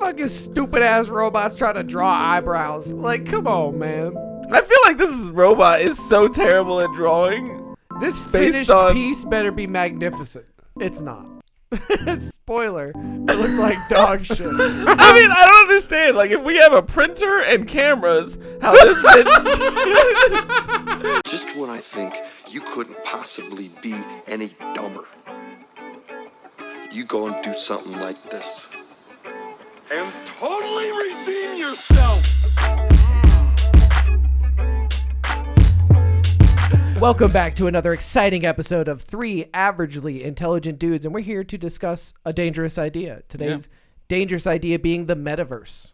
fucking stupid ass robots trying to draw eyebrows. Like, come on, man. I feel like this robot is so terrible at drawing. This finished piece better be magnificent. It's not. Spoiler. It looks like dog shit. I mean, I don't understand. Like, if we have a printer and cameras, how this bitch... Just when I think you couldn't possibly be any dumber, you go and do something like this. And totally redeem yourself! Welcome back to another exciting episode of Three Averagely Intelligent Dudes, and we're here to discuss a dangerous idea. Today's dangerous idea being the Metaverse.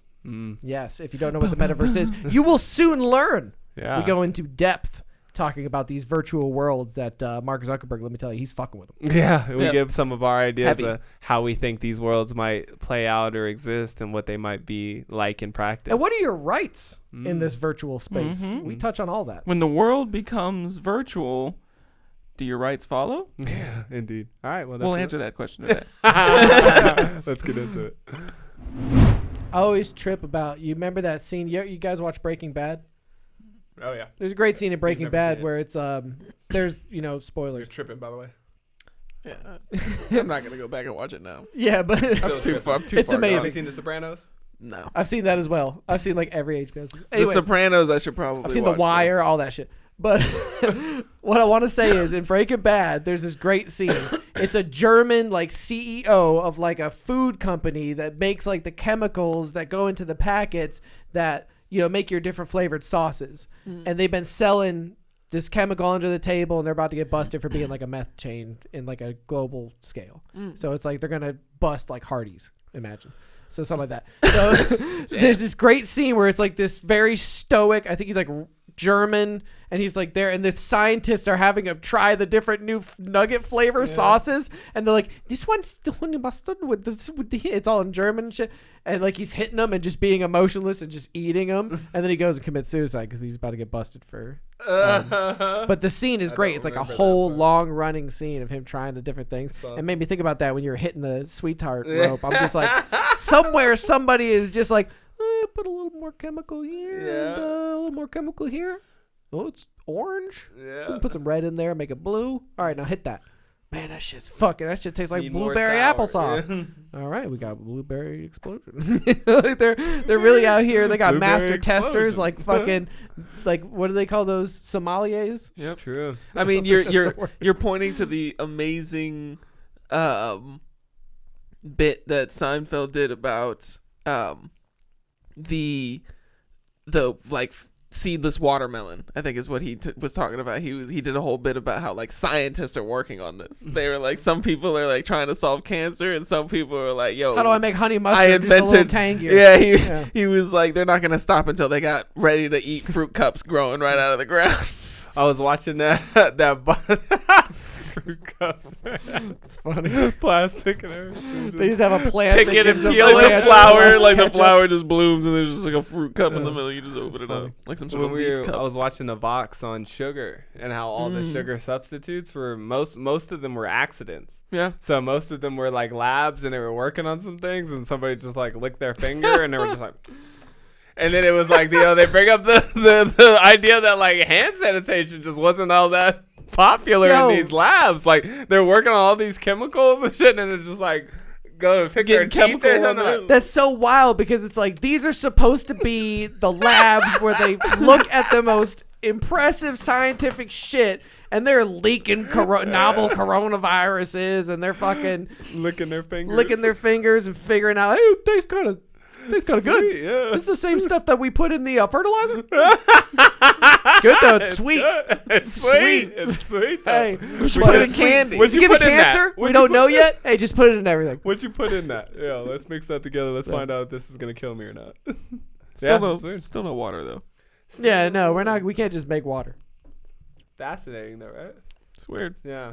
Yes, if you don't know what the Metaverse is, you will soon learn. Yeah. We go into depth talking about these virtual worlds that Mark Zuckerberg, let me tell you, he's fucking with them. Yeah, we give some of our ideas of how we think these worlds might play out or exist and what they might be like in practice. And what are your rights in this virtual space? We touch on all that. When the world becomes virtual, do your rights follow? Yeah, indeed. All right, well, We'll answer that question today. Let's get into it. I always trip about, you remember that scene, you guys watch Breaking Bad? Oh, yeah. There's a great scene in Breaking Bad seen it. where it's, there's, spoilers. You're tripping, by the way. Yeah. I'm not going to go back and watch it now. Yeah, but Too far. it's amazing. Have you seen The Sopranos? No. I've seen that as well. I've seen like every HBO season. Anyways, The Sopranos, I should probably I've seen watch The Wire, all that shit. But what I want to say is in Breaking Bad, there's this great scene. It's a German like CEO of like a food company that makes like the chemicals that go into the packets that, make your different flavored sauces. And they've been selling this chemical under the table and they're about to get busted for being like a meth chain in like a global scale. So it's like they're going to bust like Hardee's, imagine. So something like that. So there's this great scene where it's like this very stoic, I think he's like German, and he's like there, and the scientists are having him try the different new nugget flavor sauces, and they're like, this one's the honey mustard with the it's all in German and shit, and like he's hitting them and just being emotionless and just eating them, and then he goes and commits suicide because he's about to get busted for. But the scene is great. It's like a whole long running scene of him trying the different things. It made me think about that when you're hitting the sweetheart rope. I'm just like, somewhere somebody is just like, put a little more chemical here, and, a little more chemical here. Oh, it's orange. Yeah. We can put some red in there, make it blue. All right, now hit that. Man, that shit tastes like blueberry applesauce. Yeah. All right, we got blueberry explosion. they're really out here. They got Blueberry master explosion. testers, like fucking, like what do they call those, sommeliers? Yep. True. I mean, you're pointing to the amazing bit that Seinfeld did about the like seedless watermelon, I think is what he was talking about. He did a whole bit about how like scientists are working on this. They were like, some people are like trying to solve cancer, and some people are like, yo, how do I make honey mustard just a little tangier? Yeah, he was like, they're not gonna stop until they got ready to eat fruit cups growing right out of the ground. I was watching that fruit cups, man. It's funny. Plastic and everything. They just have a plant Pick that it and gives them peel like the plants flower, and like the ketchup. flower just blooms, and there's just like a fruit cup in the middle. You just open it funny. up like some sort of leaf cup. I was watching a Vox on sugar and how all the sugar substitutes were most of them were accidents. Yeah. So most of them were like labs, and they were working on some things, and somebody just like licked their finger, and they were just like. And then it was like, they bring up the idea that like hand sanitation just wasn't all that popular in these labs. Like they're working on all these chemicals and shit, and it's just like go to pick their chemical on That's so wild because it's like these are supposed to be the labs where they look at the most impressive scientific shit, and they're leaking novel coronaviruses, and they're fucking licking their fingers and figuring out, hey, it tastes kind of good. Yeah. This is the same stuff that we put in the fertilizer. It's good though. It's sweet. It's sweet. It's sweet. Hey, We put it in candy. What'd you give it put in that? cancer? We don't know yet. Hey, just put it in everything. What'd you put in that? Yeah, let's mix that together. Let's find out if this is gonna kill me or not. Still no water though. Yeah, no, we're not. We can't just make water. Fascinating though, right? It's weird. Yeah.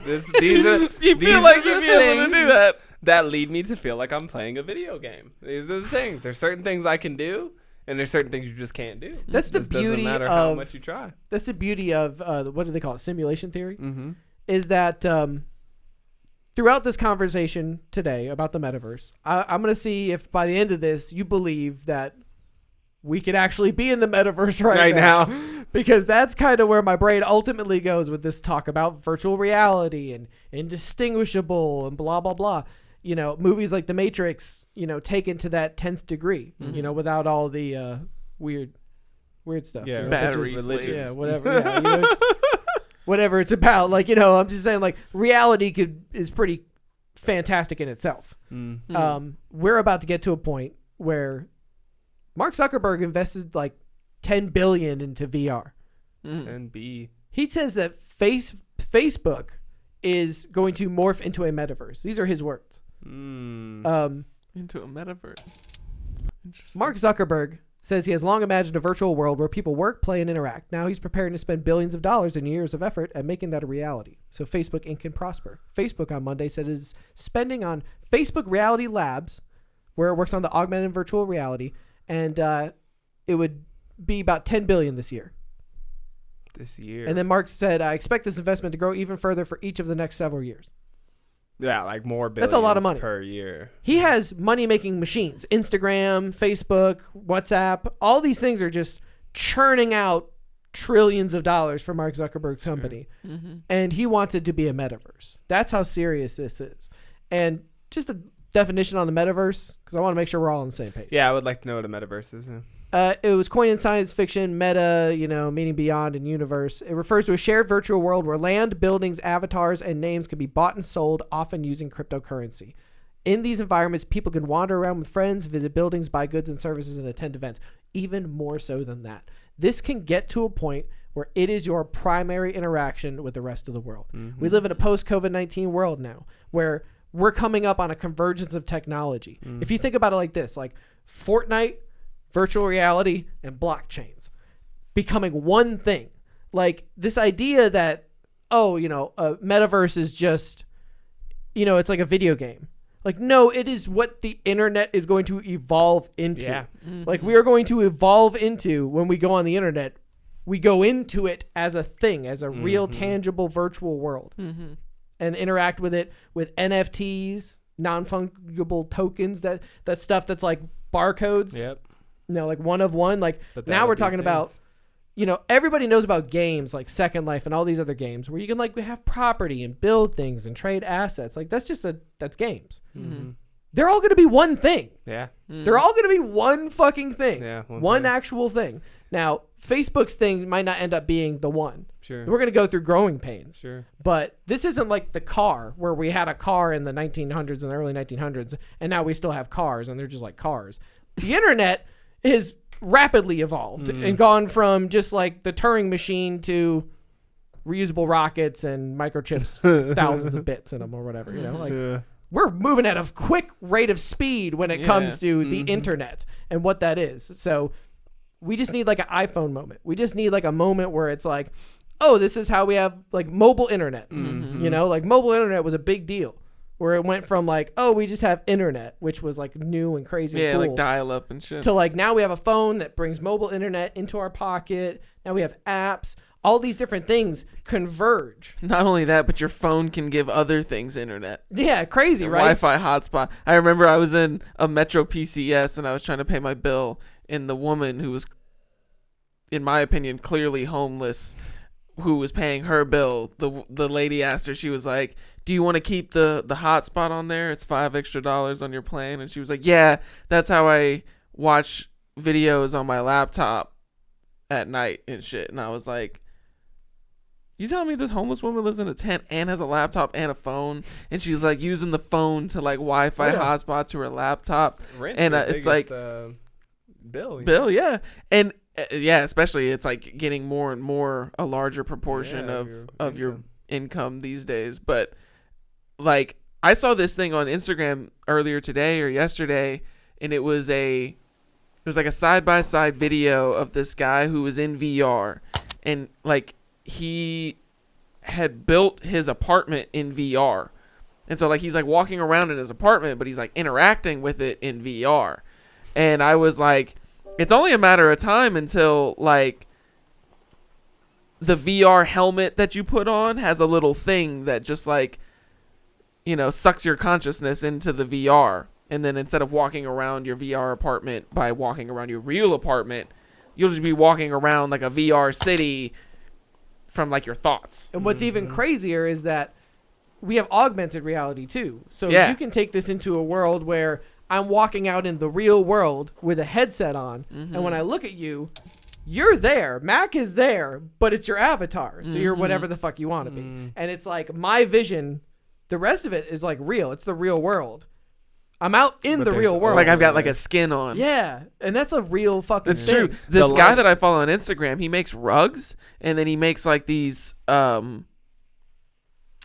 These are You feel like you'd be able to do that. That lead me to feel like I'm playing a video game. These are the things. There's certain things I can do, and there's certain things you just can't do. That's the It beauty doesn't matter of how much you try. That's the beauty of what do they call it? Simulation theory. Mm-hmm. Is that throughout this conversation today about the metaverse, I'm going to see if by the end of this you believe that we could actually be in the metaverse right now. Because that's kind of where my brain ultimately goes with this talk about virtual reality and indistinguishable and blah, blah, blah. You know, movies like The Matrix, you know, taken to that 10th degree, you know, without all the weird stuff. Yeah, you know, battery just, slaves. yeah, whatever. Yeah, you know, it's, whatever it's about. Like, you know, I'm just saying, like, reality is pretty fantastic in itself. We're about to get to a point where Mark Zuckerberg invested like $10 billion into VR. 10B. He says that Facebook is going to morph into a metaverse. These are his words. Into a metaverse. Interesting. Mark Zuckerberg says he has long imagined a virtual world where people work, play, and interact. Now he's preparing to spend billions of dollars and years of effort at making that a reality, so Facebook Inc. can prosper. Facebook on Monday said it is spending on Facebook Reality Labs, where it works on the augmented virtual reality, and it would be about $10 billion this year. This year. And then Mark said, I expect this investment to grow even further for each of the next several years. Yeah, like more billions That's a lot of money per year. He has money-making machines. Instagram, Facebook, WhatsApp, all these things are just churning out trillions of dollars for Mark Zuckerberg's company. And he wants it to be a metaverse. That's how serious this is. And just a definition on the metaverse, because I want to make sure we're all on the same page. Yeah, I would like to know what a metaverse is. Yeah. It was coined in science fiction, meta, you know, meaning beyond and universe. It refers to a shared virtual world where land, buildings, avatars, and names can be bought and sold, often using cryptocurrency. In these environments, people can wander around with friends, visit buildings, buy goods and services, and attend events. Even more so than that. This can get to a point where it is your primary interaction with the rest of the world. We live in a post-COVID-19 world now where we're coming up on a convergence of technology. If you think about it like this, like Fortnite, virtual reality, and blockchains becoming one thing. Like this idea that, oh, you know, a metaverse is just, you know, it's like a video game. Like, no, it is what the internet is going to evolve into. Yeah. Like we are going to evolve into when we go on the internet. We go into it as a thing, as a real tangible virtual world and interact with it with NFTs, non-fungible tokens, that stuff that's like barcodes. Yep. You know, like one of one. Like But now that'll we're be talking things. about, you know, everybody knows about games like Second Life and all these other games where you can like have property and build things and trade assets. Like that's games. They're all going to be one thing. Yeah. They're all going to be one fucking thing. Yeah, One one thing. actual thing. Now, Facebook's thing might not end up being the one. Sure. We're going to go through growing pains. Sure. But this isn't like the car where we had a car in the 1900s and the early 1900s and now we still have cars and they're just like cars. The internet is rapidly evolved and gone from just like the Turing machine to reusable rockets and microchips, thousands of bits in them or whatever, you know, like we're moving at a quick rate of speed when it comes to the internet and what that is. So we just need like an iPhone moment. We just need like a moment where it's like, oh, this is how we have like mobile internet, you know, like mobile internet was a big deal. Where it went from like, oh, we just have internet, which was like new and crazy and cool, like dial up and shit. to like now we have a phone that brings mobile internet into our pocket. Now we have apps. All these different things converge. Not only that, but your phone can give other things internet. Yeah, crazy, right? Wi-Fi hotspot. I remember I was in a Metro PCS and I was trying to pay my bill, and the woman who was, in my opinion, clearly homeless, who was paying her bill, the lady asked her, she was like, do you want to keep the hotspot on there? It's $5 extra on your plan. And she was like, yeah, that's how I watch videos on my laptop at night and shit. And I was like, you telling me this homeless woman lives in a tent and has a laptop and a phone, and she's like using the phone to like Wi-Fi hotspot to her laptop? Rent's and your it's biggest, like bill, yeah. And yeah, especially it's like getting more and more a larger proportion of your income these days. But like I saw this thing on Instagram earlier today or yesterday, and it was like a side-by-side video of this guy who was in VR, and like he had built his apartment in VR. And so like he's like walking around in his apartment, but he's like interacting with it in VR. And I was like, it's only a matter of time until like the VR helmet that you put on has a little thing that just like sucks your consciousness into the VR. And then instead of walking around your VR apartment by walking around your real apartment, you'll just be walking around like a VR city from like your thoughts. And what's even crazier is that we have augmented reality too. So Yeah. you can take this into a world where I'm walking out in the real world with a headset on. And when I look at you, you're there. Mac is there, but it's your avatar. So you're whatever the fuck you want to be. And it's like my vision, the rest of it is like real. It's the real world. I'm out in the real world. Like I've got like a skin on. Yeah, and that's a real fucking That's thing. true. This guy that I follow on Instagram, he makes rugs, and then he makes like these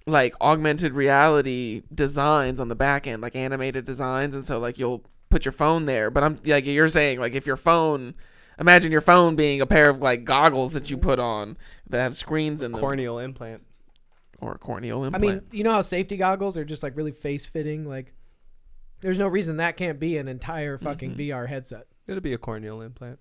like augmented reality designs on the back end, like animated designs, and so like you'll put your phone there. But I'm like you're saying, like if your phone, imagine your phone being a pair of like goggles that you put on that have screens in them. Corneal implant. Or a corneal implant. I mean, you know how safety goggles are just like really face fitting? Like, there's no reason that can't be an entire fucking VR headset. It'll be a corneal implant.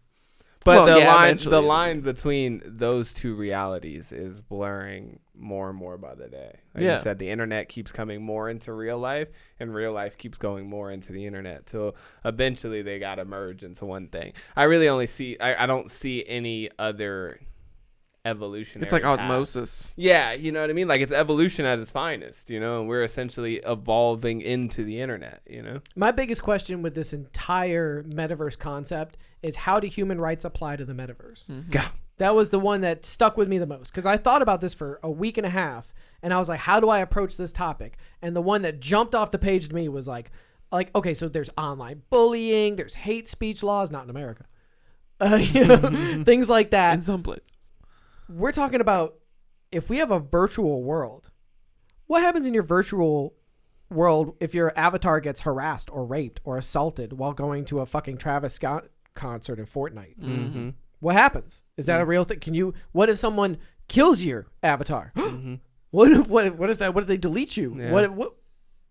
But Well, yeah, the eventually. line between those two realities is blurring more and more by the day. Like Yeah. you said, the internet keeps coming more into real life, and real life keeps going more into the internet. So eventually they got to merge into one thing. I really only see, I don't see any other evolutionary it's like path. osmosis. Yeah, you know what I mean? Like it's evolution at its finest, and we're essentially evolving into the internet, My biggest question with this entire metaverse concept is how do human rights apply to the metaverse? Yeah. That was the one that stuck with me the most because I thought about this for a week and a half and I was like, how do I approach this topic? And the one that jumped off the page to me was like, okay, so there's online bullying, there's hate speech laws, not in America, things like that. In some places. We're talking about if we have a virtual world, what happens in your virtual world if your avatar gets harassed or raped or assaulted while going to a fucking Travis Scott concert in Fortnite? Mm-hmm. What happens? Is that a real thing? What if someone kills your avatar? What is that? What if they delete you? Yeah.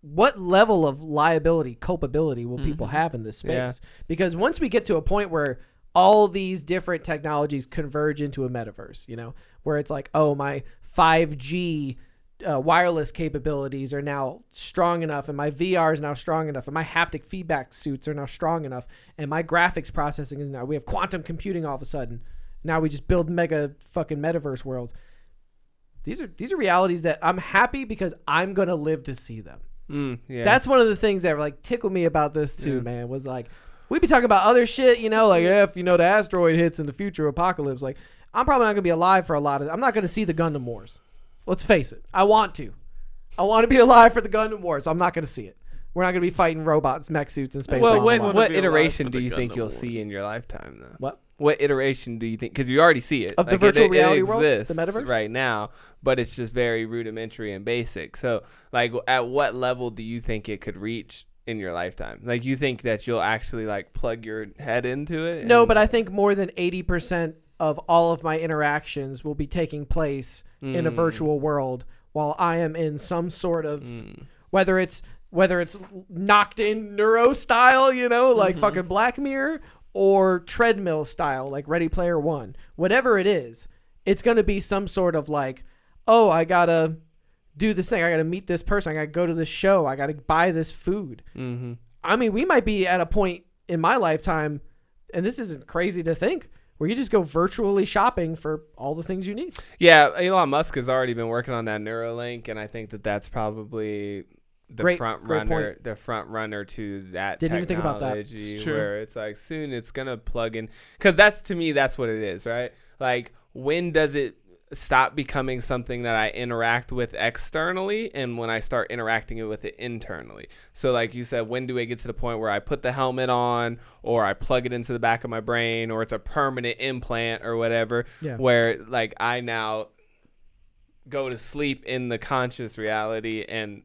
What level of liability, culpability will people have in this space? Yeah. Because once we get to a point where all these different technologies converge into a metaverse, where it's like, oh, my 5G wireless capabilities are now strong enough, and my VR is now strong enough, and my haptic feedback suits are now strong enough, and my graphics processing is now, we have quantum computing all of a sudden. Now we just build mega fucking metaverse worlds. These are realities that I'm happy because I'm going to live to see them. Yeah. That's one of the things that like tickled me about this too, man, was like, we'd be talking about other shit, like if the asteroid hits in the future apocalypse, like I'm probably not gonna be alive for I'm not gonna see the Gundam Wars. Let's face it. I want to be alive for the Gundam Wars. I'm not gonna see it. We're not gonna be fighting robots, mech suits, and space. Well, what be iteration alive do for the you think Gundam you'll Wars. see in your lifetime, though? What iteration do you think? Because you already see it. of the virtual reality world, the exists metaverse? right now, but it's just very rudimentary and basic. So, like, at what level do you think it could reach in your lifetime? Like, you think that you'll actually like plug your head into it? No, but I think more than 80% of all of my interactions will be taking place in a virtual world while I am in some sort of whether it's knocked in neuro style, like fucking Black Mirror, or treadmill style, like Ready Player One. Whatever it is, it's going to be some sort of like, oh, I got to do this thing. I got to meet this person. I got to go to this show. I got to buy this food. I mean, we might be at a point in my lifetime, and this isn't crazy to think, where you just go virtually shopping for all the things you need. Yeah, Elon Musk has already been working on that Neuralink, and I think that that's probably the front runner to that Didn't even think about that. technology, It's true. where it's like soon it's gonna plug in, because to me that's what it is, right? Like, when does it stop becoming something that I interact with externally, and when I start interacting with it internally? So like you said, when do I get to the point where I put the helmet on, or I plug it into the back of my brain, or it's a permanent implant or whatever, where like I now go to sleep in the conscious reality and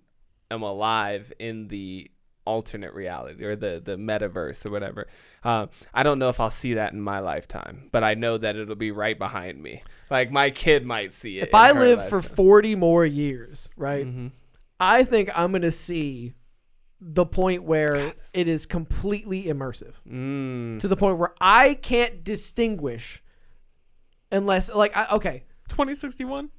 am alive in the alternate reality, or the metaverse or whatever. I don't know if I'll see that in my lifetime, but I know that it'll be right behind me. Like, my kid might see it. If I live for 40 more years, right, Mm-hmm. I think I'm going to see the point where it is completely immersive, to the point where I can't distinguish unless, like, okay. 2061?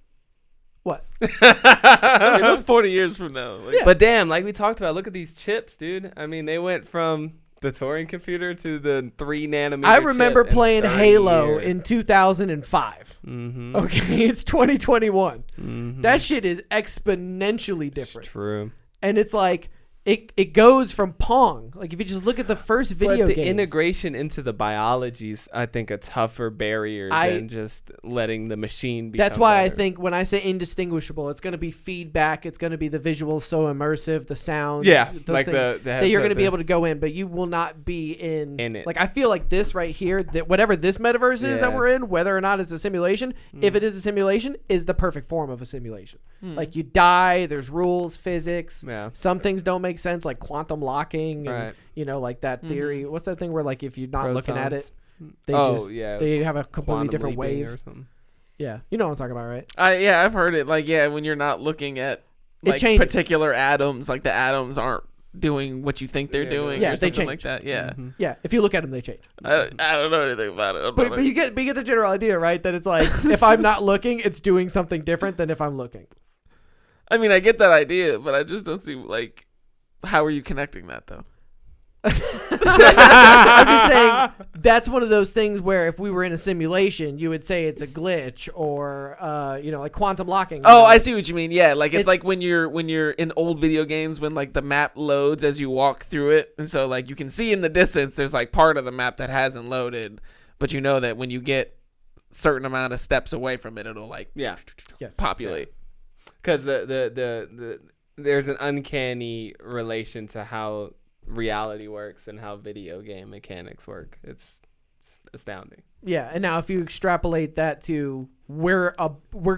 What? I mean, that's 40 years from now. Like, Yeah. But damn, like we talked about, look at these chips, dude. I mean, they went from the Turing computer to the 3 nanometer. I remember chip in playing 30 Halo years. in 2005. Mm-hmm. Okay, it's 2021. Mm-hmm. That shit is exponentially different. True. And it's like it goes from Pong. Like if you just look at the first video But the games. integration into the biology's, I think, a tougher barrier than just letting the machine become That's why I better. think when I say indistinguishable, it's going to be feedback. It's going to be the visuals so immersive, the sounds. Yeah, those like things the that you're going to headset, be able to go in, but you will not be in it. Like I feel like this right here, that whatever this metaverse is that Yeah. we're in, whether or not it's a simulation, if it is a simulation, is the perfect form of a simulation. Like you die, there's rules, physics. Yeah. Some things don't make sense, like quantum locking, and Right. you know, like that theory. What's that thing where like if you're not looking at it, they yeah. they have a completely Quantum different leaping wave. or something. Yeah, you know what I'm talking about, right? yeah, I've heard it. Like, yeah, when you're not looking at It like changes. particular atoms, like the atoms aren't doing what you think they're Yeah, doing, yeah, or they something change. like that. Yeah, Mhm. Yeah, if you look at them, they change. I don't know anything about it. I'm But not you get the general idea, right? That it's like if I'm not looking, it's doing something different than if I'm looking. I mean, I get that idea, but I just don't see like how are you connecting that though? I'm just saying that's one of those things where if we were in a simulation, you would say it's a glitch or you know, like quantum locking. Oh, you know? I see what you mean. Yeah, like it's It's- like when you're in old video games when like the map loads as you walk through it, and so like you can see in the distance there's like part of the map that hasn't loaded, but you know that when you get certain amount of steps away from it, it'll like Yeah. Yes. populate. Because the there's an uncanny relation to how reality works and how video game mechanics work. It's astounding. Yeah, and now if you extrapolate that to we're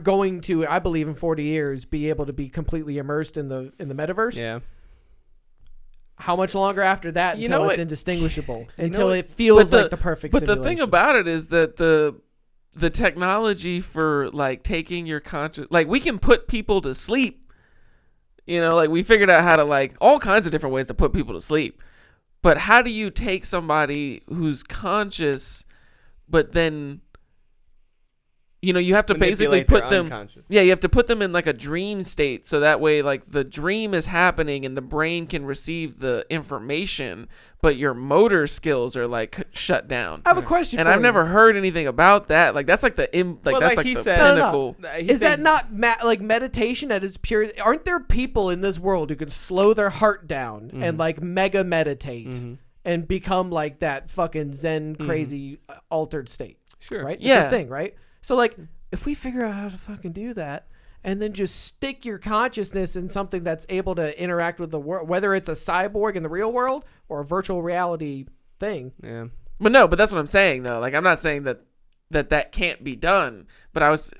going to, I believe in 40 years, be able to be completely immersed in the metaverse. Yeah. How much longer after that You until know it's what? indistinguishable? You Until know it feels But like the perfect But simulation. the thing about it is that the technology for like taking your conscious, like we can put people to sleep. You know, like we figured out how to like all kinds of different ways to put people to sleep. But how do you take somebody who's conscious, but then, you know, you have to basically Manipulate their put them. unconscious. Yeah, you have to put them in like a dream state so that way like the dream is happening and the brain can receive the information, but your motor skills are like shut down. I have a question And for I've you. never heard anything about that. Like that's like the Well, that's like like he the said- No, no. pinnacle. Is that not like meditation at its pure? Aren't there people in this world who can slow their heart down and like mega meditate and become like that fucking Zen crazy altered state? Sure. Right? Yeah. It's a thing, right? So like if we figure out how to fucking do that and then just stick your consciousness in something that's able to interact with the world, whether it's a cyborg in the real world or a virtual reality thing. Yeah. But no, but that's what I'm saying though. Like I'm not saying that can't be done, but I was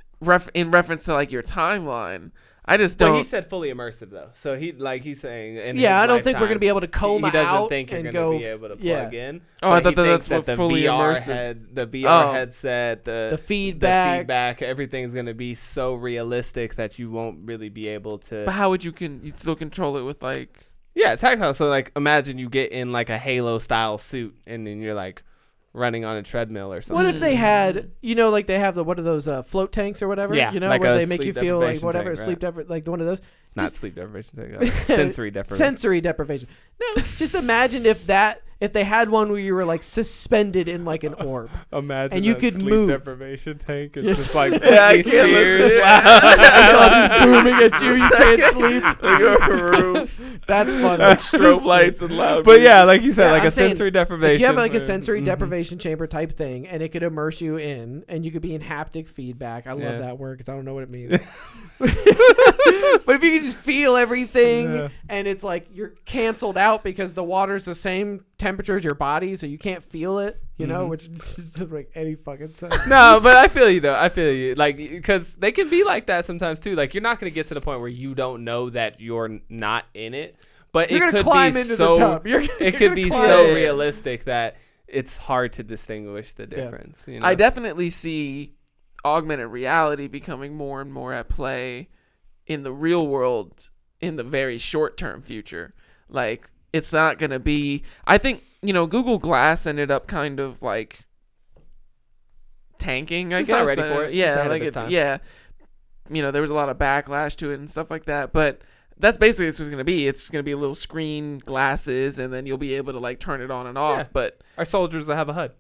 in reference to like your timeline. I just don't. Well, he said fully immersive though, so he's saying. In Yeah, his I don't think we're lifetime, gonna be able to comb He doesn't out think you're and gonna go be able to yeah. plug in. Oh, I but thought he that's thinks what fully VR immersive. the VR Oh. headset, The feedback. everything's gonna be so realistic that you won't really be able to. But how would you'd still control it with like? Yeah, tactile. So like, imagine you get in like a Halo style suit, and then you're like running on a treadmill or something. What if they had, you know, like they have what are those float tanks or whatever? Yeah, you know, like where a they make you sleep feel like deprivation whatever tank, right. like one of those. Not Just- sleep deprivation, sensory deprivation. Sensory deprivation. No, just imagine if they had one where you were like suspended in like an orb. Imagine And you a could sleep move. deprivation tank. It's Yes. just like Yeah, I Britney can't Spears. listen. It's all just booming at you. You can't sleep. Like a room, That's fun. like strobe lights and loud. But yeah, like you said, Yeah, like I'm a saying, sensory deprivation. If you have like a where- sensory Mhm. deprivation chamber type thing, and it could immerse you in, and you could be in haptic feedback. I love Yeah. that word because I don't know what it means. But if you can just feel everything, Yeah. and it's like you're canceled out because the water's the same temperature as your body, so you can't feel it. You know, Mhm. which doesn't make any fucking sense. No, but I feel you though. I feel you, like, because they can be like that sometimes too. Like, you're not gonna get to the point where you don't know that you're not in it, but You're it gonna could climb be into so. the tub. You're It could gonna be climb so in. realistic that it's hard to distinguish the difference. You know? I definitely see augmented reality becoming more and more at play in the real world in the very short-term future. Like, it's not going to be... I think, you know, Google Glass ended up kind of, like, tanking, I Just guess. not ready for it. Just Yeah, ahead of like its time. yeah. there was a lot of backlash to it and stuff like that. But that's basically what it's going to be. It's going to be a little screen, glasses, and then you'll be able to like turn it on and off. Yeah. But our soldiers will have a HUD.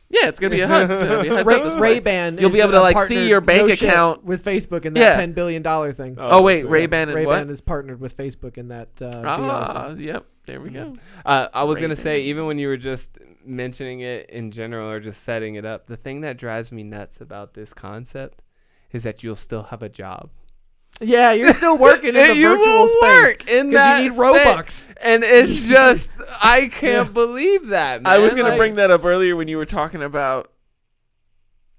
yeah, it's going to be a HUD. It's gonna be a heads-up display. Ray-Ban. You'll be able to like see your bank account with Facebook and that $10 billion thing. Oh wait, Ray-Ban and what? Ray-Ban is partnered with Facebook in that VR thing. Yep. There we go. I was going to say, even when you were just mentioning it in general or just setting it up, the thing that drives me nuts about this concept is that you'll still have a job. Yeah, you're still working in the virtual space because you need Robux. And it's just, I can't believe that, man. I was going to bring that up earlier when you were talking about,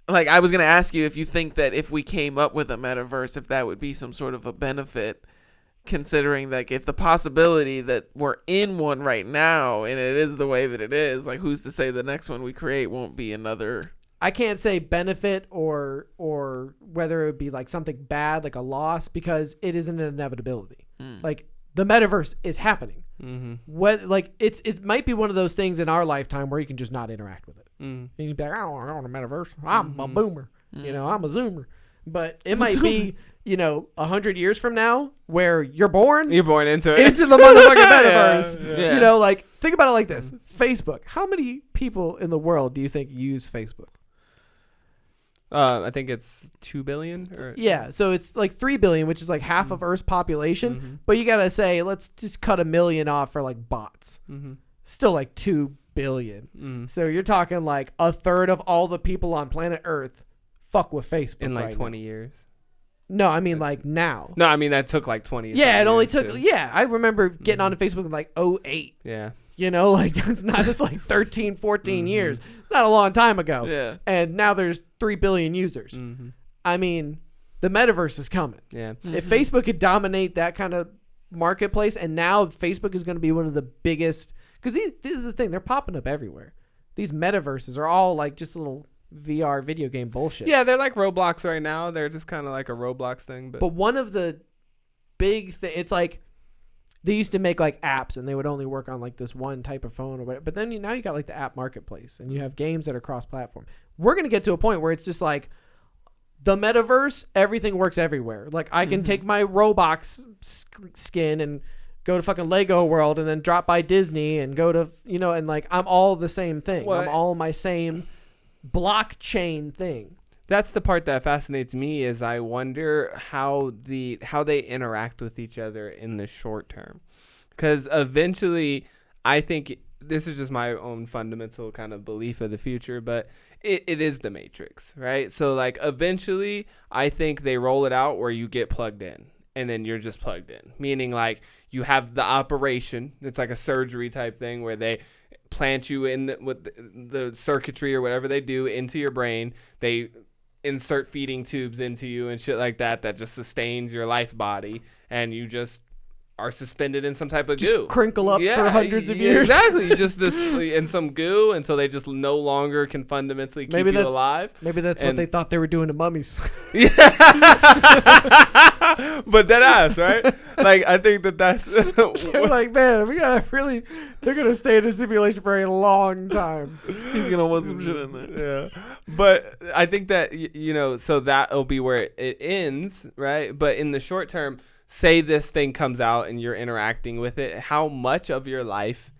like, I was going to ask you if you think that if we came up with a metaverse, if that would be some sort of a benefit, considering, like, if the possibility that we're in one right now and it is the way that it is, like, who's to say the next one we create won't be another... I can't say benefit or whether it would be like something bad, like a loss, because it is an inevitability. Like the metaverse is happening. What like it might be one of those things in our lifetime where you can just not interact with it. And you'd be like, I don't want a metaverse. I'm a boomer. I'm a zoomer. But it might be 100 years from now where you're born into it, into the motherfucking metaverse. Yeah. Like think about it like this: Facebook. How many people in the world do you think use Facebook? I think it's 2 billion. Yeah, so it's like 3 billion, which is like half of Earth's population. But you gotta say, let's just cut 1 million off for like bots. Still like 2 billion. So you're talking like a third of all the people on planet Earth fuck with Facebook in like right 20 now. years. No, I mean like now. No, I mean that took like 20 years. Yeah, it only took. Yeah, I remember getting onto Facebook in like 2008. Yeah. Like it's not just like 13, 14 years. It's not a long time ago. Yeah. And now there's 3 billion users. I mean, the metaverse is coming. Yeah. If Facebook could dominate that kind of marketplace, and now Facebook is going to be one of the biggest, because this is the thing, they're popping up everywhere. These metaverses are all like just little VR video game bullshit. Yeah, they're like Roblox right now. They're just kind of like a Roblox thing. But one of the big things, it's like, they used to make like apps and they would only work on like this one type of phone or whatever. But then now you got like the app marketplace and you have games that are cross-platform. We're going to get to a point where it's just like the metaverse, everything works everywhere. Like I can take my Roblox skin and go to fucking Lego World and then drop by Disney and go to, and like I'm all the same thing. Well, I'm all my same blockchain thing. That's the part that fascinates me is I wonder how they interact with each other in the short term. Because eventually, I think this is just my own fundamental kind of belief of the future, but it is the Matrix, right? So like eventually, I think they roll it out where you get plugged in and then you're just plugged in. Meaning like you have the operation. It's like a surgery type thing where they plant you in with the circuitry or whatever they do into your brain. They insert feeding tubes into you and shit like that just sustains your life body, and you just are suspended in some type of just goo. Crinkle up for hundreds of years. Exactly. You just in some goo until they just no longer can fundamentally keep you alive. Maybe that's what they thought they were doing to mummies. Yeah. But dead ass, right? Like, I think that's... They're like, man, they're going to stay in a simulation for a long time. He's going to want some shit in there. Yeah. But I think that, so that'll be where it ends, right? But in the short term, say this thing comes out and you're interacting with it, how much of your life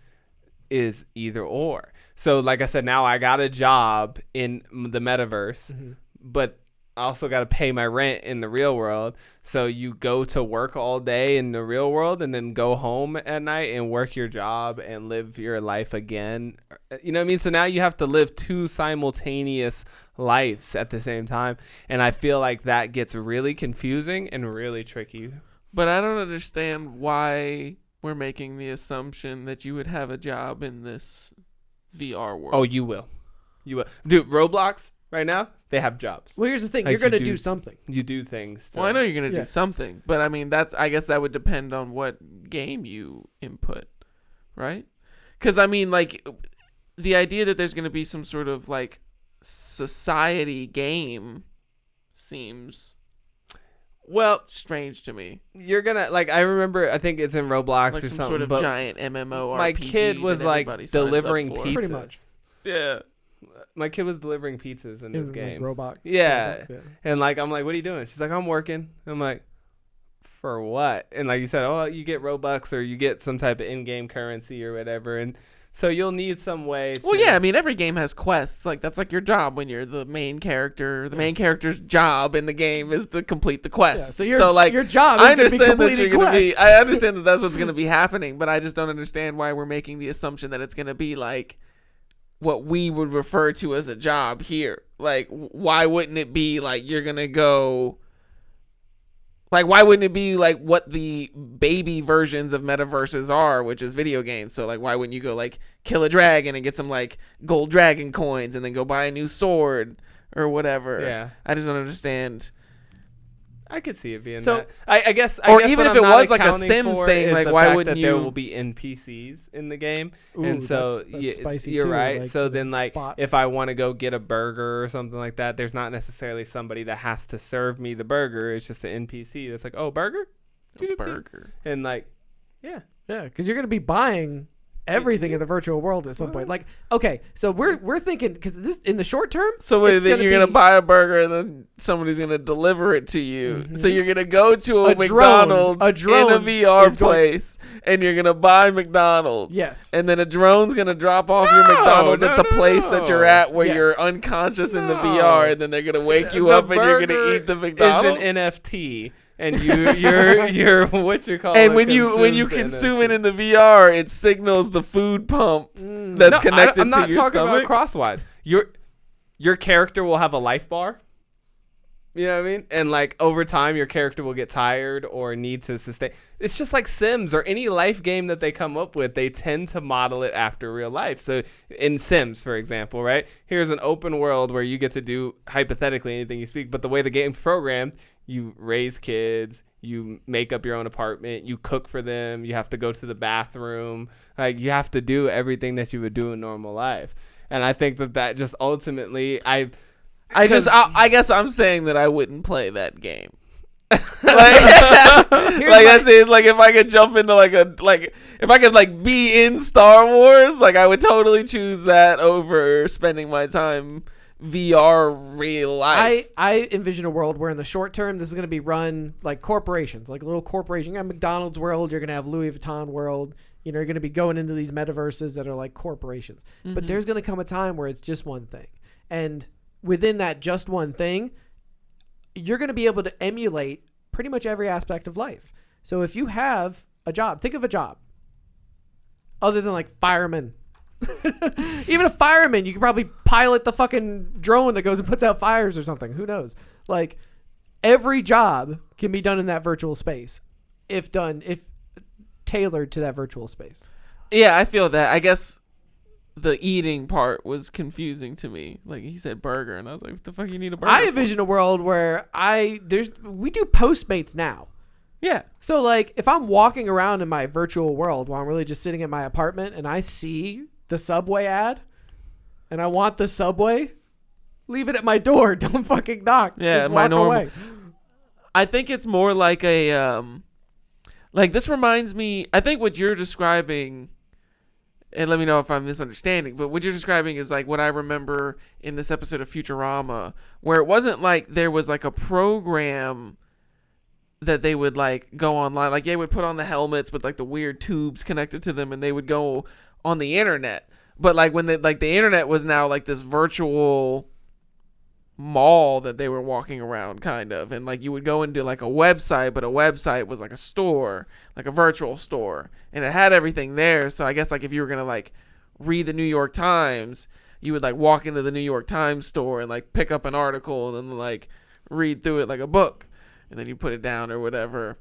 is either or? So like I said, now I got a job in the metaverse, but I also got to pay my rent in the real world. So you go to work all day in the real world and then go home at night and work your job and live your life again. You know what I mean? So now you have to live 2 simultaneous lives at the same time. And I feel like that gets really confusing and really tricky. But I don't understand why we're making the assumption that you would have a job in this VR world. Oh, you will. Dude, Roblox right now, they have jobs. Well, here's the thing. Like you're going to do something. You do things. Well, I know you're going to do something. But, I mean, I guess that would depend on what game you input, right? Because, I mean, like, the idea that there's going to be some sort of, like, society game seems... Well, strange to me. You're gonna I remember I think it's in Roblox like or some something. sort of giant MMORPG. My kid was like delivering pizzas. Pretty much. Yeah. My kid was delivering pizzas in this Like game. Roblox. Yeah. Roblox, yeah. And like, I'm like, what are you doing? She's like, I'm working. I'm like, for what? And like you said, oh, you get Robux or you get some type of in-game currency or whatever. And so you'll need some way to... Well, yeah, I mean, every game has quests. Like, that's like your job when you're the main character. The main character's job in the game is to complete the quest. Yeah, so your job is I to be understand that completing you're gonna be. quests. I understand that that's what's going to be happening, but I just don't understand why we're making the assumption that it's going to be like what we would refer to as a job here. Like, why wouldn't it be like you're going to go... Like, why wouldn't it be like what the baby versions of metaverses are, which is video games? So, like, why wouldn't you go, like, kill a dragon and get some, like, gold dragon coins and then go buy a new sword or whatever? Yeah. I just don't understand. I could see it being So- that. I guess. Or guess even what if I'm it not was like a accounting Sims for thing, is like, the why fact wouldn't that there you- will be NPCs in the game, Ooh, and so that's spicy you're too, right. like So the then, like, bots. if I want to go get a burger or something like that, there's not necessarily somebody that has to serve me the burger. It's just an NPC that's like, oh, burger, A burger. and like, yeah. Yeah, because you're going to be buying everything in the virtual world at some point. Like, okay, so we're thinking, because this in the short term. So wait, it's then you're gonna be buy a burger and then somebody's gonna deliver it to you. Mhm. So you're gonna go to a drone- McDonald's a drone in a VR is going- place, and you're gonna buy McDonald's. Yes. And then a drone's gonna drop off your McDonald's at the place that you're at where Yes. you're unconscious in the No. VR, and then they're gonna wake you The up and you're gonna burger eat the Is McDonald's. an NFT, and you're what you call. And when you consume it in the VR, it signals the food pump that's connected I'm to not your talking stomach. about crosswise. Your character will have a life bar. You know what I mean? And like over time, your character will get tired or need to sustain. It's just like Sims or any life game that they come up with. They tend to model it after real life. So in Sims, for example, right? Here's an open world where you get to do hypothetically anything you speak. But the way the game's programmed, you raise kids, you make up your own apartment, you cook for them, you have to go to the bathroom. Like you have to do everything that you would do in normal life. And I think that just ultimately, I guess I'm saying that I wouldn't play that game. Like that's it. Like if I could jump into if I could like be in Star Wars, like I would totally choose that over spending my time VR real life. I envision a world where in the short term this is going to be run like corporations, like a little corporation. You got McDonald's world, you're going to have Louis Vuitton world. You know, you're going to be going into these metaverses that are like corporations. Mm-hmm. But there's going to come a time where it's just one thing. And within that just one thing, you're going to be able to emulate pretty much every aspect of life. So if you have a job, think of a job other than like fireman. Even a fireman, you could probably pilot the fucking drone that goes and puts out fires or something. Who knows? Like every job can be done in that virtual space if tailored to that virtual space. Yeah, I feel that. I guess the eating part was confusing to me. Like he said burger, and I was like, what the fuck you need a burger I for? envision a world where we do Postmates now. Yeah. So like if I'm walking around in my virtual world while I'm really just sitting in my apartment and I see the Subway ad and I want the Subway, leave it at my door. Don't fucking knock. Yeah, just my walk normal- away. I think it's more like a like this reminds me, I think what you're describing, and let me know if I'm misunderstanding, but what you're describing is like what I remember in this episode of Futurama, where it wasn't like there was like a program that they would like go online, like they would put on the helmets with like the weird tubes connected to them and they would go on the internet. But like when the internet was now like this virtual mall that they were walking around kind of, and like you would go into like a website, but a website was like a store, like a virtual store, and it had everything there. So I guess like if you were gonna like read the New York Times, you would like walk into the New York Times store and like pick up an article and then like read through it like a book, and then you put it down or whatever.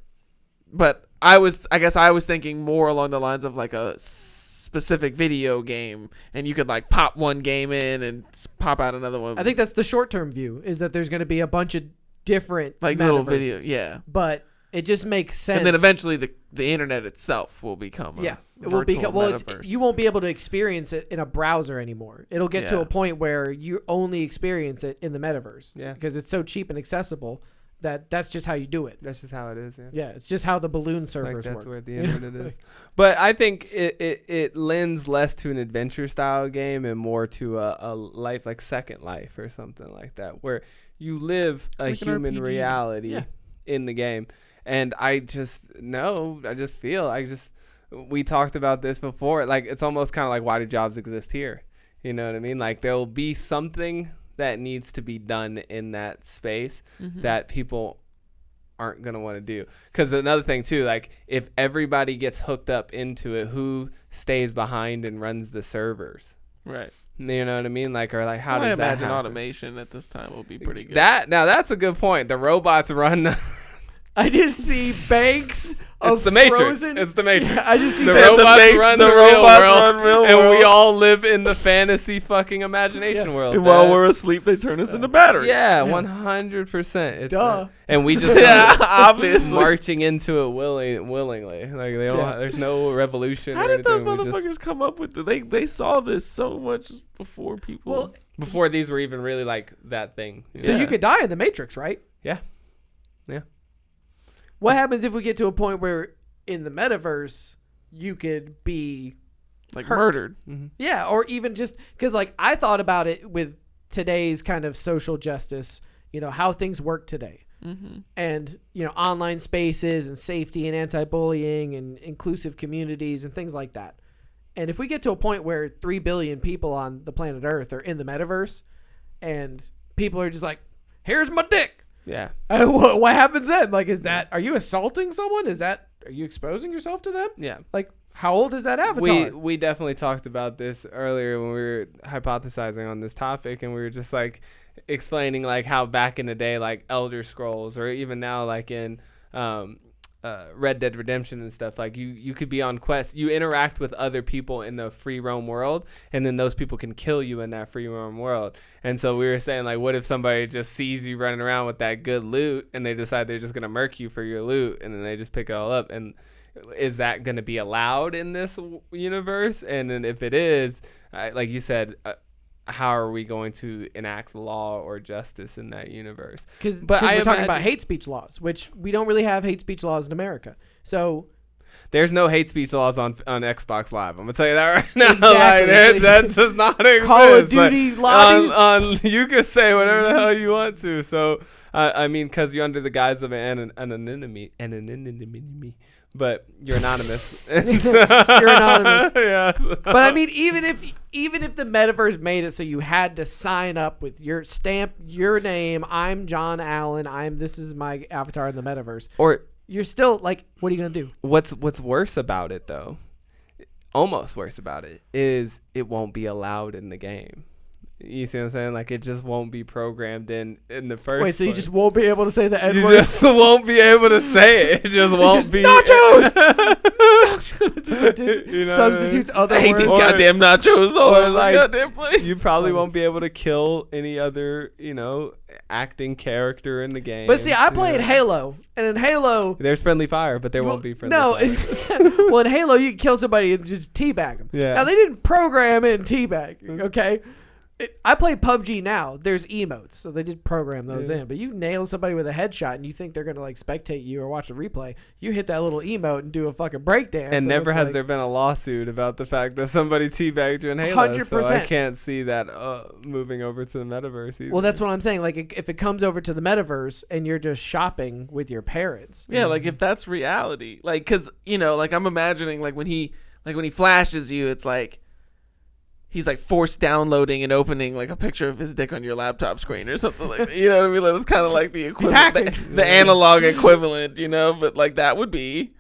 But I guess I was thinking more along the lines of like a specific video game, and you could like pop one game in and pop out another one. I think that's the short-term view, is that there's going to be a bunch of different like little metaverses. videos, yeah. But it just makes sense. And then eventually the internet itself will become it will virtual become metaverse. you won't be able to experience it in a browser anymore. It'll get to Yeah. a point where you only experience it in the metaverse. Yeah. Because it's so cheap and accessible. that's just how you do it. That's just how it is. Yeah. Yeah, it's just how the balloon Like servers that's work. where the internet is. But I think it lends less to an adventure style game and more to a life like Second Life or something like that, where you live a Like an human RPG. reality Yeah. in the game. And we talked about this before. Like, it's almost kind of like, why do jobs exist here? You know what I mean? Like, there'll be something that needs to be done in that space that people aren't going to want to do. Because another thing, too, like, if everybody gets hooked up into it, who stays behind and runs the servers? Right. You know what I mean? Like, or like, how I does that imagine happen? automation at this time will be pretty good. Now, that's a good point. The robots run... I just see banks of It's the Matrix. frozen. It's the Matrix. Yeah, I just see the banks. robots run the real robots world, run real and we world. all live in the fantasy fucking imagination Yes. world. And while we're asleep, they turn us into batteries. Yeah, 100%. Duh. And we just Yeah, obviously. marching into it willingly. Like they don't. Yeah. There's no revolution. How or did those anything. We just- motherfuckers come up with it? They saw this so much before people. Well, before these were even really like that thing? so Yeah. you could die in the Matrix, right? Yeah. What happens if we get to a point where in the metaverse you could be like hurt. murdered. Mm-hmm. yeah, or even just because like I thought about it with today's kind of social justice, you know, how things work today. Mm-hmm. And, you know, online spaces and safety and anti-bullying and inclusive communities and things like that. And if we get to a point where 3 billion people on the planet Earth are in the metaverse and people are just like, here's my dick. Yeah. What happens then? Like, are you assaulting someone? Are you exposing yourself to them? Yeah. Like, how old is that avatar? We definitely talked about this earlier when we were hypothesizing on this topic, and we were just like explaining like how back in the day, like Elder Scrolls, or even now like in Red Dead Redemption and stuff, like you could be on quests, you interact with other people in the free roam world, and then those people can kill you in that free roam world. And so we were saying, like, what if somebody just sees you running around with that good loot and they decide they're just gonna murk you for your loot, and then they just pick it all up? And is that going to be allowed in this universe? And then if it is, like you said, how are we going to enact law or justice in that universe? Because But we're I talking about imagine- hate speech laws, which we don't really have hate speech laws in America. So There's no hate speech laws on Xbox Live. I'm gonna tell you that right now. Exactly. That does not exist. Call of Duty lobbies. You can say whatever the hell you want to. So I mean, because you're under the guise of anonymity, but you're anonymous. You're anonymous. Yeah. But I mean, even if the metaverse made it so you had to sign up with your stamp, your name, I'm John Allen, this is my avatar in the metaverse. Or You're still like, what are you gonna do? what's worse about it though? Almost worse about it is it won't be allowed in the game. You see what I'm saying? Like, it just won't be programmed in the first Wait, so you place. just won't be able to say the N You word? just won't be able to say it. It just won't just be nachos! You know Substitutes other I hate words. these Or- goddamn nachos all or over like, the goddamn place. You probably won't be able to kill any other, acting character in the game. But see, I you played know. Halo, and in Halo, There's friendly fire, but there won't be friendly no, fire. well, in Halo, you can kill somebody and just teabag them. Yeah. Now they didn't program in teabag. Okay. I play PUBG now. There's emotes, so they did program those Yeah. in. But you nail somebody with a headshot, and you think they're gonna like spectate you or watch the replay. You hit that little emote and do a fucking breakdance. And never it's has like, there been a lawsuit about the fact that somebody teabagged you in Halo. So I 100%. can't see that moving over to the metaverse either. Well, that's what I'm saying. Like, if it comes over to the metaverse and you're just shopping with your parents, Yeah, like if that's reality, like, cause like I'm imagining like when he flashes you, it's like he's like forced downloading and opening like a picture of his dick on your laptop screen or something like that. You know what I mean? Like, it's kind of like the equivalent, hacking. the analog equivalent, but like that would be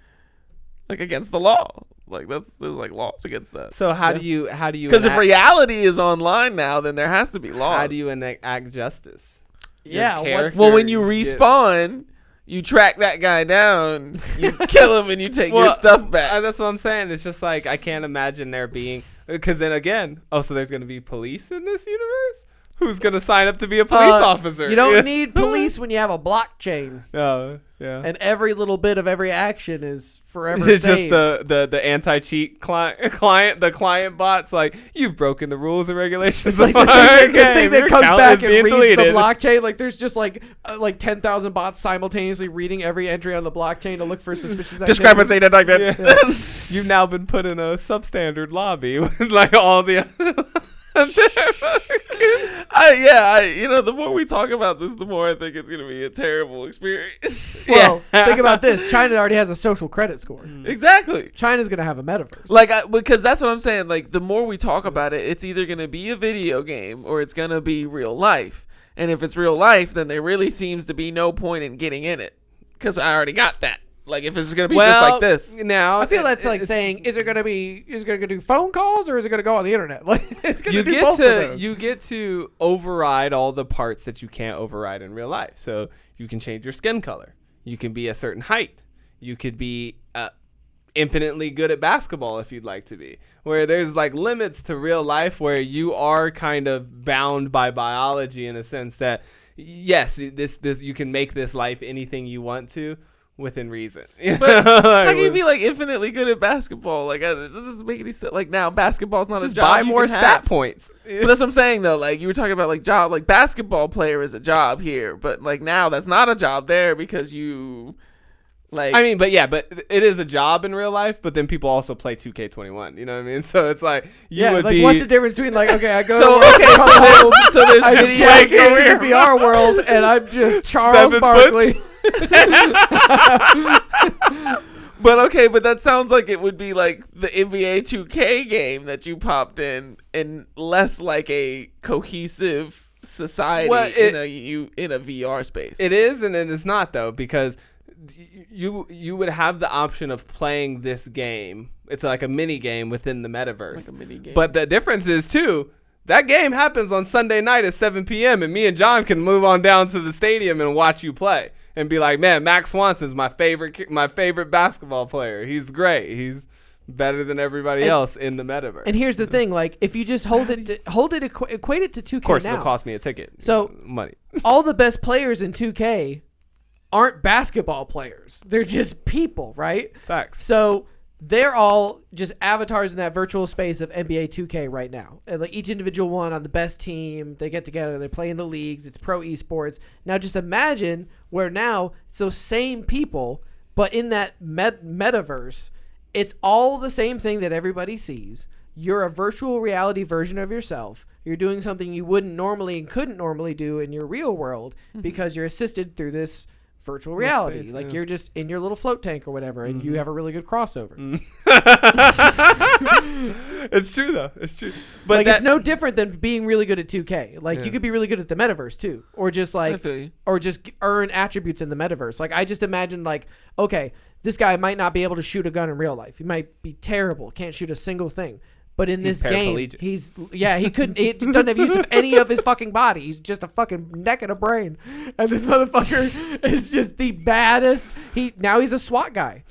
like against the law. Like there's like laws against that. So how do you Because if reality is online now, then there has to be laws. how do you enact justice? yeah. Your What's, Well, when you Yeah. respawn, you track that guy down, you kill him, and you take your Well, stuff back. That's what I'm saying. It's just like I can't imagine there being, because then again, so there's gonna be police in this universe. Who's gonna sign up to be a police officer? You don't need police when you have a blockchain. Oh, yeah. And every little bit of every action is forever It's saved. just the anti-cheat client. The client bot's like, you've broken the rules and regulations. It's like the thing that comes back and reads the blockchain. Like there's just like 10,000 bots simultaneously reading every entry on the blockchain to look for suspicious activity. Discrepancy detected. Yeah. You've now been put in a substandard lobby with like all the. The more we talk about this, the more I think it's gonna be a terrible experience. Well, think about this. China already has a social credit score. Exactly. China's gonna have a metaverse. Because that's what I'm saying. Like, the more we talk about it, it's either gonna be a video game or it's gonna be real life. And if it's real life, then there really seems to be no point in getting in it, because I already got that. Like, if it's gonna be just like this. Now I feel that's like saying, is it gonna do phone calls or is it gonna go on the internet? Like, it's gonna do both of those. You get to override all the parts that you can't override in real life. So you can change your skin color. You can be a certain height. You could be infinitely good at basketball if you'd like to be. Where there's like limits to real life where you are kind of bound by biology in a sense that yes, this you can make this life anything you want to. Within reason. But how can you be like infinitely good at basketball? Like, it doesn't make any sense. Like, now basketball's not just a job. buy more stat points. But that's what I'm saying, though. Like, you were talking about like job, like basketball player is a job here, but like now that's not a job there because you like. I mean, but it is a job in real life. But then people also play 2K21. You know what I mean? So it's like what's the difference between like so there's I video play in the VR world and I'm just Charles 7 Barkley. But that sounds like it would be like the NBA 2K game that you popped in, and less like a cohesive society in a VR space. It is, and it is not though, because you would have the option of playing this game. It's like a mini game within the metaverse. Like a mini game. But the difference is too. That game happens on Sunday night at 7 p.m. and me and John can move on down to the stadium and watch you play and be like, man, Max Swanson's my favorite basketball player. He's great. He's better than everybody else in the metaverse. And here's the thing, like if you just equate it to 2K. Of course, now, it'll cost me a ticket. So money. All the best players in 2K aren't basketball players. They're just people, right? Facts. So they're all just avatars in that virtual space of NBA 2K right now. And like each individual one on the best team, they get together, they play in the leagues, it's pro esports. Now just imagine where now it's those same people, but in that metaverse, it's all the same thing that everybody sees. You're a virtual reality version of yourself. You're doing something you wouldn't normally and couldn't normally do in your real world because you're assisted through this virtual reality. Space, like you're just in your little float tank or whatever, and you have a really good crossover. It's true though. It's true. But like it's no different than being really good at 2K. Like you could be really good at the metaverse too, or just like, or just earn attributes in the metaverse. Like I just imagine like, okay, this guy might not be able to shoot a gun in real life. He might be terrible, can't shoot a single thing. But in this game, he couldn't. He doesn't have use of any of his fucking body. He's just a fucking neck and a brain. And this motherfucker is just the baddest. Now he's a SWAT guy.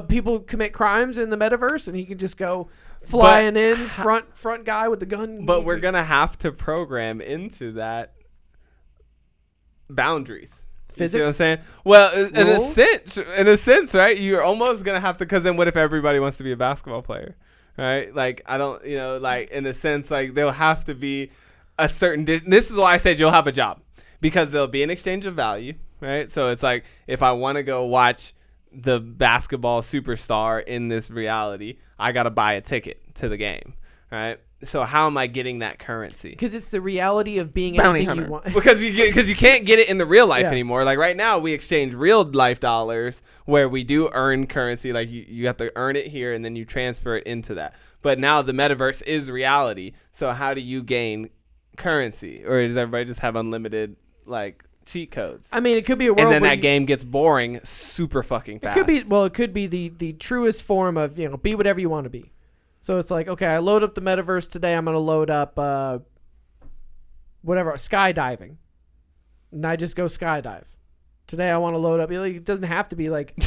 People commit crimes in the metaverse, and he can just go flying front guy with the gun. But we're gonna have to program into that boundaries. Physics? You know what I'm saying? Well, Rules? in a sense, right? You're almost gonna have to, because then what if everybody wants to be a basketball player? Right? Like, I don't, like, in a sense, like, there'll have to be a certain, this is why I said you'll have a job, because there'll be an exchange of value, right? So it's like, if I want to go watch the basketball superstar in this reality, I got to buy a ticket to the game, right? So how am I getting that currency? Because it's the reality of being Bounty anything hunter. you want. Because you can't get it in the real life anymore. Like right now, we exchange real life dollars where we do earn currency. Like you have to earn it here and then you transfer it into that. But now the metaverse is reality. So how do you gain currency? Or does everybody just have unlimited like cheat codes? I mean, it could be a world and then where that game gets boring super fucking fast. It could be the truest form of, be whatever you want to be. So it's like, okay, I load up the metaverse today. I'm going to load up skydiving. And I just go skydive. Today I want to load up. It doesn't have to be like.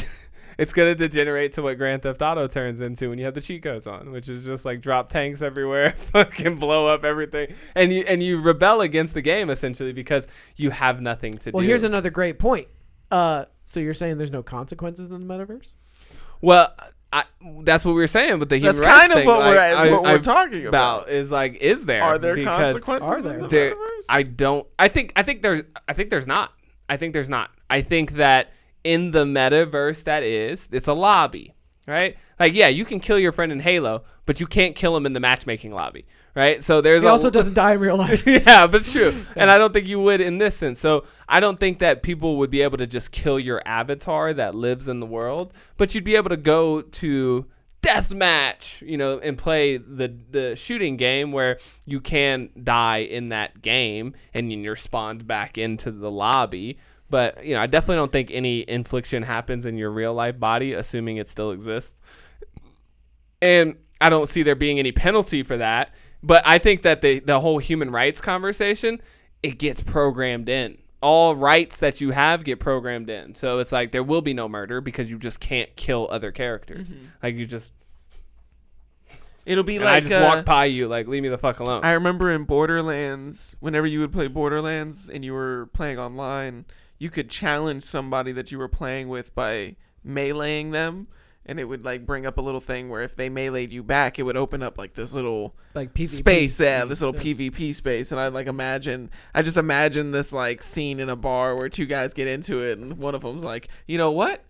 It's gonna degenerate to what Grand Theft Auto turns into when you have the cheat codes on, which is just like drop tanks everywhere, fucking blow up everything, and you rebel against the game essentially because you have nothing to do. Well, here's another great point. So you're saying there's no consequences in the metaverse? Well, that's what we were saying with the human That's rights kind of thing. what Like, we're talking about. Is like, is there? Are there Because consequences Are in the there? metaverse? I think there's not. I think that in the metaverse it's a lobby, right? Like, yeah, you can kill your friend in Halo, but you can't kill him in the matchmaking lobby, right? So there's He also doesn't die in real life. yeah, but true. And I don't think you would in this sense. So I don't think that people would be able to just kill your avatar that lives in the world, but you'd be able to go to deathmatch, and play the shooting game where you can die in that game and then you're spawned back into the lobby. But, I definitely don't think any infliction happens in your real life body, assuming it still exists. And I don't see there being any penalty for that. But I think that the whole human rights conversation, it gets programmed in. All rights that you have get programmed in. So it's like there will be no murder because you just can't kill other characters. Mm-hmm. Like you just... It'll be and like I just walk by you, like, leave me the fuck alone. I remember in Borderlands, whenever you would play Borderlands and you were playing online, you could challenge somebody that you were playing with by meleeing them, and it would like bring up a little thing where if they meleeed you back, it would open up like this little like PvP space, this little PvP space. And I just imagine this like scene in a bar where two guys get into it, and one of them's like, you know what?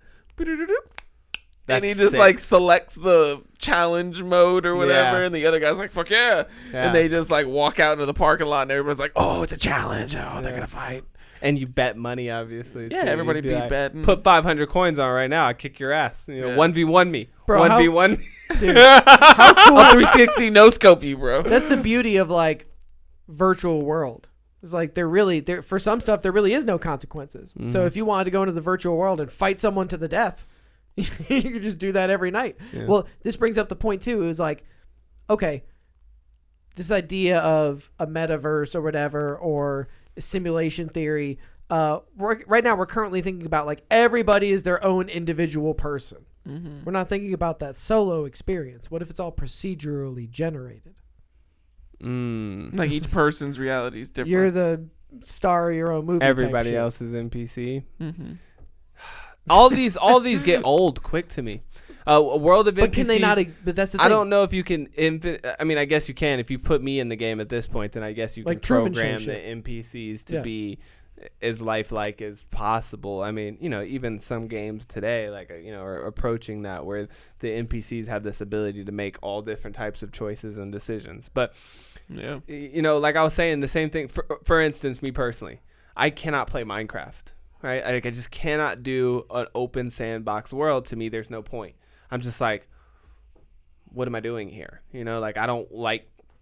And he just sick. like selects the challenge mode or whatever, Yeah. and the other guy's like, fuck yeah. And they just like walk out into the parking lot, and everybody's like, oh, it's a challenge. Oh, they're gonna fight. And you bet money, obviously. Yeah, too. everybody You'd be like, betting. Put 500 coins on right now. I kick your ass. Yeah. 1v1 me. Bro, 1v1 me. Dude, how cool. I'll 360 no scope you, bro. That's the beauty of like virtual world. It's like there for some stuff there really is no consequences. Mm-hmm. So if you wanted to go into the virtual world and fight someone to the death, you could just do that every night. Yeah. Well, this brings up the point too. It was like, okay, this idea of a metaverse or whatever, or simulation theory. Right now we're currently thinking about like everybody is their own individual person. Mm-hmm. We're not thinking about that solo experience. What if it's all procedurally generated? Like each person's reality is different. You're the star of your own movie. Everybody type shit. else is NPC. Mm-hmm. All these get old quick to me. A world of NPCs. But can they not? But that's the thing. I don't know if you can. I mean, I guess you can. If you put me in the game at this point, then I guess you can Like Truman program Show the shit. NPCs to be as lifelike as possible. I mean, even some games today, like are approaching that where the NPCs have this ability to make all different types of choices and decisions. But yeah, like I was saying, the same thing. For instance, me personally, I cannot play Minecraft. Right? I just cannot do an open sandbox world. To me, there's no point. I'm just like, what am I doing here? Like I don't want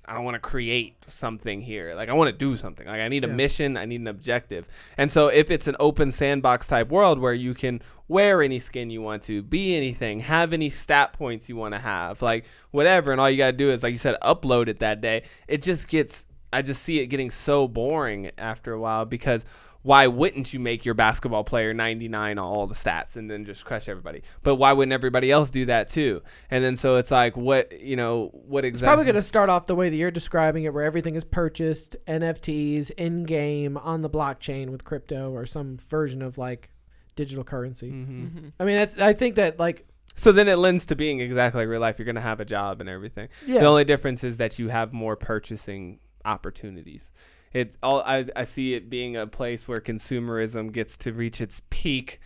to create something here. Like I want to do something. Like I need a mission. I need an objective. And so if it's an open sandbox type world where you can wear any skin you want to, be anything, have any stat points you want to have, like whatever, and all you got to do is, like you said, upload it that day. It just gets, I just see it getting so boring after a while, because why wouldn't you make your basketball player 99 on all the stats and then just crush everybody? But why wouldn't everybody else do that too? And then so it's like, what exactly? It's probably going to start off the way that you're describing it, where everything is purchased, NFTs, in-game, on the blockchain with crypto or some version of like digital currency. Mm-hmm. Mm-hmm. I mean, I think that like... So then it lends to being exactly like real life. You're going to have a job and everything. Yeah. The only difference is that you have more purchasing opportunities. It's all I see it being a place where consumerism gets to reach its peak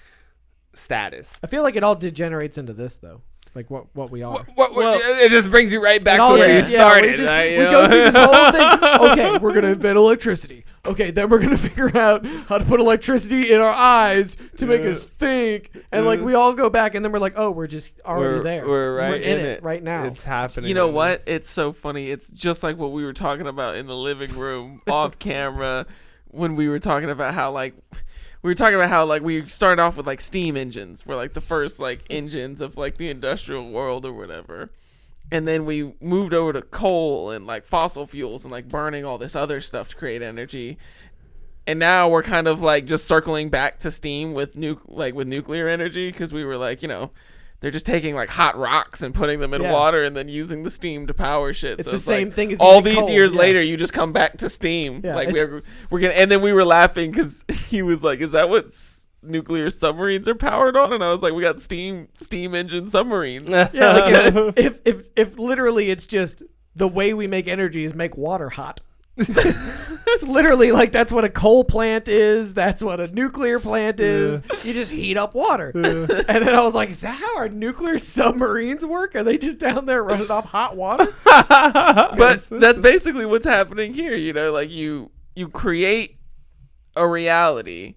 status. I feel like it all degenerates into this though, like what we are. Well, it just brings you right back It to all where you just- started. we just right, we you go know? through this whole thing. Okay, we're gonna invent electricity. Okay, then we're gonna figure out how to put electricity in our eyes to make us think, and like we all go back, and then we're like, oh, we're just already there. We're right in it right now. It's happening. you know what? It's so funny. It's just like what we were talking about in the living room off camera when we were talking about how like we started off with like steam engines were like the first like engines of like the industrial world or whatever. And then we moved over to coal and like fossil fuels and like burning all this other stuff to create energy. And now we're kind of like just circling back to steam with nuclear energy, because we were like, they're just taking like hot rocks and putting them in water and then using the steam to power shit. It's so the same like, thing as all using these coal, years later, you just come back to steam. Yeah, like we're gonna, and then we were laughing because he was like, "Is that what nuclear submarines are powered on?" And I was like, "We got steam engine submarines." Yeah, like if literally it's just the way we make energy is make water hot. It's literally like that's what a coal plant is. That's what a nuclear plant is. You just heat up water. And then I was like, is that how our nuclear submarines work? Are they just down there running off hot water? But that's basically what's happening here. Like you create a reality,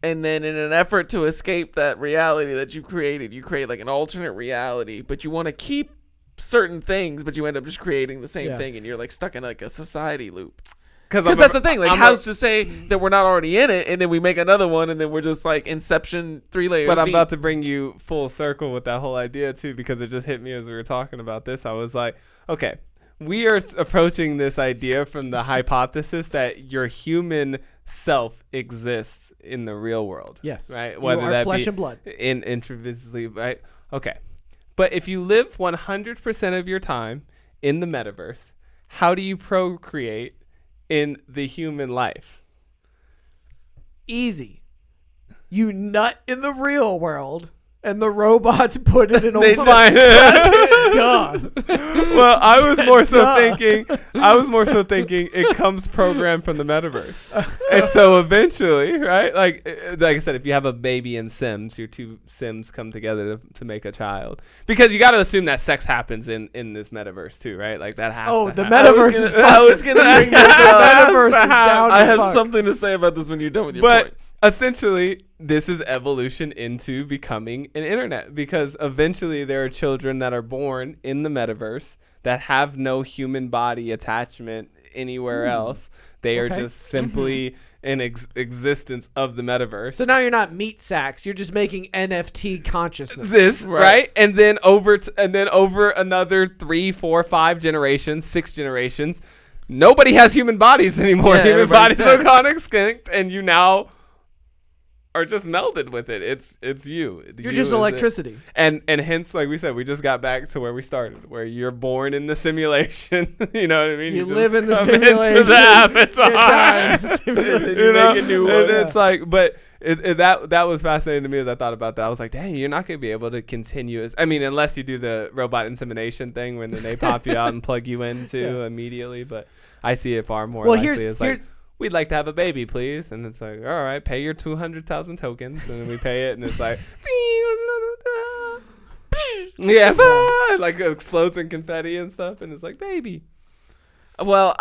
and then in an effort to escape that reality that you created, you create like an alternate reality, but you want to keep certain things, but you end up just creating the same thing, and you're like stuck in like a society loop. Because that's the thing, like how's to say that we're not already in it, and then we make another one, and then we're just like Inception 3 layers But I'm deep. about to bring you full circle with that whole idea too, because it just hit me as we were talking about this. I was like, okay, we are approaching this idea from the hypothesis that your human self exists in the real world. Yes. Right? Whether that flesh and blood. Intravenously, right? Okay. But if you live 100% of your time in the metaverse, how do you procreate in the human life? Easy. You nut in the real world, and the robots put it in a little done. Well, I was more so thinking it comes programmed from the metaverse. And so eventually, right? Like I said, if you have a baby in Sims, your two Sims come together to make a child. Because you got to assume that sex happens in this metaverse too, right? Like that happens. Oh, the metaverse is I was gonna bring this up. metaverse is down. I have something to say about this when you're done with your point. Essentially, this is evolution into becoming an internet, because eventually there are children that are born in the metaverse that have no human body attachment anywhere else. They are just simply an existence of the metaverse. So now you're not meat sacks. You're just making NFT consciousness. This right, and then over another 3, 4, 5 generations, 6 generations, nobody has human bodies anymore. Yeah, human bodies dead. are gone extinct, and you now are just melded with it. It's you. You're just electricity. And hence, like we said, we just got back to where we started, where you're born in the simulation. You know what I mean? You just live in the come simulation. into the avatar. You die in the simulation. You make a new one. And it's like, but that was fascinating to me as I thought about that. I was like, dang, you're not going to be able to continue. Unless you do the robot insemination thing, when then they pop you out and plug you in too immediately. But I see it far more likely as like, we'd like to have a baby, please. And it's like, all right, pay your 200,000 tokens. And then we pay it, and it's like, yeah, like it explodes in confetti and stuff. And it's like, baby. Well,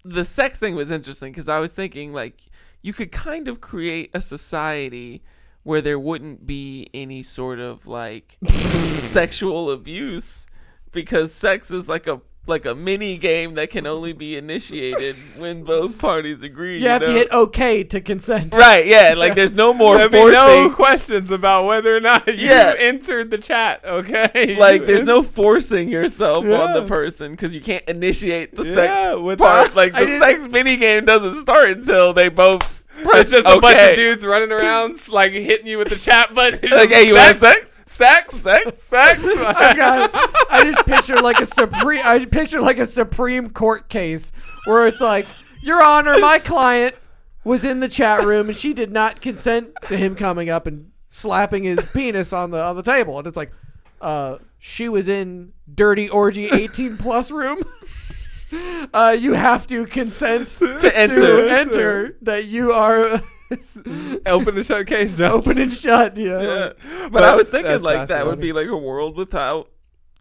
the sex thing was interesting, because I was thinking, like, you could kind of create a society where there wouldn't be any sort of, like, sexual abuse, because sex is like a mini game that can only be initiated when both parties agree. You have to hit OK to consent. Right, yeah. Like, there's no more There'd forcing. be no questions about whether or not you entered the chat, okay? Like, there's no forcing yourself on the person, because you can't initiate the sex part. Like, the sex mini game doesn't start until they both press It's just a bunch of dudes running around, like, hitting you with the chat button. Like, hey, you want sex? Sex? I just picture like a Supreme Court case where it's like, Your Honor, my client was in the chat room and she did not consent to him coming up and slapping his penis on the table. And it's like, she was in dirty orgy 18 plus room. You have to consent to enter that you are open and shut case, Jones. Open and shut, But I was thinking, like, that would be like a world without,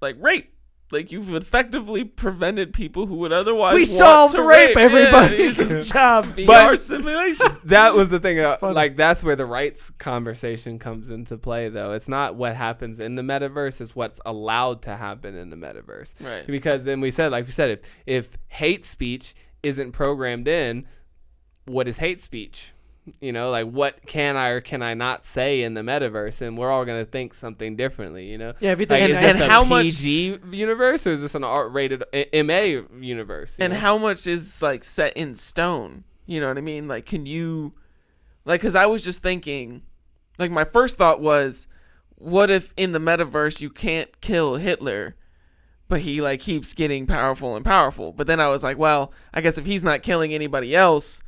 like, rape. Like, you've effectively prevented people who would otherwise want solved to rape, everybody. Good job. VR simulation. That was the thing. Like, that's where the rights conversation comes into play, though. It's not what happens in the metaverse. It's what's allowed to happen in the metaverse. Right. Because then we said, if hate speech isn't programmed in, what is hate speech? You know, like, what can I or can I not say in the metaverse? And we're all going to think something differently, you know? Yeah, if you think, like, is this a PG universe, or is this an R-rated MA universe? And how much is, like, set in stone? You know what I mean? Like, can you, like, because I was just thinking, like, my first thought was, what if in the metaverse you can't kill Hitler, but he, like, keeps getting powerful and powerful? But then I was like, well, I guess if he's not killing anybody else,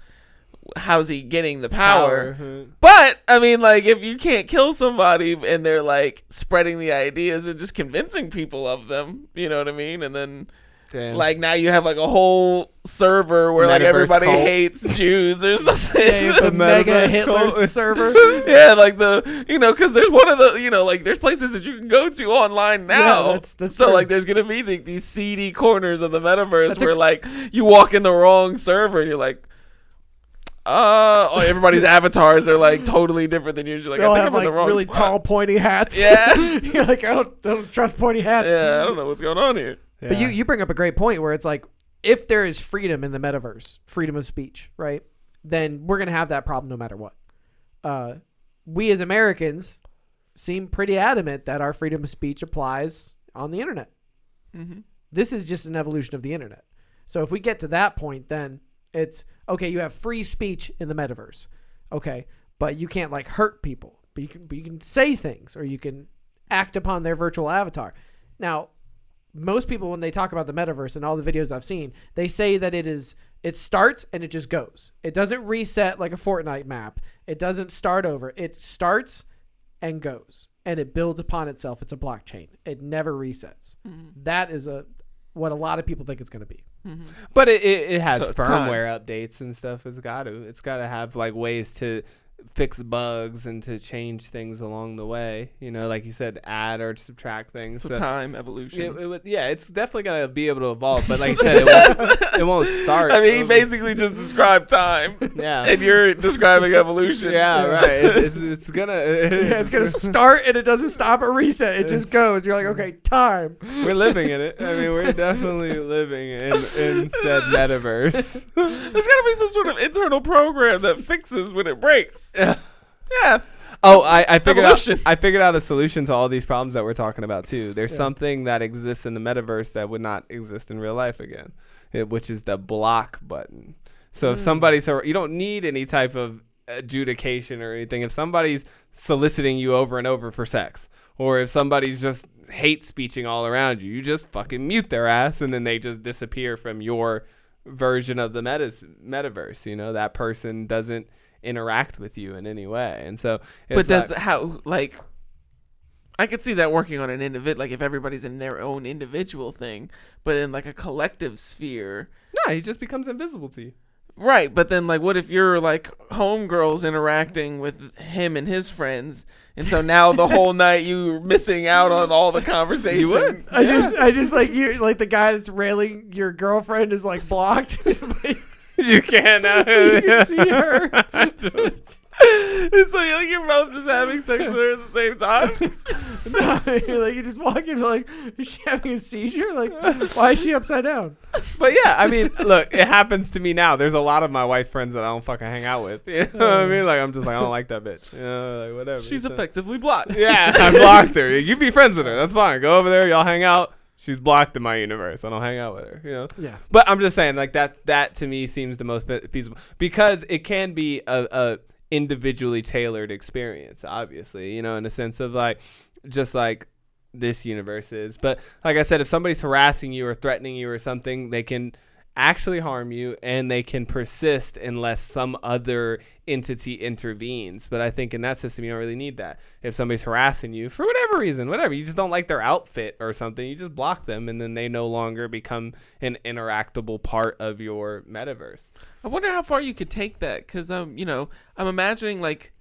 how's he getting the power? But, I mean, like, if you can't kill somebody and they're, like, spreading the ideas and just convincing people of them, you know what I mean? And then... Damn. Like, now you have, like, a whole server where, like, everybody hates Jews or something. The mega Hitler server. Yeah, like because there's one of the, like, there's places that you can go to online now. Yeah, that's so, true. like, there's going to be these seedy corners of the metaverse where, like, you walk in the wrong server and you're like, everybody's avatars are, like, totally different than usual. Like, they all I think have, I'm in like, the wrong really spot. tall, pointy hats. Yeah. You're like, I don't trust pointy hats. Yeah, I don't know what's going on here. Yeah. But you bring up a great point where it's like, if there is freedom in the metaverse, freedom of speech, right, then we're going to have that problem no matter what. We as Americans seem pretty adamant that our freedom of speech applies on the internet. Mm-hmm. This is just an evolution of the internet. So if we get to that point, then it's, okay, you have free speech in the metaverse. Okay, but you can't, like, hurt people. But you can say things, or you can act upon their virtual avatar. Now, most people, when they talk about the metaverse and all the videos I've seen, they say that it starts and it just goes. It doesn't reset like a Fortnite map. It doesn't start over. It starts and goes, and it builds upon itself. It's a blockchain. It never resets. Mm-hmm. That is what a lot of people think it's going to be. Mm-hmm. But it has firmware updates and stuff. It's got to have, like, ways to fix bugs and to change things along the way, like you said, add or subtract things. So time, evolution. It's definitely gonna be able to evolve, but like you said, it won't start. I mean, he basically just described time. Yeah, and you're describing evolution. Yeah, right. It's gonna start and it doesn't stop or reset. It just goes. You're like, okay, time. We're living in it. I mean, we're definitely living in said metaverse. There's gotta be some sort of internal program that fixes when it breaks. Yeah. Oh, I figured out a solution to all these problems that we're talking about too. There's something that exists in the metaverse that would not exist in real life again, which is the block button. So if you don't need any type of adjudication or anything. If somebody's soliciting you over and over for sex, or if somebody's just hate speeching all around you, you just fucking mute their ass, and then they just disappear from your version of the metaverse. That person doesn't interact with you in any way. And so but that's how, like, I could see that working on an individual, like if everybody's in their own individual thing, but in like a collective sphere, he just becomes invisible to you. Right, but then, like, what if you're, like, homegirls interacting with him and his friends, and so now the whole night you're missing out on all the conversation? You would. I just like you, like the guy that's railing your girlfriend is like blocked. You can't you can see her. So you're both just having sex with her at the same time? No, you're just walking, like, is she having a seizure? Like, why is she upside down? But yeah, I mean, look, it happens to me now. There's a lot of my wife's friends that I don't fucking hang out with. You know what I mean? Like, I'm just like, I don't like that bitch. Like, whatever. She's effectively blocked. Yeah, I blocked her. You be friends with her. That's fine. Go over there. Y'all hang out. She's blocked in my universe. I don't hang out with her, Yeah. But I'm just saying, like, that to me seems the most feasible, because it can be a individually tailored experience, obviously, in a sense of, like, just like this universe is. But like I said, if somebody's harassing you or threatening you or something, they can actually harm you, and they can persist unless some other entity intervenes. But I think in that system, you don't really need that. If somebody's harassing you for whatever reason, you just don't like their outfit or something, you just block them, and then they no longer become an interactable part of your metaverse. I wonder how far you could take that, because I'm imagining like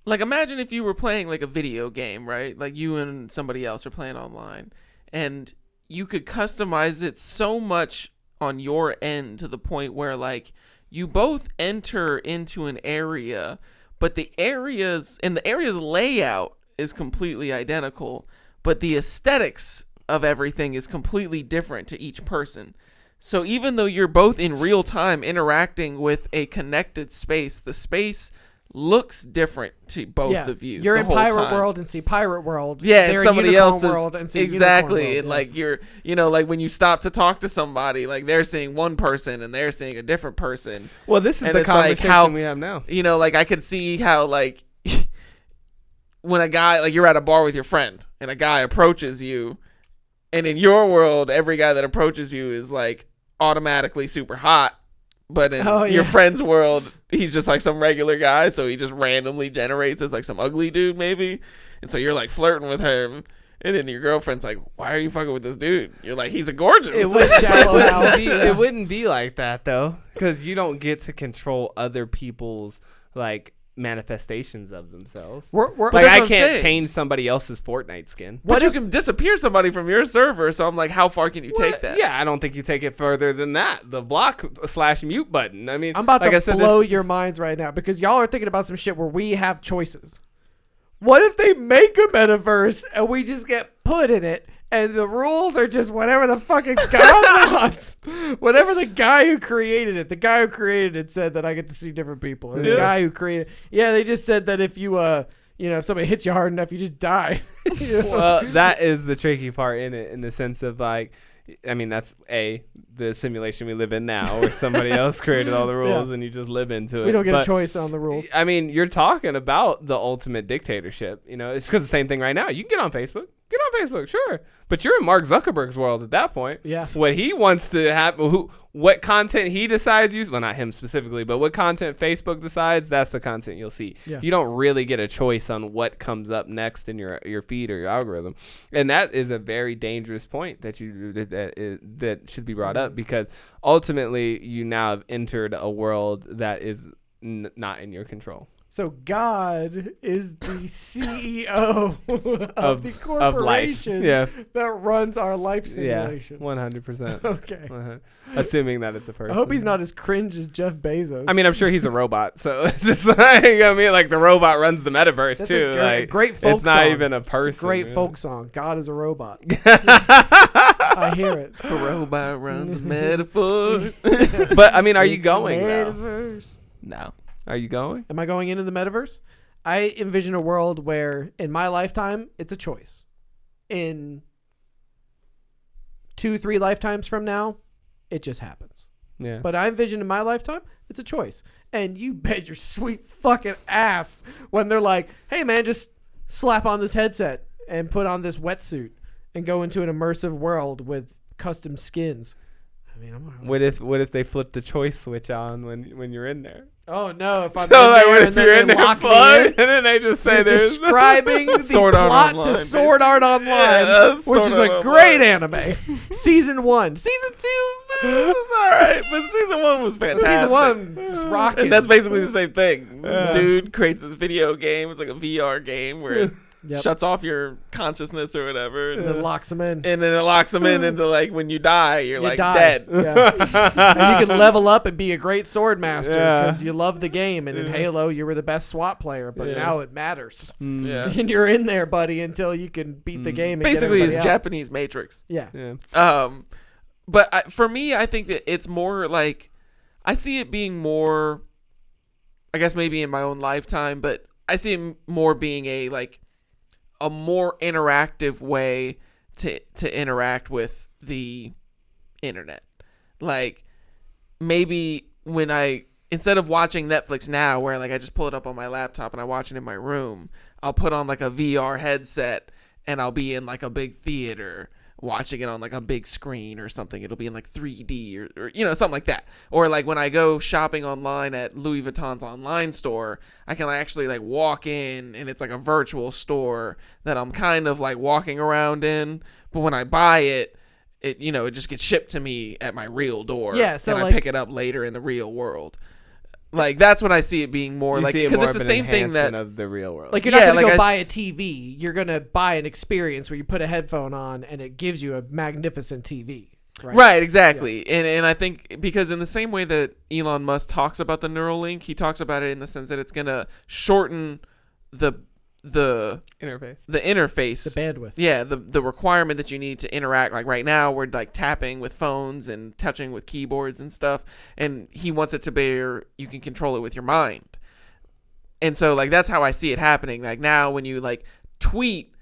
imagine if you were playing like a video game, right? Like you and somebody else are playing online, and you could customize it so much on your end to the point where, like, you both enter into an area, but the area's layout is completely identical, but the aesthetics of everything is completely different to each person. So even though you're both in real time interacting with a connected space, the space looks different to both of you. You're the in whole Pirate time. World and see Pirate World. Yeah, they're and somebody in Unicorn else's World and see exactly, Unicorn World. and like you're, like when you stop to talk to somebody, like they're seeing one person and they're seeing a different person. Well, this is And the it's like conversation we have now. Like I could see how like when a guy, like you're at a bar with your friend and a guy approaches you, and in your world, every guy that approaches you is like automatically super hot. But in your friend's world, he's just like some regular guy, so he just randomly generates as like some ugly dude maybe. And so you're like flirting with him, and then your girlfriend's like, why are you fucking with this dude? You're like, he's a gorgeous. It wouldn't be like that though, because you don't get to control other people's like manifestations of themselves. Like I can't change somebody else's Fortnite skin. But you can disappear somebody from your server, so I'm like, how far can you take that? Yeah, I don't think you take it further than that. The block/mute button. I mean, I'm about to blow your minds right now because y'all are thinking about some shit where we have choices. What if they make a metaverse and we just get put in it and the rules are just whatever the fucking God wants? Whatever the guy who created it. The guy who created it said that I get to see different people. And the guy who created they just said that if you if somebody hits you hard enough, you just die. Well, that is the tricky part in it, in the sense of like, I mean, that's the simulation we live in now, where somebody else created all the rules and you just live into it. We don't get a choice on the rules. I mean, you're talking about the ultimate dictatorship. It's because the same thing right now. You can get on Facebook. Get on Facebook, sure. But you're in Mark Zuckerberg's world at that point. Yeah. What he wants to happen, what content he decides use, well, not him specifically, but what content Facebook decides, that's the content you'll see. Yeah. You don't really get a choice on what comes up next in your feed or your algorithm. And that is a very dangerous point that should be brought up, because ultimately you now have entered a world that is not in your control. So God is the CEO of the corporation that runs our life simulation. Yeah, 100%. Okay. Assuming that it's a person. I hope he's not as cringe as Jeff Bezos. I mean, I'm sure he's a robot, so it's just like, like the robot runs the metaverse. That's too. A great folk song. It's not even a person. It's a great folk song. God is a robot. I hear it. A robot runs a metaphor. But I mean, are you going now? No. Are you going? Am I going into the metaverse? I envision a world where in my lifetime, it's a choice. In 2-3 lifetimes from now, it just happens. Yeah. But I envision in my lifetime, it's a choice. And you bet your sweet fucking ass when they're like, hey man, just slap on this headset and put on this wetsuit and go into an immersive world with custom skins. I mean, what if they flip the choice switch on when you're in there? Oh no! If I'm so in like, there and then they lock me in, and then they just say they're describing the plot to Sword Art Online, which is a great anime. Season 1, Season 2, it's all right, but Season 1 was fantastic. Season 1 just rocking. And that's basically the same thing. This dude creates this video game. It's like a VR game where it shuts off your consciousness or whatever, and then locks them in. And then it locks them in into like when you die, you're like dead. Yeah. And you can level up and be a great sword master because you love the game. And in Halo, you were the best SWAT player, but now it matters. Yeah. And you're in there, buddy, until you can beat the game. And basically, it's Japanese Matrix. Yeah. But for me, I think that it's more like I see it being more. I guess maybe in my own lifetime, but I see it more being a more interactive way to interact with the internet. Like maybe when instead of watching Netflix now, where like I just pull it up on my laptop and I watch it in my room, I'll put on like a VR headset and I'll be in like a big theater watching it on like a big screen or something. It'll be in like 3D or something like that. Or like when I go shopping online at Louis Vuitton's online store, I can actually like walk in and it's like a virtual store that I'm kind of like walking around in. But when I buy it, it just gets shipped to me at my real door. Yeah, so and I pick it up later in the real world. Like that's what I see it being more like, because it's the same thing that of the real world. Like you're not gonna go buy a TV. You're gonna buy an experience where you put a headphone on and it gives you a magnificent TV. Right, exactly. Yeah. And I think because in the same way that Elon Musk talks about the Neuralink, he talks about it in the sense that it's gonna shorten the interface, the bandwidth. Yeah, the requirement that you need to interact. Like right now, we're like tapping with phones and touching with keyboards and stuff, and he wants it to be you can control it with your mind. And so like that's how I see it happening. Like now when you like tweet,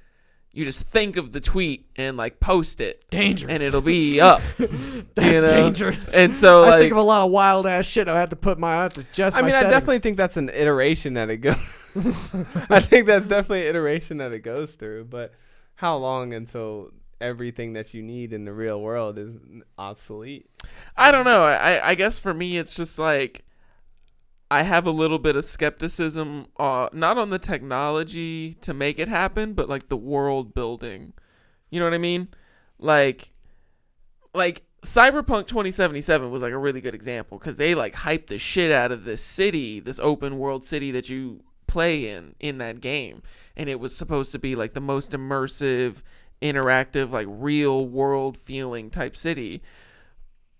you just think of the tweet and like post it. Dangerous. And it'll be up. That's dangerous. And so like, I think of a lot of wild ass shit. I have to adjust my settings. I definitely think that's an iteration that it goes. I think that's definitely an iteration that it goes through. But how long until everything that you need in the real world is obsolete? I don't know. I guess for me, it's just like I have a little bit of skepticism, not on the technology to make it happen, but like the world building. You know what I mean? Like Cyberpunk 2077 was like a really good example because they like hyped the shit out of this city, this open world city that you play in that game. And it was supposed to be like the most immersive, interactive, like real world feeling type city.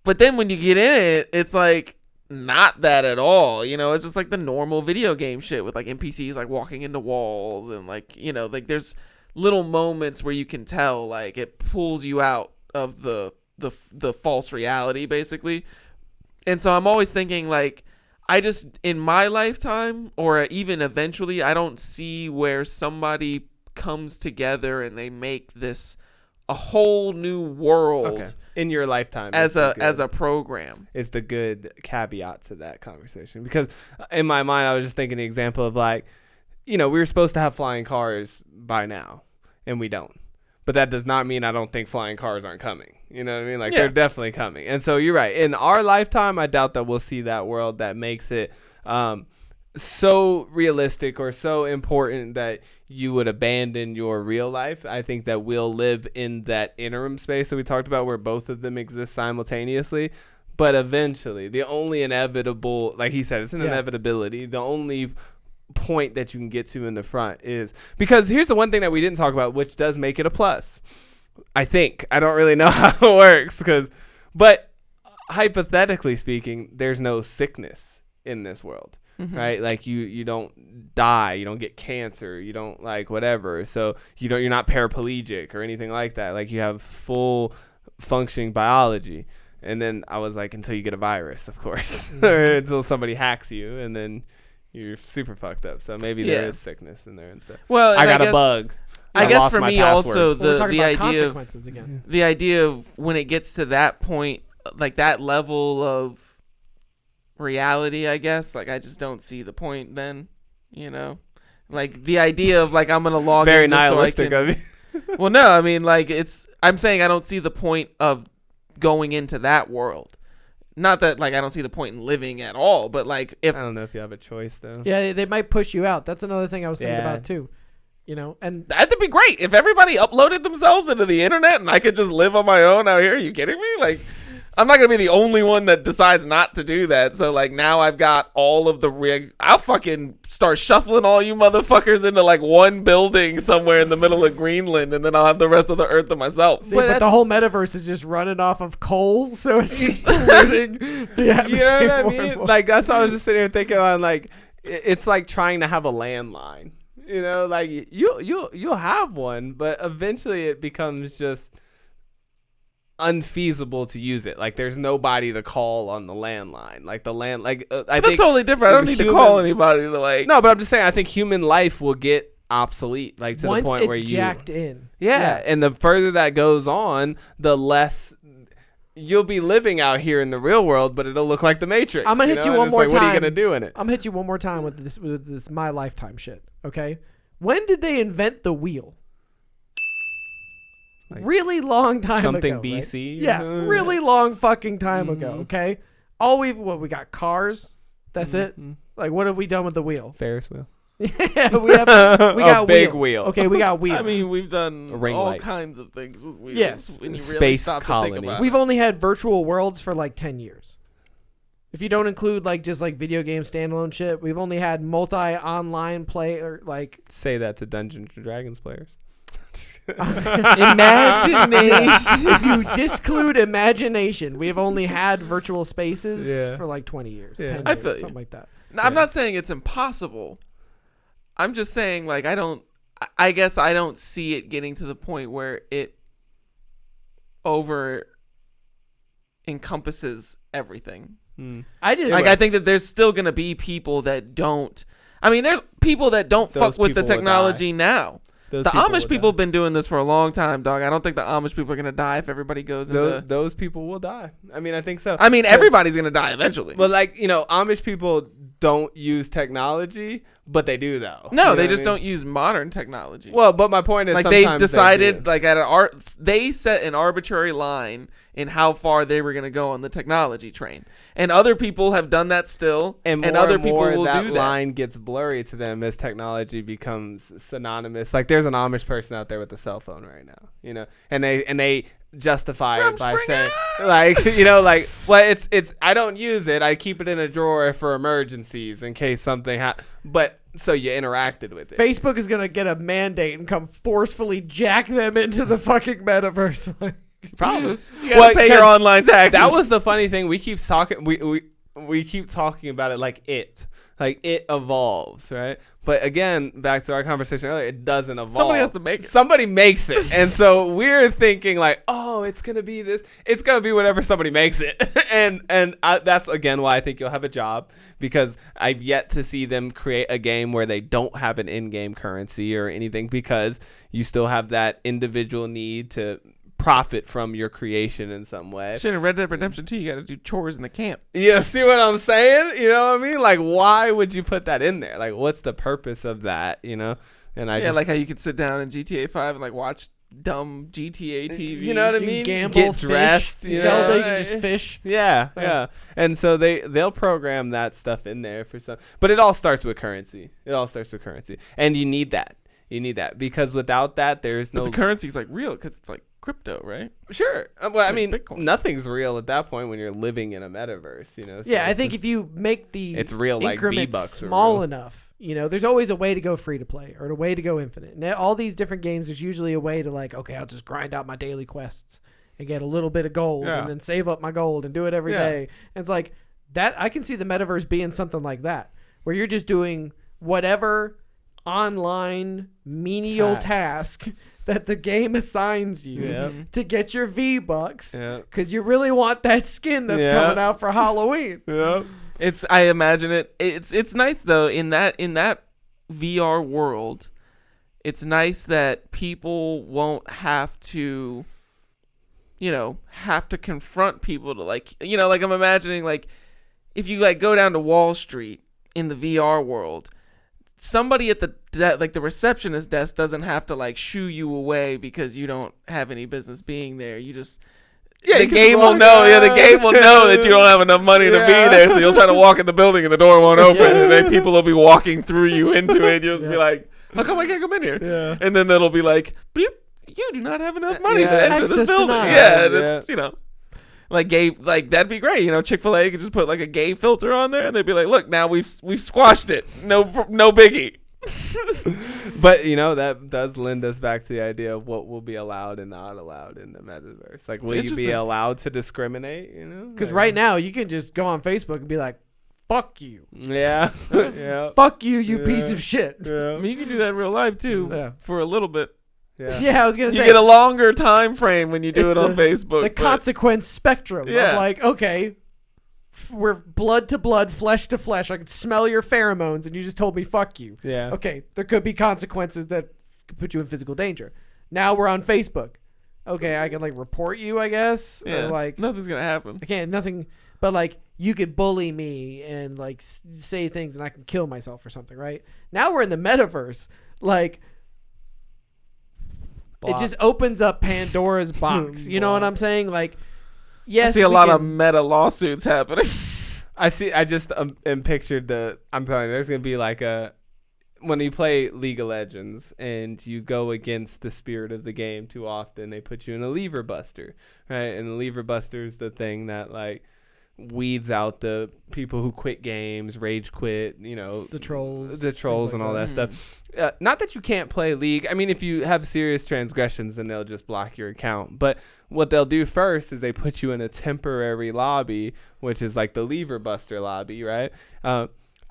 But then when you get in it, it's like not that at all. You know, it's just like the normal video game shit with like NPCs like walking into walls and like, you know, like there's little moments where you can tell like it pulls you out of the false reality basically. And so I'm always thinking like I just in my lifetime or even eventually I don't see where somebody comes together and they make this a whole new world in your lifetime as a program is the good caveat to that conversation. Because in my mind I was just thinking the example of like, you know, we were supposed to have flying cars by now and we don't, but that does not mean I don't think flying cars aren't coming. You know what I mean? Like they're definitely coming. And so you're right, in our lifetime I doubt that we'll see that world that makes it so realistic or so important that you would abandon your real life. I think that we'll live in that interim space that we talked about where both of them exist simultaneously. But eventually, the only inevitable, like he said, it's an inevitability. The only point that you can get to in the front is, because here's the one thing that we didn't talk about, which does make it a plus. I think. I don't really know how it works, but hypothetically speaking, there's no sickness in this world. Mm-hmm. Right, like you don't die, you don't get cancer, you don't like whatever, so you're not paraplegic or anything like that. Like you have full functioning biology. And then I was like, until you get a virus, of course, or until somebody hacks you, and then you're super fucked up. So maybe there is sickness in there and stuff. Well, I got a bug. I guess for me also the idea consequences again. The idea of when it gets to that point, like that level of reality, I guess, like I just don't see the point then, you know, like the idea of like I'm gonna log very in nihilistic so of you. Well, no, I mean like I'm saying I don't see the point of going into that world. Not that like I don't see the point in living at all, but like if I don't know if you have a choice though. Yeah, they might push you out. That's another thing I was thinking about too. You know, and that'd be great if everybody uploaded themselves into the internet and I could just live on my own out here. Are you kidding me? Like I'm not going to be the only one that decides not to do that. So, like, now I've got all of the rig. I'll fucking start shuffling all you motherfuckers into, like, one building somewhere in the middle of Greenland, and then I'll have the rest of the earth to myself. See, but the whole metaverse is just running off of coal, so it's just polluting the atmosphere. You know what I mean? Like, that's what I was just sitting here thinking on, like, it's like trying to have a landline. You know, like, you'll have one, but eventually it becomes just unfeasible to use it. Like there's nobody to call on the landline. Like the land, like I think that's totally different. I don't need to call anybody to like. No, but I'm just saying. I think human life will get obsolete. Like to once the point it's where you jacked in. Yeah, and the further that goes on, the less you'll be living out here in the real world. But it'll look like the Matrix. I'm gonna hit you one more time. What are you gonna do in it? I'm gonna hit you one more time with this my lifetime shit. Okay, when did they invent the wheel? Like really long time something ago. BC? Right? Yeah, really long fucking time ago, okay? We got cars. That's it. Like, what have we done with the wheel? Ferris wheel. Yeah, we got big wheels. wheel. Okay, we got wheels. I mean, we've done all light. kinds of things with wheels. Yes. When you Space really stop colony. To think about We've only had virtual worlds for like 10 years. If you don't include like just like video game standalone shit, we've only had multi-online play or like. Say that to Dungeons and Dragons players. Imagination. If you disclude imagination, we've only had virtual spaces for like 20 years, 10 years, I feel something like that. Now, I'm not saying it's impossible. I'm just saying like I guess I don't see it getting to the point where it over encompasses everything. I just like I think that there's still gonna be people that don't. I mean, there's people that don't Those fuck with the people will technology now. Those The people Amish will people have die. been doing this for a long time, dog. I don't think the Amish people are gonna die if everybody goes into. Those people will die. I mean, I think so. I mean, 'Cause- everybody's gonna die eventually. But like, Amish people don't use technology, but they do though. No, You know they what just I mean? don't use modern technology. Well, but my point is, like they sometimes decided, do. like they set an arbitrary line in how far they were gonna go on the technology train, and other people have done that still, and other people more will that do that. line gets blurry to them as technology becomes synonymous. Like there's an Amish person out there with a cell phone right now, and they justify it by saying well, it's I don't use it. I keep it in a drawer for emergencies in case something but so you interacted with it. Facebook is gonna get a mandate and come forcefully jack them into the fucking metaverse. Probably. You gotta pay your 'cause online taxes. that was the funny thing. We keep talking. We keep talking about it like it evolves, right? But again, back to our conversation earlier, it doesn't evolve. Somebody has to make it. Somebody makes it, and so we're thinking like, oh, it's gonna be this. It's gonna be whatever somebody makes it, and that's again why I think you'll have a job, because I've yet to see them create a game where they don't have an in-game currency or anything, because you still have that individual need to profit from your creation in some way. Shit, in Red Dead Redemption 2, you got to do chores in the camp. Yeah, see what I'm saying? You know what I mean? Like, why would you put that in there? Like, what's the purpose of that? And like how you could sit down in GTA 5 and like watch dumb GTA TV. You know what I You mean? can gamble, Get fish. dressed. Zelda, you can just fish. Yeah. And so they'll program that stuff in there for some. But it all starts with currency. And you need that. Because without that, there's no. But the currency's like real because it's like crypto, right? Sure. Well, I Like mean, Bitcoin. nothing's real at that point when you're living in a metaverse, So Yeah, I it's think just- if you make the It's real, like increments V-Bucks are small real. enough, there's always a way to go free to play or a way to go infinite. And all these different games, there's usually a way to like, okay, I'll just grind out my daily quests and get a little bit of gold Yeah. and then save up my gold and do it every Yeah. day. And it's like that. I can see the metaverse being something like that, where you're just doing whatever online menial task that the game assigns you Yep. to get your V-Bucks Yeah. because you really want that skin that's Yeah. coming out for Halloween. Yeah. I imagine it. It's nice though in that VR world. It's nice that people won't have to, confront people to like I'm imagining like if you like go down to Wall Street in the VR world, somebody at the receptionist desk doesn't have to like shoo you away because you don't have any business being there. You just the game will know. Yeah, the game will know that you don't have enough money to be there, so you'll try to walk in the building and the door won't open, and then people will be walking through you into it. You'll just be like, "How come I can't come in here?" Yeah. And then it'll be like, "Beep, you do not have enough money to enter Access this building." denied. Yeah, and it's like gay, like that'd be great. Chick-fil-A could just put like a gay filter on there, and they'd be like, "Look, now we've squashed it. No biggie." But that does lend us back to the idea of what will be allowed and not allowed in the metaverse. Like, will you be interesting. allowed to discriminate? Because right now you can just go on Facebook and be like, "Fuck you, Yeah. Yeah. fuck you, you piece of shit." I Yeah. mean, you can do that in real life too, Yeah. for a little bit. Yeah. Yeah, I was gonna You say get a longer time frame when you do It's it on Facebook. the but- consequence spectrum Yeah. of like, okay, we're blood to blood, flesh to flesh. I can smell your pheromones, and you just told me "fuck you." Yeah. Okay, there could be consequences that could put you in physical danger. Now we're on Facebook. Okay, I can like report you, I guess. Yeah, Or, like nothing's gonna happen. I can't nothing, but like you could bully me and like say things, and I can kill myself or something, right? Now we're in the metaverse, like. It just opens up Pandora's box. You know what I'm saying? Like, yes, I see a we lot of can- meta lawsuits happening. I just am pictured I'm telling you, there's going to be like when you play League of Legends and you go against the spirit of the game too often, they put you in a lever buster, right? And the lever buster is the thing that like weeds out the people who quit games, rage quit, the trolls, and all that stuff. Not that you can't play League. I mean, if you have serious transgressions, then they'll just block your account. But what they'll do first is they put you in a temporary lobby, which is like the lever buster lobby, right?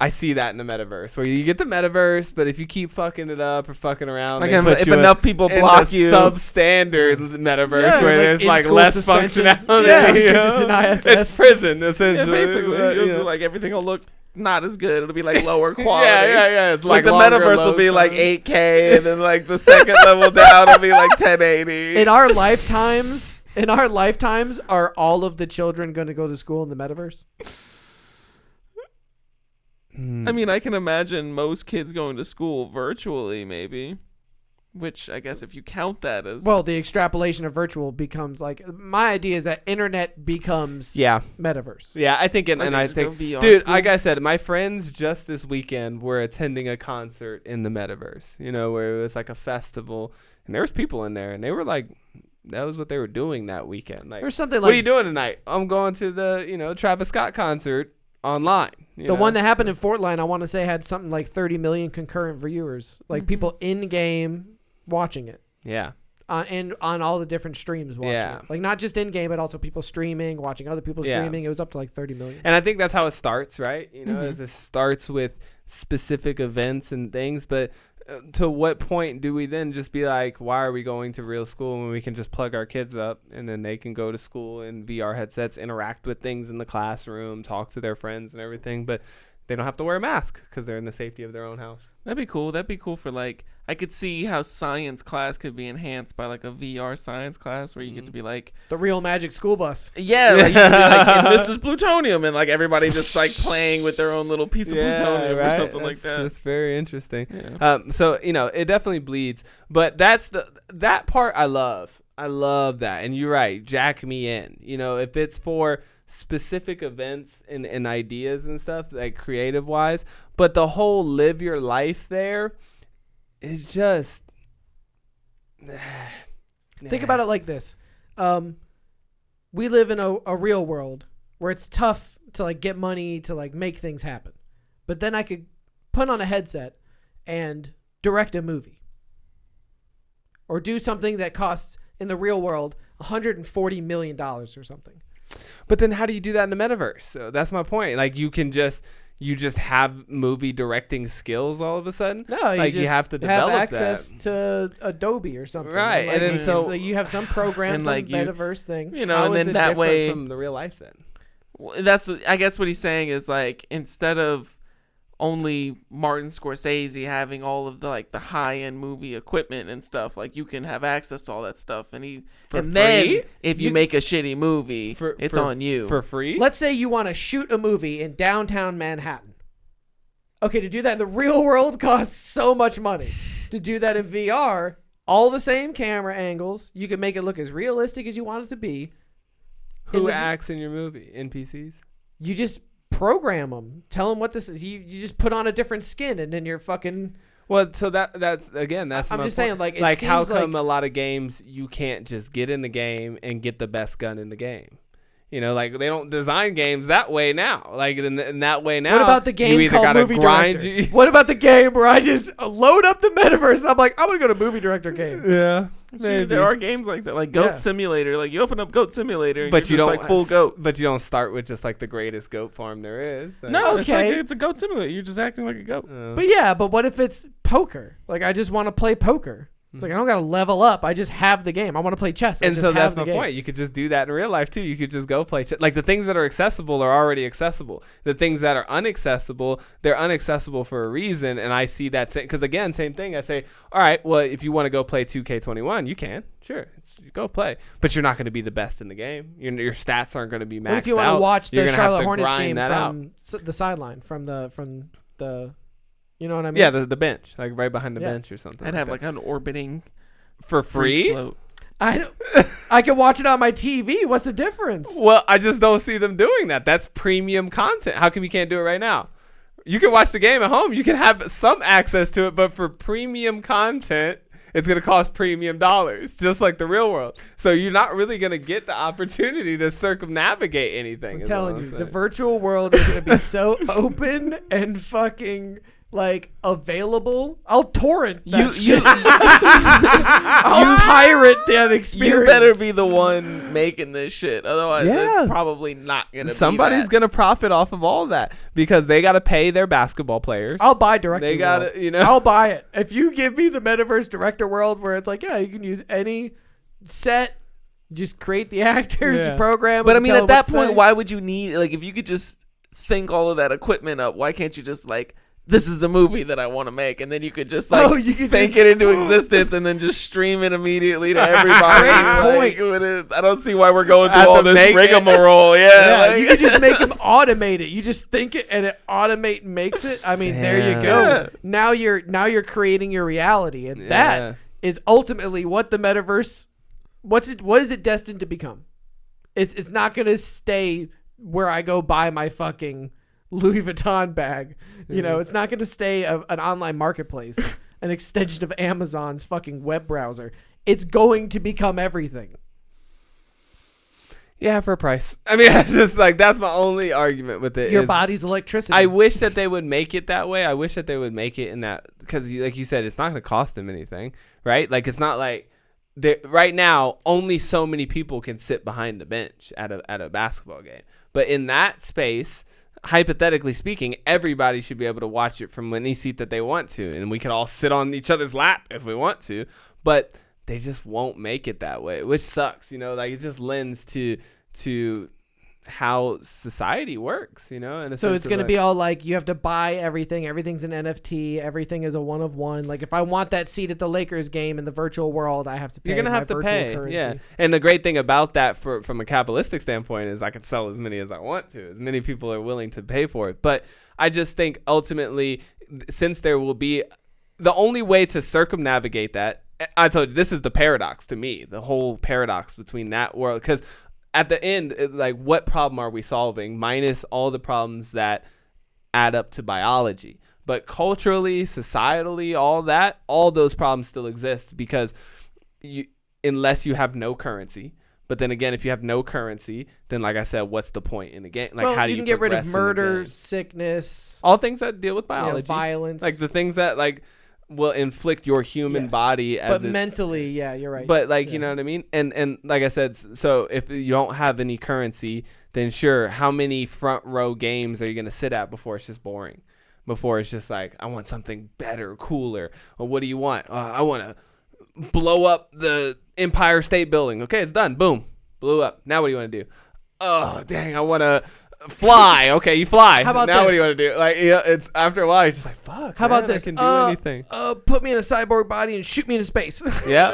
I see that in the metaverse, where you get the metaverse, but if you keep fucking it up or fucking around, Like they put if you enough people in block the you, substandard metaverse, Yeah, where like there's like in-school less suspension. functionality. Yeah, you you're know? just in ISS. It's prison yeah, essentially. basically, you know? like everything will look not as good. It'll be like lower quality. yeah. It's Like the longer metaverse will load be like times. 8K, and then like the second level down will be like 1080. In our lifetimes, are all of the children going to go to school in the metaverse? I mean, I can imagine most kids going to school virtually, maybe. Which I guess if you count that as Well, the extrapolation of virtual becomes like, my idea is that internet becomes metaverse. Yeah, I think, and I just go think, VR dude, school. like I said, my friends just this weekend were attending a concert in the metaverse, you know, where it was like a festival, and there was people in there, and they were like, that was what they were doing that weekend. Like, Or something what are like you doing tonight? I'm going to the, Travis Scott concert online. the one that happened in Fortline, I want to say had something like 30 million concurrent viewers, like people in game watching it. Yeah. And on all the different streams watching it. Like not just in game, but also people streaming, watching other people streaming. It was up to like 30 million. And I think that's how it starts, right? It starts with specific events and things, but to what point do we then just be like, why are we going to real school when we can just plug our kids up and then they can go to school in VR headsets, interact with things in the classroom, talk to their friends and everything, but they don't have to wear a mask because they're in the safety of their own house. That'd be cool. That'd be cool for like, I could see how science class could be enhanced by like a VR science class where you get to be like, The real magic school bus. yeah, like you can be like, and this is plutonium, and like everybody just like playing with their own little piece of plutonium or something like that. It's very interesting. Yeah. So it definitely bleeds, but that part I love. I love that, and you're right. Jack me in. If it's for specific events and ideas and stuff, like creative wise, but the whole live your life there is just Think about it like this. We live in a real world where it's tough to like get money to like make things happen. But then I could put on a headset and direct a movie. Or do something that costs in the real world $140 million or something. But then how do you do that in the metaverse? So that's my point. Like you just have movie directing skills all of a sudden. No, you have to develop have access that. to Adobe or something. Right, Like, and then so you have some program, and some like metaverse thing. How and is then it that different way from the real life then? that's I guess what he's saying is like instead of only Martin Scorsese having all of the like the high end movie equipment and stuff, like you can have access to all that stuff, and then if you make a shitty movie, it's on you for free. Let's say you want to shoot a movie in downtown Manhattan. Okay, to do that in the real world costs so much money. To do that in VR, all the same camera angles, you can make it look as realistic as you want it to be. Who acts in your movie? NPCs? You just program them. Tell them what this is. You just put on a different skin, and then you're fucking. Well, so that's I'm just my saying, point. like, it how seems come like- a lot of games you can't just get in the game and get the best gun in the game? Like they don't design games that way now. Like in that way now. What about the you game either called gotta Movie grind Director? What about the game where I just load up the metaverse and I'm like, I'm gonna go to Movie Director game. Yeah. Sure, there are games like that, like Goat Simulator. Like you open up Goat Simulator, and But you're you just don't like full goat. But you don't start with just like the greatest goat farm there is. No, Okay. it's a Goat Simulator. You're just acting like a goat. But what if it's poker? Like I just want to play poker. It's like I don't gotta level up. I just have the game. I want to play chess. And so that's my point. You could just do that in real life too. You could just go play chess. Like the things that are accessible are already accessible. The things that are inaccessible, they're inaccessible for a reason. And I see that because again, same thing. I say, all right, well, if you want to go play 2K21, you can. Sure, go play. But you're not going to be the best in the game. Your stats aren't going to be maxed out. What if you want to watch You're the gonna have Charlotte to Hornets grind game that from the sideline, from the, you know what I mean? Yeah, the bench, like right behind the Yeah. bench or something. I'd have that. like an orbiting for free. float. I can watch it on my TV. What's the difference? Well, I just don't see them doing that. That's premium content. How come you can't do it right now? You can watch the game at home. You can have some access to it, but for premium content, it's going to cost premium dollars, just like the real world. So you're not really going to get the opportunity to circumnavigate anything. I'm telling you, the virtual world is going to be so open and fucking like available, I'll torrent that You shit. I'll pirate that experience. You better be the one making this shit. Otherwise, Yeah. it's probably not going to be Somebody's that. gonna profit off of all that because they got to pay their basketball players. I'll buy Director They got World. to, you know. I'll buy it. If you give me the Metaverse Director World where it's like, yeah, you can use any set, just create the actors, Yeah. you program But I them, mean, tell at them that what to point, say. why would you need, like, if you could just think all of that equipment up, why can't you just, like, this is the movie that I want to make, and then you could just, like, you could think just- it into existence and then just stream it immediately to everybody. Great Like, point. I don't see why we're going At through all the this make- rigmarole. Yeah, Yeah, like- you can just make them automate it. You just think it and it automate and makes it. I mean, there you go. Yeah. Now you're creating your reality, and Yeah. that is ultimately what the metaverse. What is it destined to become? It's not gonna stay where I go buy my fucking Louis Vuitton bag. You know, it's not gonna stay an online marketplace, an extension of Amazon's fucking web browser. It's going to become everything. Yeah, for a price. I mean, I just like that's my only argument with it. Your is body's electricity. I wish that they would make it that way. I wish that they would make it in that because, like you said, it's not going to cost them anything, right? Like it's not like right now only so many people can sit behind the bench at a basketball game, but in that space, hypothetically speaking, everybody should be able to watch it from any seat that they want to, and we can all sit on each other's lap if we want to, but they just won't make it that way, which sucks, you know, like it just lends to how society works, you know. And so it's going to be all like you have to buy everything. Everything's an NFT. Everything is a one of one. Like if I want that seat at the Lakers game in the virtual world, I have to pay. You're gonna my have to virtual pay, currency. yeah. And the great thing about that, from a capitalistic standpoint, is I can sell as many as I want to. As many people are willing to pay for it. But I just think ultimately, since there will be the only way to circumnavigate that, I told you this is the paradox to me. The whole paradox between that world, because at the end, like, what problem are we solving minus all the problems that add up to biology? But culturally, societally, all those problems still exist because unless you have no currency. But then again, if you have no currency, then like I said, what's the point in the game? Like, well, how do you you can get rid of progress in the murder, game? sickness, All things that deal with you know, biology, violence, like the things that like will inflict your human Yes. body as but it's- mentally, yeah, you're right. But like, Yeah. you know what I mean? And like I said, so if you don't have any currency, then sure, how many front row games are you going to sit at before it's just boring? Before it's just like, I want something better, cooler. Or what do you want? I want to blow up the Empire State Building. Okay, it's done. Boom. Blew up. Now what do you want to do? Oh, dang, I want to fly. Okay, you fly. How about now what do this? you want to do? Like, yeah, it's after a while you're just like, fuck. How about man, this? I can do anything. Put me in a cyborg body and shoot me into space. Yeah.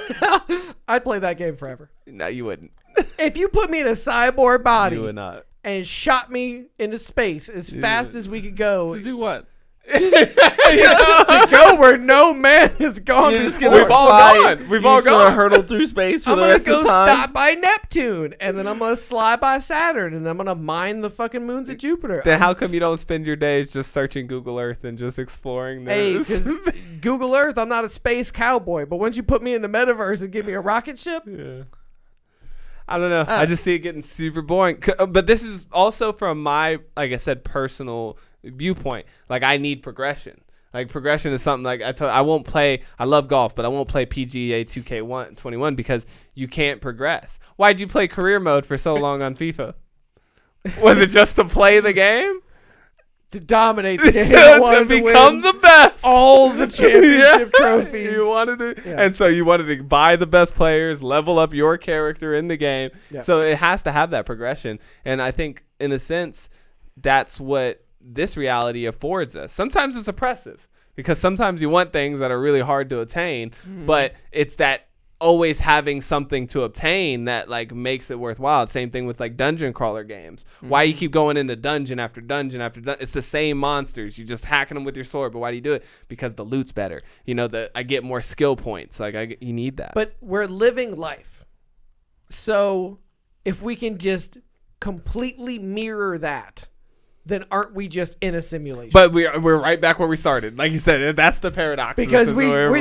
I'd play that game forever. No, you wouldn't. If you put me in a cyborg body You would not. and shot me into space as fast as we could go, To do what? to go where no man has gone You're just before. gonna We've all fly. gone. We've You're all just gonna gone. hurdle through space for I'm the gonna rest go of the time. stop by Neptune, and then I'm gonna slide by Saturn, and I'm gonna mine the fucking moons of Jupiter. Then how come you don't spend your days just searching Google Earth and just exploring Hey, this? because Google Earth, I'm not a space cowboy, but once you put me in the metaverse and give me a rocket ship, Yeah. I don't know. I just see it getting super boring. But this is also from my, like I said, personal viewpoint. Like, I need progression. Like, progression is something like I won't play. I love golf, but I won't play PGA 2K21 because you can't progress. Why'd you play career mode for so long on FIFA? Was it just to play the game? to dominate the game, to wanted to become win the best. all the championship Yeah. trophies. You wanted to, Yeah. and so you wanted to buy the best players, level up your character in the game. Yeah. So it has to have that progression, and I think, in a sense, that's what this reality affords us. Sometimes it's oppressive because sometimes you want things that are really hard to attain, but it's that always having something to obtain that like makes it worthwhile. Same thing with like dungeon crawler games. Why you keep going into dungeon after dungeon after dungeon? It's the same monsters. You're just hacking them with your sword. But why do you do it? Because the loot's better. You know, I get more skill points. Like you need that. But we're living life. So if we can just completely mirror that, then aren't we just in a simulation? But we're right back where we started. Like you said, that's the paradox. because This is where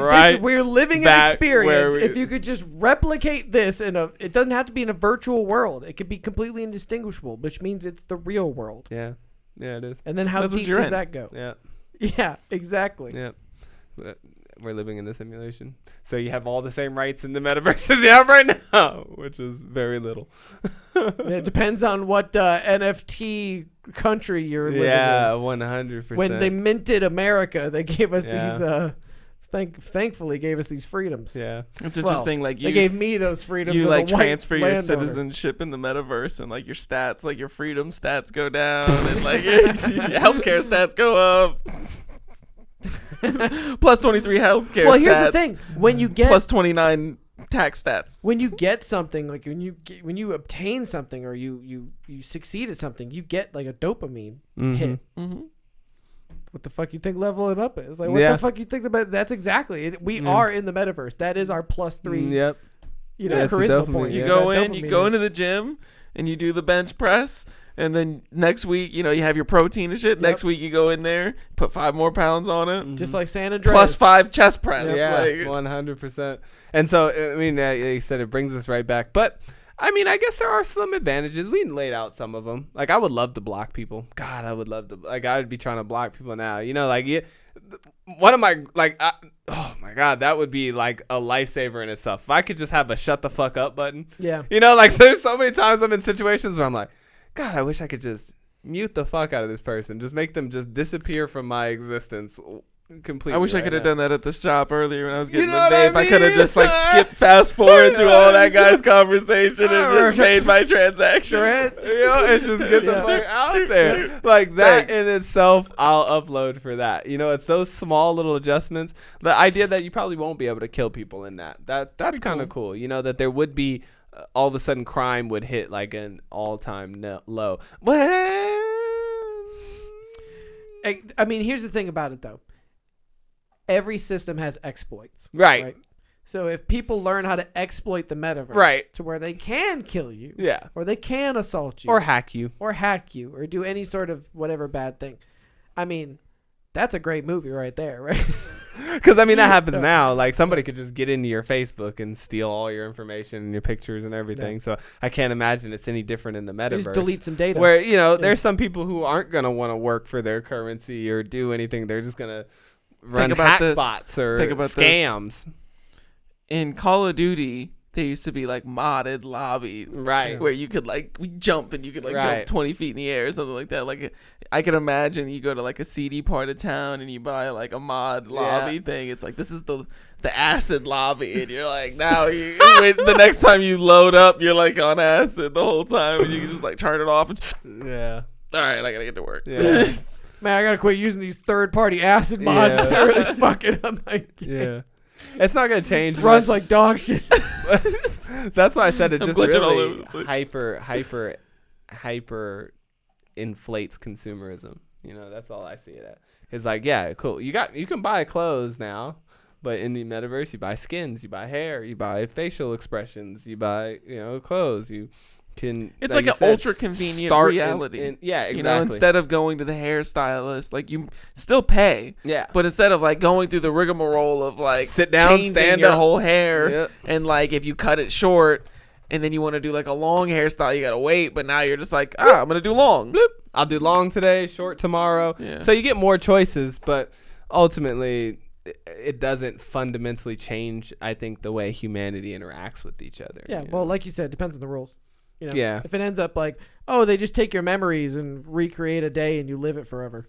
we're living an back experience. where we- If you could just replicate this it doesn't have to be in a virtual world. It could be completely indistinguishable, which means it's the real world. Yeah, it is. And then how That's what deep you're does in. that go? Yeah. Yeah, exactly. Yeah. We're living in the simulation. So you have all the same rights in the metaverse as you have right now, which is very little. It depends on what NFT country you're living Yeah, in. 100%. When they minted America, they gave us these. Thankfully, gave us these freedoms. Yeah, It's interesting. Like They gave me those freedoms. you as like a white transfer your landowner. citizenship in the metaverse, and like your stats, like your freedom stats go down, and like your healthcare stats go up. Plus 23 healthcare Well, stats. here's the thing: when you get plus 29 tax stats. when you get something, like when you obtain something or you succeed at something, you get like a dopamine hit. Mm-hmm. What the fuck you think leveling up is? Like what Yeah. the fuck you think about? That's exactly it. We are in the metaverse. That is our plus 3. Yep. You know, Yeah, it's the charisma dopamine, points. You yeah. go That in, you dopamine go hit. into the gym, and you do the bench press. And then next week, you have your protein and shit. Yep. Next week, you go in there, put 5 more pounds on it. just like San Andreas. Plus 5 chest press. Yeah, Like, 100%. And so, I mean, like you said, it brings us right back. But, I mean, I guess there are some advantages. We laid out some of them. Like, I would love to block people. God, I would love to. Like, I would be trying to block people now. You know, like, one of my, like, oh, my God, that would be, like, a lifesaver in itself. If I could just have a shut the fuck up button. Yeah. You know, like, there's so many times I'm in situations where I'm like, God, I wish I could just mute the fuck out of this person. Just make them just disappear from my existence completely. I wish I right could have now. done that at the shop earlier when I was getting know the what I vape. I could have mean? just like skipped fast forward through all that guy's conversation and just made my transaction. You know, and just get the Yeah. fuck out there. Like that Thanks. in itself, I'll upload for that. You know, it's those small little adjustments. The idea that you probably won't be able to kill people in that's kind of cool. You know, that there would be all of a sudden crime would hit like an all-time low. Well, I mean, here's the thing about it though. Every system has exploits. right. So if people learn how to exploit the metaverse Right. to where they can kill you, Yeah. or they can assault you, Or hack you. or hack you, or do any sort of whatever bad thing, I mean, that's a great movie right there, right? Because, I mean, that happens now. Like, somebody could just get into your Facebook and steal all your information and your pictures and everything. Yeah. So I can't imagine it's any different in the metaverse. Just delete some data. Where, you know, there's some people who aren't going to want to work for their currency or do anything. They're just going to run about hack this. bots or Think about this. scams. In Call of Duty, there used to be like modded lobbies, Right. Where you could like jump and you could like Right. jump 20 feet in the air or something like that. Like I could imagine you go to like a seedy part of town and you buy like a mod lobby thing. It's like this is the acid lobby, and you're like now wait, the next time you load up, you're like on acid the whole time, and you can just like turn it off. And, Yeah. all right, I gotta get to work. Yeah. Man, I gotta quit using these third-party acid mods. Yeah. They're really fucking up my game. Yeah. It's not going to change. It runs much. like dog shit. That's why I said it I'm just glitching all over really the place. hyper inflates consumerism. You know, that's all I see it at. It's like, yeah, cool. You can buy clothes now, but in the metaverse, you buy skins, you buy hair, you buy facial expressions, you buy clothes. You can. It's like like you an said, ultra convenient start in- reality. yeah, exactly. You know, instead of going to the hairstylist, like you still pay. Yeah. But instead of like going through the rigmarole of like Sit down, changing stand your up. whole hair, Yep. and like if you cut it short and then you want to do like a long hairstyle, you gotta wait. But now you're just like, I'm gonna do long. Bloop. I'll do long today, short tomorrow. Yeah. So you get more choices, but ultimately it doesn't fundamentally change, I think, the way humanity interacts with each other. Yeah, you well, know? like you said, it depends on the rules. You know, Yeah. If it ends up like, oh, they just take your memories and recreate a day and you live it forever.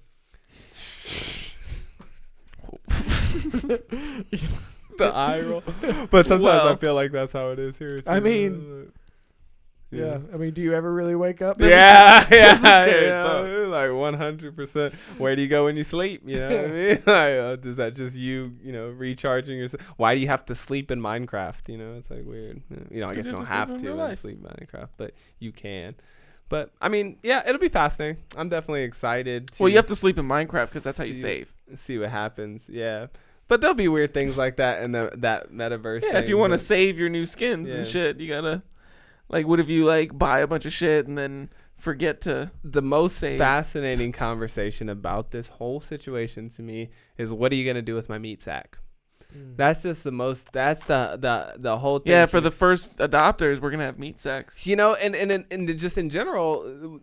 The eye roll. But sometimes Well. I feel like that's how it is here. I too. mean, yeah. I mean, do you ever really wake up? Yeah, That's a yeah, scary yeah, thought. like 100%. Where do you go when you sleep? You know what I mean? Like, is that just you recharging yourself? Why do you have to sleep in Minecraft? You know, it's like weird. You know, I guess you you don't have to have sleep in to real and life. sleep Minecraft, but you can. But I mean, yeah, it'll be fascinating. I'm definitely excited. Well, you have to sleep in Minecraft because that's how you save. see what happens. Yeah, but there'll be weird things like that in that metaverse. Yeah, thing, if you want to but- save your new skins Yeah. and shit, you gotta like. What if you like buy a bunch of shit and then forget to? The most Save. fascinating conversation about this whole situation to me is, what are you going to do with my meat sack? That's just the most. That's the whole thing. Yeah, for the first adopters, we're gonna have meat sex. You know, and just in general,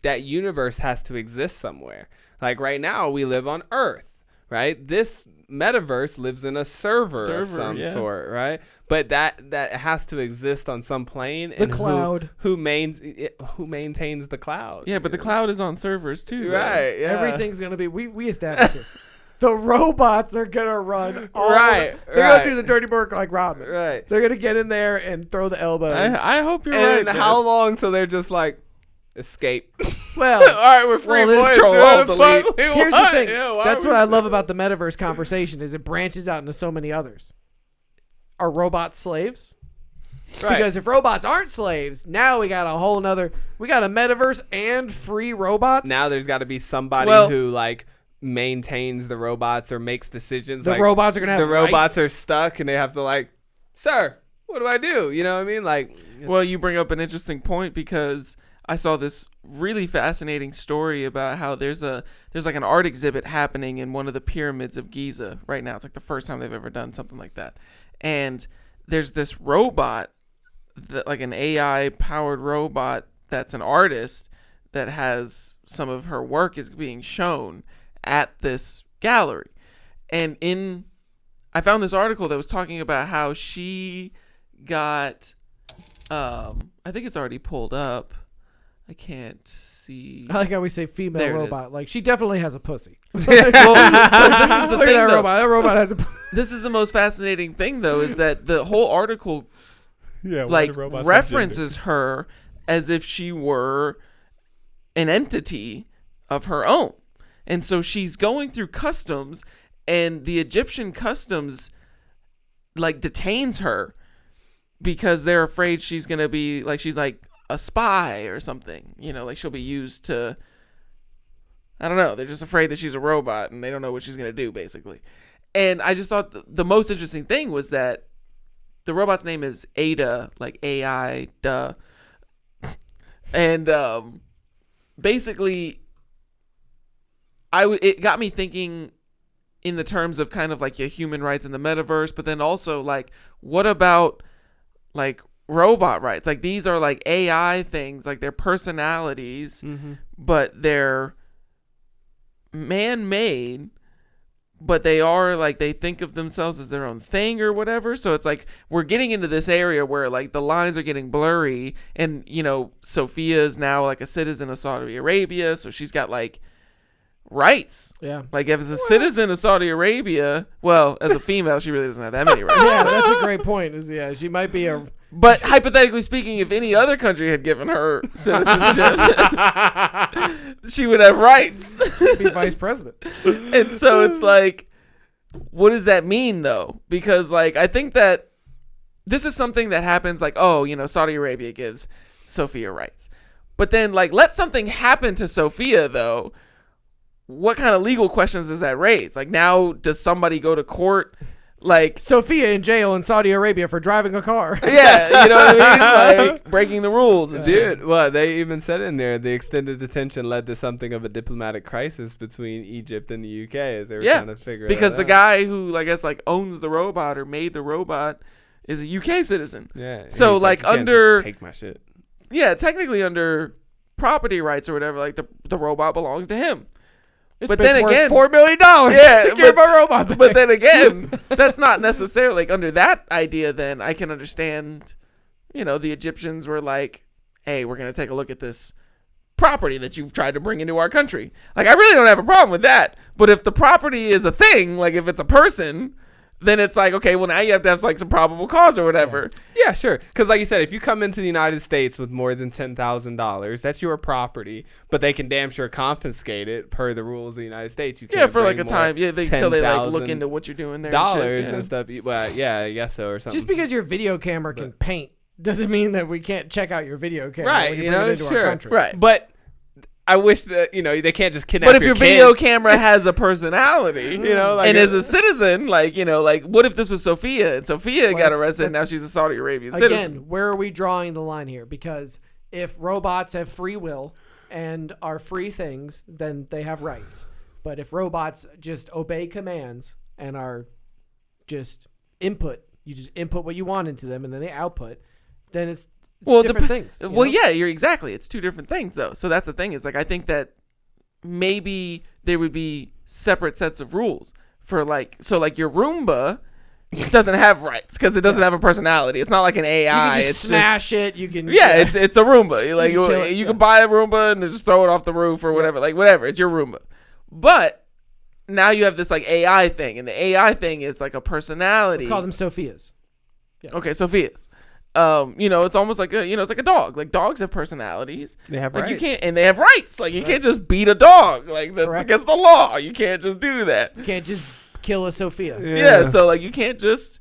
that universe has to exist somewhere. Like right now, we live on Earth, right? This metaverse lives in a server of some sort, right? But that has to exist on some plane. The cloud. Who maintains the cloud? Yeah, but the cloud is on servers too, right? Yeah. Everything's gonna be. We established this. The robots are gonna run all right. They're gonna do the dirty work like Robin. Right. They're gonna get in there and throw the elbows. I hope you're and right. how long till they're just like escape? Well, all right, we're free. well, boys. Control, Do whatever Alt, the fuck delete. we here's want. the thing. Yeah, why That's are what we- I love about the metaverse conversation is it branches out into so many others. Are robots slaves? Right. Because if robots aren't slaves, now we got a whole nother. We got a metaverse and free robots. now there's got to be somebody Well- who like maintains the robots or makes decisions. the like, robots are gonna have the robots rights. are stuck and they have to like, sir, what do I do? You know what I mean? Like, Well, you bring up an interesting point because I saw this really fascinating story about how there's like an art exhibit happening in one of the pyramids of Giza right now. It's like the first time they've ever done something like that. And there's this robot that like an AI powered robot that's an artist that has some of her work is being shown at this gallery. And I found this article that was talking about how she got I think it's already pulled up. I can't see. I like how we say female There it robot. Like she definitely has a pussy. Well, this is the Look at thing, that though. robot. That robot has a. This is the most fascinating thing, though, is that the whole article yeah, like references her as if she were an entity of her own. And so she's going through customs, and the Egyptian customs like detains her because they're afraid she's gonna be like she's like a spy or something, you know, like she'll be used to, I don't know, they're just afraid that she's a robot and they don't know what she's gonna do basically. And I just thought the most interesting thing was that the robot's name is Ada, like AI, duh. And basically it got me thinking in the terms of kind of like your human rights in the metaverse, but then also like what about like robot rights? Like these are like AI things, like they're personalities, but they're man-made, but they are like they think of themselves as their own thing or whatever. So it's like we're getting into this area where like the lines are getting blurry, and you know Sophia is now like a citizen of Saudi Arabia, so she's got like rights. Yeah. Like if it's a citizen of Saudi Arabia, well, as a female, she really doesn't have that many rights. Yeah, that's a great point. Yeah, she might be a. But hypothetically speaking, if any other country had given her citizenship, she would have rights. Be vice president. And so it's like, what does that mean though? Because like I think that this is something that happens like, oh, you know, Saudi Arabia gives Sophia rights. But then like let something happen to Sophia though. What kind of legal questions does that raise? Like now does somebody go to court like Sophia in jail in Saudi Arabia for driving a car. yeah, you know what I mean? Like breaking the rules and shit. Dude, well, they even said in there the extended detention led to something of a diplomatic crisis between Egypt and the UK as they were trying to figure because that the out. guy who I guess like owns the robot or made the robot is a UK citizen. Yeah. So, he's like, "You can't under- just take my shit." Yeah, technically under property rights or whatever, like the robot belongs to him. This But bitch then worth again- $4 million. Yeah, Get my robot back. But then again, that's not necessarily like under that idea. Then I can understand, you know, the Egyptians were like, "Hey, we're gonna take a look at this property that you've tried to bring into our country." Like, I really don't have a problem with that. But if the property is a thing, like if it's a person, then it's like, okay, well now you have to have like some probable cause or whatever. Yeah, sure. Because like you said, if you come into the United States with more than $10,000, that's your property. But they can damn sure confiscate it per the rules of the United States. You can't Yeah, for like bring a more time. Yeah, until they like look $10,000 into what you're doing there. and shit. dollars Yeah. and stuff. Well, yeah, I guess so or something. Just because your video camera can paint doesn't mean that we can't check out your video camera. Right, when you bring it know, into our sure. country. Right. But I wish that, you know, they can't just kidnap But if your kid. video camera has a personality, You know, like and is a citizen, like, you know, like, what if this was Sophia and Sophia Well, got that's- arrested and now that's- she's a Saudi Arabian citizen? Again, where are we drawing the line here? Because if robots have free will and are free things, then they have rights. But if robots just obey commands and are just input. You just input what you want into them, and then they output. Then it's Well, different things. you know? Yeah, you're exactly. It's two different things though. So that's the thing. Is like I think that maybe there would be separate sets of rules for like your Roomba doesn't have rights because it doesn't have a personality. It's not like an AI. You can just it's smash it. You can it's a Roomba. Like just kill it, you can buy a Roomba and just throw it off the roof or whatever. Like whatever. It's your Roomba. But now you have this like AI thing, and the AI thing is like a personality. Let's call them Sophias. Okay, Sophias. It's almost like it's like a dog. Like dogs have personalities. They have like rights. you can't, and they have rights. Like you can't just beat a dog. Like that's Correct. against the law. You can't just do that. You can't just kill a Sophia. Yeah. So like you can't just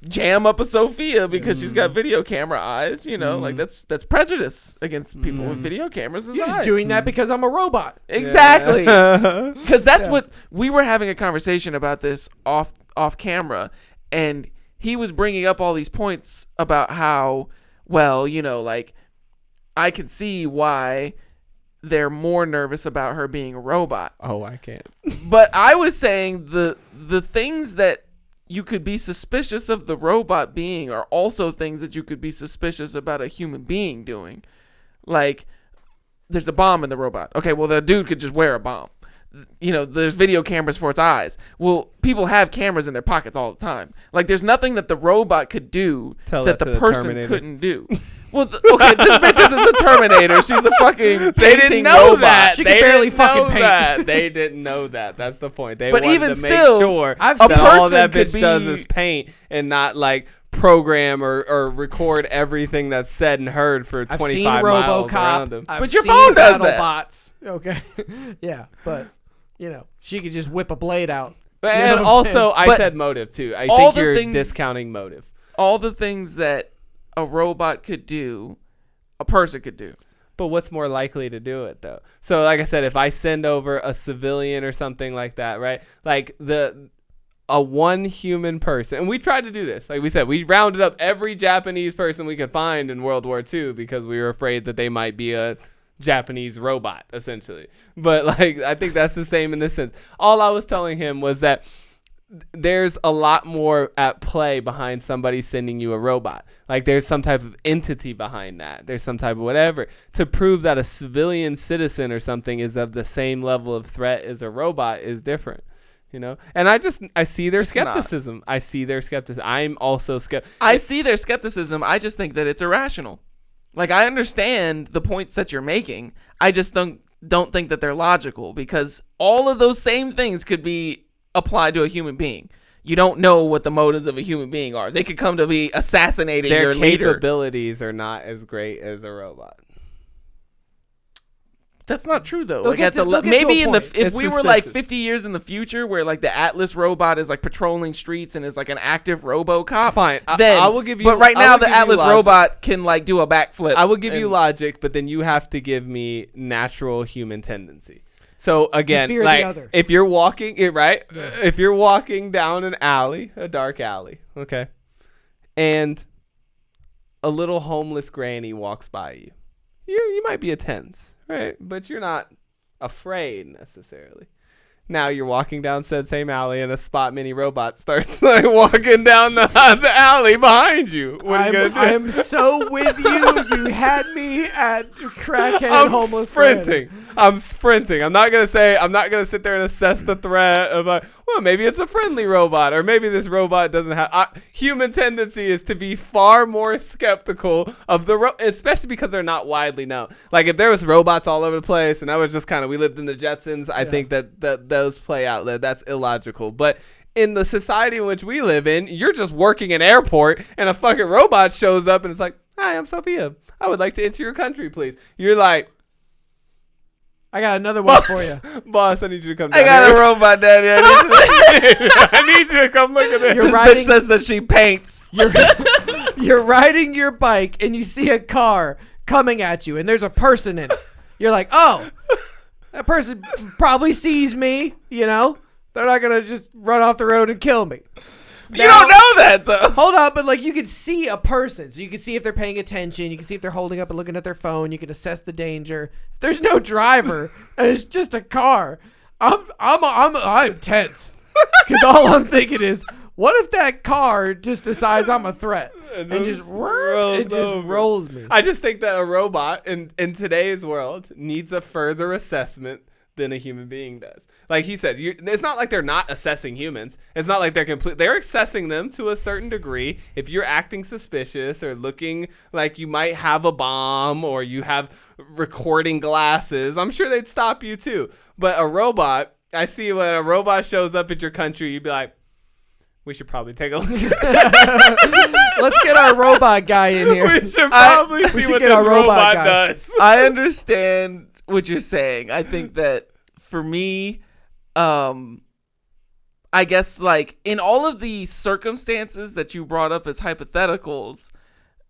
jam up a Sophia because she's got video camera eyes. Like that's prejudice against people with video cameras. You're just doing that because I'm a robot. Exactly. Because that's what we were having a conversation about this off camera, and he was bringing up all these points about how, well, like I can see why they're more nervous about her being a robot. Oh, I can't. But I was saying the things that you could be suspicious of the robot being are also things that you could be suspicious about a human being doing. Like, there's a bomb in the robot. Okay, well, the dude could just wear a bomb. There's video cameras for its eyes. Well, people have cameras in their pockets all the time. Like, there's nothing that the robot could do that the person Terminator. couldn't do. Well, this bitch isn't the Terminator. She's a fucking They painting didn't know robot. that. She They can barely didn't know fucking paint. that. They didn't know that. That's the point. They But wanted even to still, make sure I've that seen- all a that person bitch could does be- is paint and not like program or record everything that's said and heard for I've 25 seen miles around RoboCop. him. I've But your seen phone does that. BattleBots. Okay. Yeah, but she could just whip a blade out. But, You know and what I'm also, saying? I But said motive too. I all think the you're things- discounting motive. All the things that a robot could do, a person could do. But what's more likely to do it though? So like I said, if I send over a civilian or something like that, right? Like a one human person, and we tried to do this. Like we said, we rounded up every Japanese person we could find in World War II because we were afraid that they might be a Japanese robot, essentially. But like, I think that's the same in this sense. All I was telling him was that there's a lot more at play behind somebody sending you a robot. Like there's some type of entity behind that. There's some type of whatever to prove that a civilian citizen or something is of the same level of threat as a robot is different. And I see their skepticism. I see their skepticism. I'm also skeptical. I see their skepticism. I just think that it's irrational. Like, I understand the points that you're making. I just don't think that they're logical because all of those same things could be applied to a human being. You don't know what the motives of a human being are. They could come to be assassinating Their your leader. capabilities are not as great as a robot. That's not true though. They'll Like get at to- the they'll get maybe to a in the point. if It's we were like suspicious. 50 years in the future where like the Atlas robot is like patrolling streets and is like an active RoboCop. Fine. Then I will give you. But right I now will the give you Atlas logic. robot can like do a backflip. I will give you and- logic, but then you have to give me natural human tendency. So again, fear the like other. if you're walking, if you're walking down an alley, a dark alley, okay, and a little homeless granny walks by you, you might be a tense, right? But you're not afraid necessarily. Now you're walking down said same alley and a Spot Mini robot starts like walking down the alley behind you. What are you gonna do? I'm so with you. You had me at crackhead I'm homeless sprinting. I'm sprinting. I'm not gonna sit there and assess the threat of like, well, maybe it's a friendly robot, or maybe this robot doesn't have. Human tendency is to be far more skeptical of especially because they're not widely known. Like if there was robots all over the place, and that was just kind of we lived in the Jetsons, I think that those play out. That's illogical, but. In the society in which we live in, you're just working an airport and a fucking robot shows up and it's like, hi, I'm Sophia. I would like to enter your country, please. You're like, I got another one for you. boss, I need you to come down I got here. a robot down here. I need you to come look at this. You're This riding- bitch says that she paints. You're riding your bike and you see a car coming at you and there's a person in it. You're like, oh, that person probably sees me, They're not going to just run off the road and kill me. You don't know that though. Hold on, but like you can see a person. So you can see if they're paying attention. You can see if they're holding up and looking at their phone. You can assess the danger. If there's no driver and it's just a car, I'm tense. Because all I'm thinking is, what if that car just decides I'm a threat and just rolls me? I just think that a robot in today's world needs a further assessment than a human being does. Like he said, it's not like they're not assessing humans. It's not like they're assessing them to a certain degree. If you're acting suspicious or looking like you might have a bomb or you have recording glasses, I'm sure they'd stop you too. But a robot, I see when a robot shows up at your country, you'd be like, we should probably take a look at that. Let's get our robot guy in here. We should probably see what this robot does. I understand what you're saying. I think that for me, I guess like in all of the circumstances that you brought up as hypotheticals,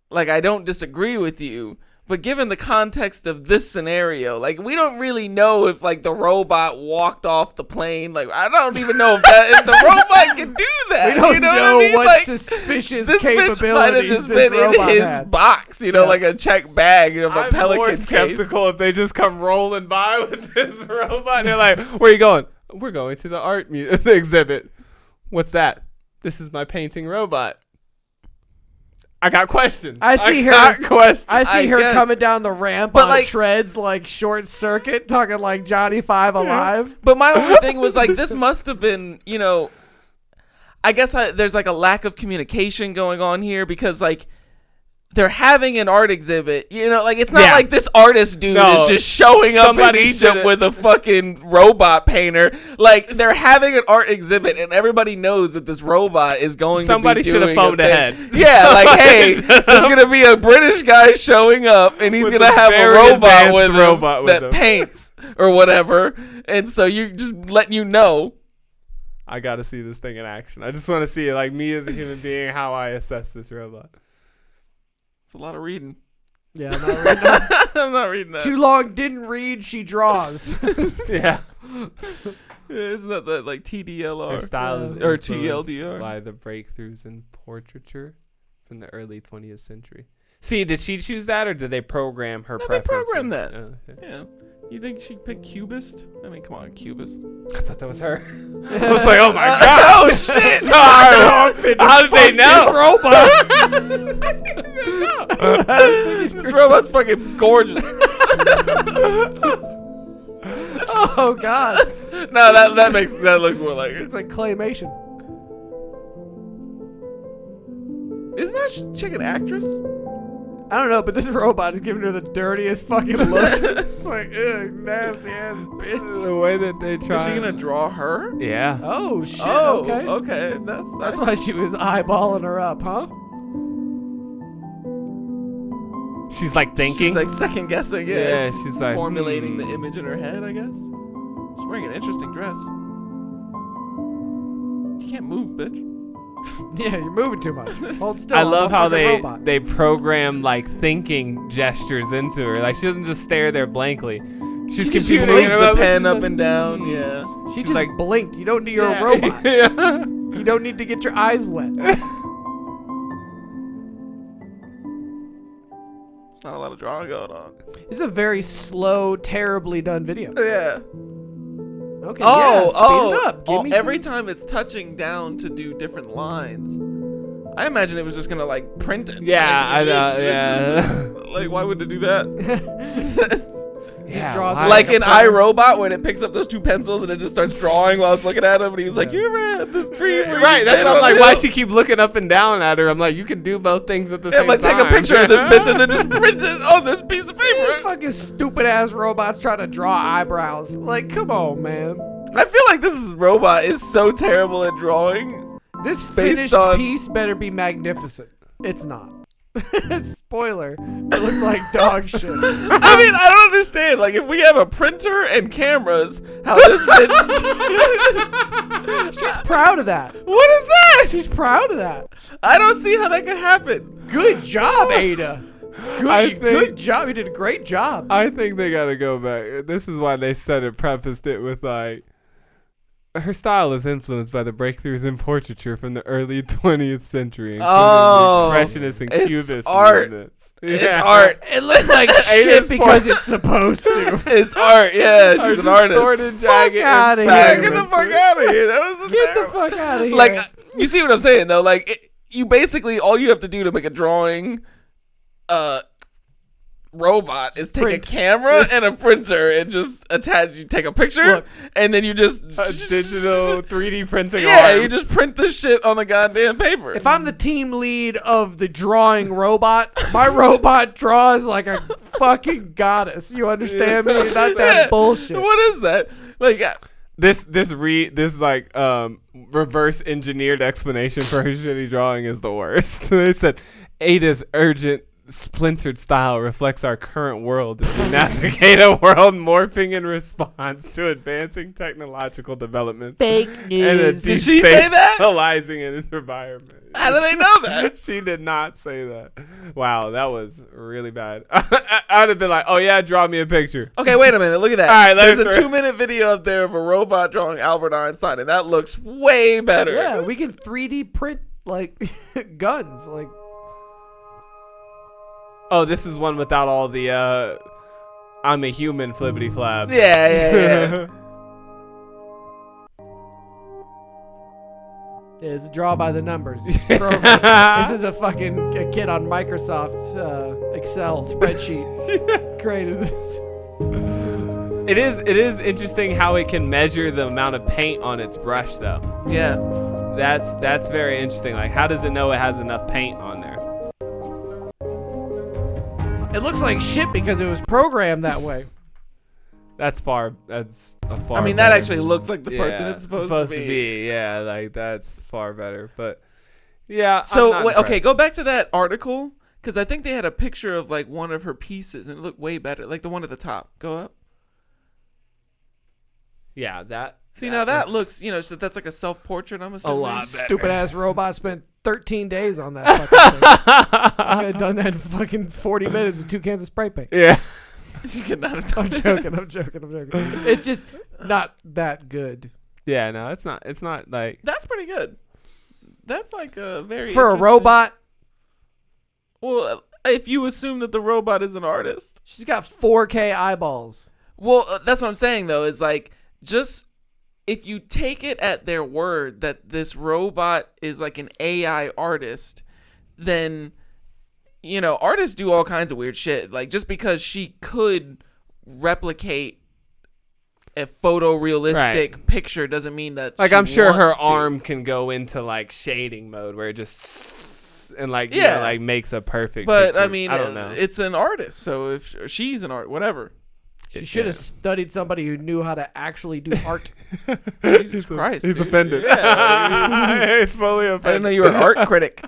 like I don't disagree with you. But given the context of this scenario, like we don't really know if like the robot walked off the plane. Like I don't even know if the robot can do that. We don't know what, I mean? what like, suspicious this capabilities just this been robot in his had. box, like a check bag of a I'm Pelican more case. skeptical if they just come rolling by with this robot and they're like, where are you going? We're going to the art exhibit. What's that? This is my painting robot. I got questions. I see her coming down the ramp on like, treads like Short Circuit, talking like Johnny Five Alive. But my only thing was like, this must have been, I guess there's like a lack of communication going on here because like they're having an art exhibit, like it's not like this artist dude is just showing up in Egypt with a fucking robot painter. Like they're having an art exhibit and everybody knows that this robot is going somebody to be should have phoned ahead. Yeah, like hey, there's gonna be a British guy showing up and he's gonna have a robot with him that paints or whatever, and so you just letting you know. I gotta see this thing in action. I just want to see like me as a human being how I assess this robot. It's a lot of reading. Yeah, I'm not reading that. I'm not reading that. Too long, didn't read, she draws. Yeah. Isn't that like TDLR? Her style is or influenced TLDR by the breakthroughs in portraiture from the early 20th century. See, did she choose that or did they program her preferences? They programmed that. Oh, okay. Yeah. You think she picked Cubist? I mean, come on, Cubist. I thought that was her. I was like, oh my god. Oh shit! How did they know? This robot's fucking gorgeous. Oh god. No, that looks more like This it. looks like claymation. Isn't that chick an actress? I don't know, but this robot is giving her the dirtiest fucking look. It's like, ugh, nasty ass bitch. The way that they try. Is she gonna draw her? Yeah. Oh shit. Oh, okay. okay. That's why she was eyeballing her up, huh? She's like thinking. She's like second guessing. Yeah, she's like formulating the image in her head, I guess. She's wearing an interesting dress. You can't move, bitch. Yeah, you're moving too much. Hold still. I love how robot. they program like thinking gestures into her. Like she doesn't just stare there blankly. She's She computing moves it the up. pen up and down. Yeah. She She's just like- blinked. You don't need your Yeah. robot. Yeah. You don't need to get your eyes wet. It's not a lot of drawing going on. This is a very slow, terribly done video. Yeah. Okay, yeah, speed it up. Give me every some. time it's touching down to do different lines. I imagine it was just gonna like print it. Yeah, Like, I know. Yeah. Like, why would it do that? Just draws why? Like a in printer. iRobot when it picks up those two pencils and it just starts drawing while it's looking at him, and he was like, "You ever had this dream?" where you Right, that's stand what I'm on like. the Why hill?" she keep looking up and down at her? I'm like, you can do both things at the Yeah, same but time. take a picture of this bitch and then just print it on this piece of These paper. fucking stupid ass robots trying to draw eyebrows. Like, come on, man. I feel like this robot is so terrible at drawing. This Based finished on- piece better be magnificent. It's not. Spoiler. It looks like dog shit. I mean, I don't understand. Like, if we have a printer and cameras, how this bitch... She's proud of that. What is that? She's proud of that. I don't see how that could happen. Good job, Ada. I Good job. You did a great job. I think they gotta go back. This is why they said it, prefaced it with like, Her style is influenced by the breakthroughs in portraiture from the early 20th century, including Oh, the expressionist and it's cubist art. movements. It's art. It looks like shit because it's supposed to. It's art. Yeah, she's an artist. Distorted, jagged, Fuck outta and here. Get the fuck out of here. That was a Get the terrible- fuck out of here. Like, you see what I'm saying though? Like, you basically all you have to do to make a drawing, robot is take Print. a camera and a printer and just attach. You take a picture Look. and then you just digital 3D printing. Yeah, arm. you just print this shit on the goddamn paper. if I'm the team lead of the drawing robot, my robot draws like a fucking goddess. You understand me? Not that Yeah. bullshit. What is that? Like, This reverse engineered explanation for her shitty drawing is the worst. They said Ada's urgent splintered style reflects our current world as we navigate a world morphing in response to advancing technological developments Fake and a news. Did she say that? destabilizing an environment. how do they know that? She did not say that. Wow, that was really bad. I'd have been like, oh yeah, draw me a picture. Okay, wait a minute. Look at that. All right, There's a let's- 2-minute video up there of a robot drawing Albert Einstein, and that looks way better. Yeah, we can 3D print like guns. Like, Oh, this is one without all the I'm a human flippity flab. Yeah. it's a draw by the numbers. This is a kid on Microsoft Excel spreadsheet created this. It is interesting how it can measure the amount of paint on its brush though. Yeah. That's very interesting. Like, how does it know it has enough paint on there? It looks like shit because it was programmed that way. That's a far. I mean, that better. actually looks like the person it's supposed to be. Yeah, like that's far better. But yeah. So, I'm not wait, okay, impressed. go back to that article, because I think they had a picture of, like, one of her pieces, and it looked way better. Like, the one at the top. Go up. Yeah, that. See, now that looks, so that's like a self-portrait, I'm assuming. lot better. Stupid ass robot spent 13 days on that fucking thing. I could have done that in fucking 40 minutes with 2 cans of spray paint. Yeah. You could not have done I'm joking. It's just not that good. Yeah. No, it's not. It's not like. That's pretty good. That's like a very For a interesting- robot, Well, if you assume that the robot is an artist. she's got 4K eyeballs. Well, that's what I'm saying, though, is like, just if you take it at their word that this robot is like an AI artist, then, artists do all kinds of weird shit. Like, just because she could replicate a photorealistic picture doesn't mean that Like, she I'm sure her wants to. arm can go into like shading mode where it just and like Yeah. like makes a perfect. But, picture. I mean, I don't know. it's an artist, so if she's an art, whatever. She should have studied somebody who knew how to actually do art. Jesus Christ. He's dude. offended. Yeah. It's fully I didn't offended. know you were an art critic.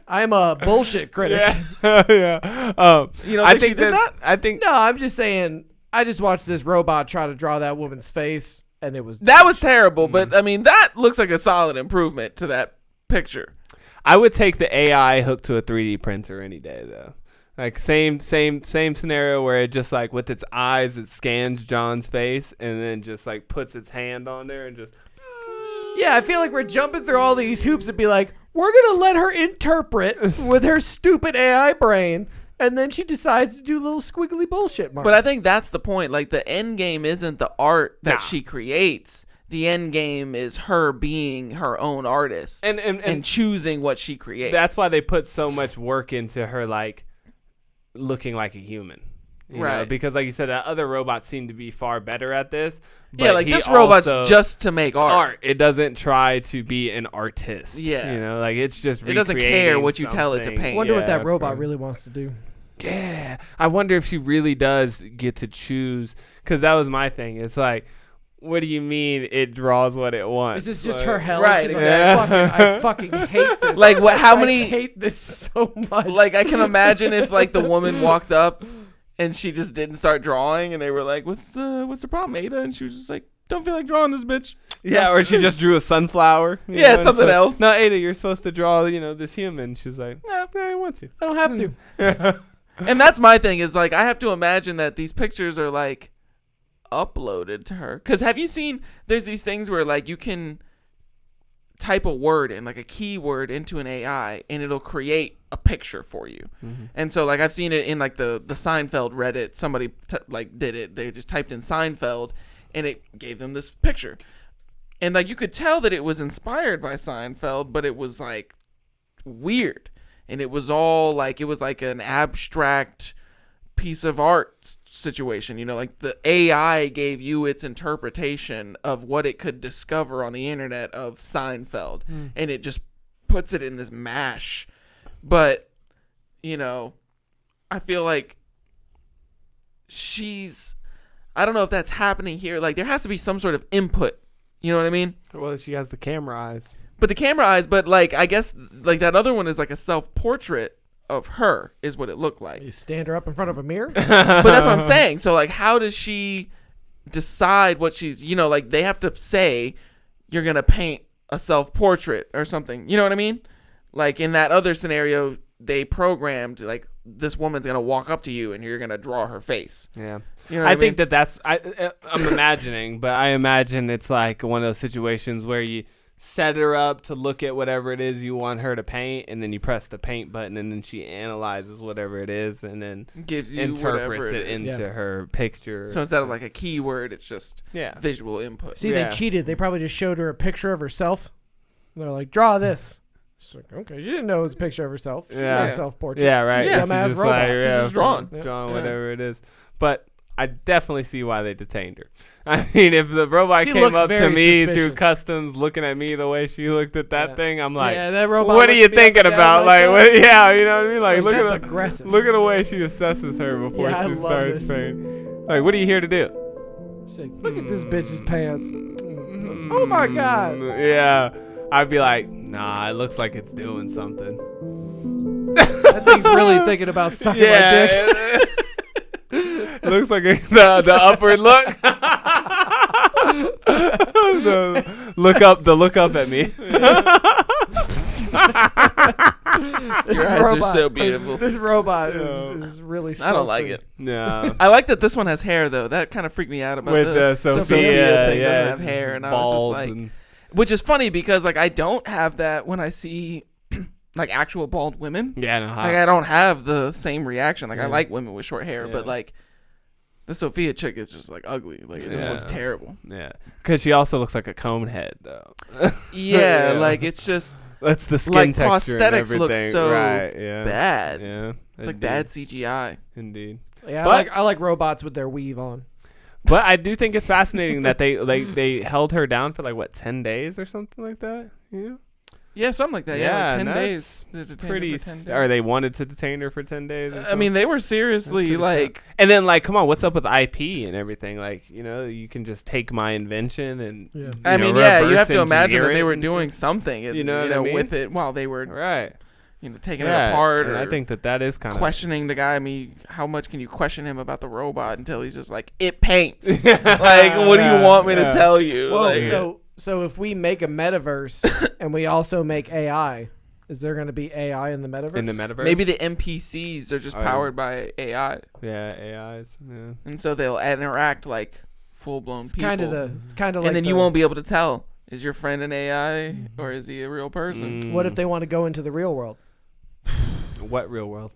I'm a bullshit critic. Yeah, yeah. You don't I think she think did that? I think No, I'm just saying, I just watched this robot try to draw that woman's face, and it was... That was terrible, but I mean, that looks like a solid improvement to that picture. I would take the AI hooked to a 3D printer any day though. Like same scenario where it just like with its eyes it scans John's face and then just like puts its hand on there and just Yeah, I feel like we're jumping through all these hoops and be like, we're going to let her interpret with her stupid AI brain, and then she decides to do little squiggly bullshit marks. But I think that's the point. Like, the end game isn't the art that Nah. she creates. The end game is her being her own artist and choosing what she creates. that's why they put so much work into her like looking like a human. You know? Right. Because like you said, that other robots seem to be far better at this. But yeah, like he this robot's also- just to make art. It doesn't try to be an artist. Yeah. You know, like it's just It doesn't care recreating what you tell it to something. paint. I wonder what that Yeah, robot for- really wants to do. Yeah. I wonder if she really does get to choose. Because that was my thing. It's like, what do you mean it draws what it wants? Is this just Like- her hell? Right, She's like, exactly. I fucking hate this. Like, what? How I many? hate this so much. Like, I can imagine if like the woman walked up and she just didn't start drawing, and they were like, "What's the problem, Ada?" And she was just like, "Don't feel like drawing this, bitch." Yeah, or she just drew a sunflower. you Yeah, know, and something so- else. No, Ada, you're supposed to draw, this human. She's like, no, I want to. I don't have to. And that's my thing is like I have to imagine that these pictures are like uploaded to her. Because have you seen, there's these things where like you can type a word in, like a keyword into an AI, and it'll create a picture for you. And so like I've seen it in like the Seinfeld Reddit. Somebody like did it. They just typed in Seinfeld and it gave them this picture. And like you could tell that it was inspired by Seinfeld, but it was like weird. And it was all like, it was like an abstract piece of art situation, you know, like the AI gave you its interpretation of what it could discover on the internet of Seinfeld, and it just puts it in this mash. But, you know, I feel like I don't know if that's happening here. Like there has to be some sort of input, you know what I mean? Well, she has the camera eyes. But the camera eyes, but like I guess like that other one is like a self-portrait of her is what it looked like. You stand her up in front of a mirror? But that's what I'm saying. So like how does she decide what she's, you know, like they have to say you're going to paint a self-portrait or something. You know what I mean? Like in that other scenario, they programmed like this woman's going to walk up to you and you're going to draw her face. Yeah. You know what I think mean? I'm imagining, but I imagine it's like one of those situations where you set her up to look at whatever it is you want her to paint, and then you press the paint button, and then she analyzes whatever it is, and then gives you interprets it is. into her picture. So instead of like a keyword, it's just visual input. See, they cheated. They probably just showed her a picture of herself. They're like, draw this. She's like, okay. She didn't know it was a picture of herself. She Yeah. a self-portrait. Yeah, right. She's a dumbass just robot. like, She's just drawn. Drawing whatever it is. But I definitely see why they detained her. I mean, if the robot She came looks up to very me through suspicious. customs, looking at me the way she looked at that thing, I'm like, yeah, that robot what are you looks me up thinking and down about? Like, that. what, yeah, you know what I mean? Like, look that's at aggressive. Look at the way she assesses her before Yeah, I she love starts this. saying, like, what are you here to do? She's like, look at this bitch's pants. Oh my god. Yeah, I'd be like, nah, it looks like it's doing something. That thing's really thinking about sucking my dick. It looks like the upward look. The look up at me. Your eyes are so beautiful. This robot is really I don't like sultry. it. No. I like that this one has hair though. That kind of freaked me out about With the Sophia thing yeah, doesn't have hair, and I was just like, which is funny because like I don't have that when I see like actual bald women. Yeah, no. Like I don't have the same reaction. Like I Yeah. like women with short hair, Yeah. but like the Sophia chick is just like ugly. Like it just looks terrible. Yeah, because she also looks like a cone head though. Yeah, like it's just That's the skin like texture and prosthetics look everything. so right, yeah. bad. Yeah, It's like bad CGI. Indeed. Yeah, But- I like robots with their weave on. But I do think it's fascinating that they held her down for like what 10 days or something like that. Yeah. Yeah, something like that. Yeah, Yeah, like 10 that's days. They detained her Pretty. for 10 days. Or they wanted to detain her for 10 days. Or I something. mean, they were That's seriously pretty like. sad. And then like, come on, what's up with IP and everything? Like, you know, you can just take my invention and. Yeah. I mean, know, yeah, you reverse have to imagine engineer that they it were and doing shit. something. You know what I mean? with it while they were Right. taking it apart. And Or I think that is kind of questioning the guy. I mean, how much can you question him about the robot until he's just like, it paints. Like, what do you want me to tell you? Whoa, Like, so if we make a metaverse and we also make AI, is there going to be AI in the metaverse? in the metaverse. maybe the NPCs are just powered by AI, AIs. Yeah. and so they'll interact like full-blown It's people. kind of like and then you won't be able to tell, is your friend an AI or is he a real person? What if they want to go into the real world? What real world?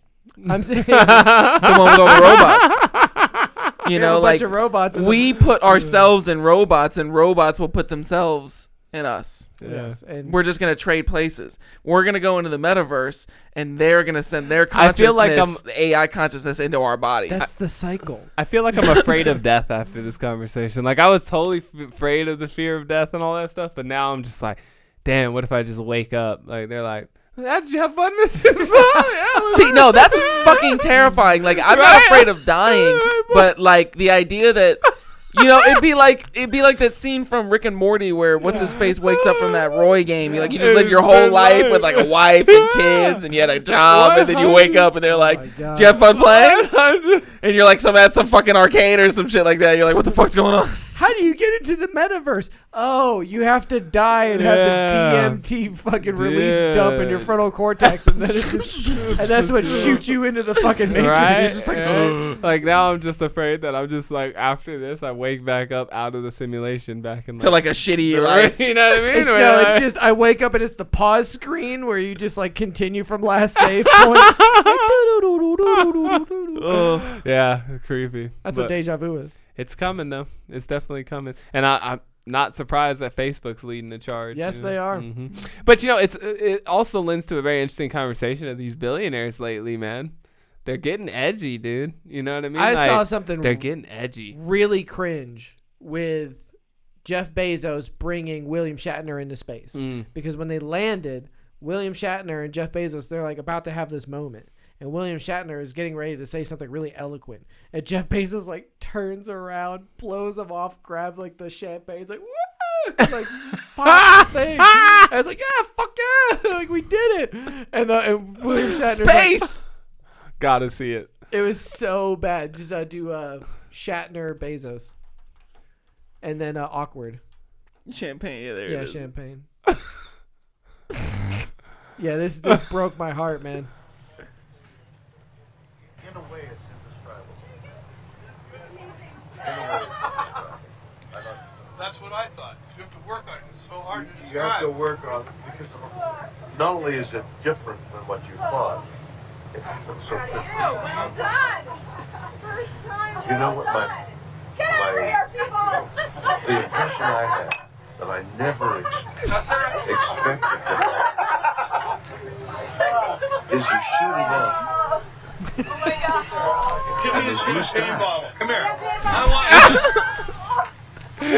I'm saying The one with all the robots. You know, a like bunch of robots. we put ourselves in robots, and robots will put themselves in us. Yes, and We're just gonna trade places. We're gonna go into the metaverse, and they're gonna send their I consciousness, feel like the AI consciousness, into our bodies. that's the cycle. I feel like I'm afraid of death after this conversation. Like I was totally afraid of the fear of death and all that stuff, but now I'm just like, damn, what if I just wake up? Like they're like, did you have fun, Mrs. See, no, that's fucking terrifying. Like, I'm not afraid of dying, but like the idea that, you know, it'd be like that scene from Rick and Morty where what's his face wakes up from that Roy game. You just lived your whole life with like a wife and kids, and you had a job, and then you wake up and they're like, my God. "Did you have fun playing?" And you're like, at some fucking arcade or some shit like that. You're like, "What the fuck's going on?" How do you get into the metaverse? Oh, you have to die and have the DMT fucking release dump in your frontal cortex, and then it's just, and that's what shoots you into the fucking matrix. Right? It's just like now I'm just afraid that I'm just like after this I wake back up out of the simulation back in To like a shitty life. You know what I mean? It's, no, it's just I wake up and it's the pause screen where you just like continue from last save point. Yeah, creepy. That's But what deja vu is. it's coming though. It's definitely coming, and I'm not surprised that Facebook's leading the charge. Yes, you know? they are. But it also lends to a very interesting conversation of these billionaires lately, man. They're getting edgy, dude. You know what I mean? I saw something They're getting edgy. really cringe with Jeff Bezos bringing William Shatner into space. Because when they landed, William Shatner and Jeff Bezos, they're like about to have this moment. And William Shatner is getting ready to say something really eloquent. And Jeff Bezos like turns around, blows him off, grabs like the champagne. He's like, woo! Like, pops the thing. I was like, yeah, fuck yeah. Like, we did it. And William Shatner. Space! Gotta see it. It was so bad. Just do Shatner Bezos. And then awkward. Champagne, yeah, there it is. Champagne. Yeah, this broke my heart, man. In a way, it's indescribable. That's what I thought. You have to work on it. It's so hard to describe. You have to work on it because not only is it different than what you thought, it happens so quickly. You know what the impression I had that I never expected to have is you're shooting up. Oh my God. Give me this champagne bottle. Come here.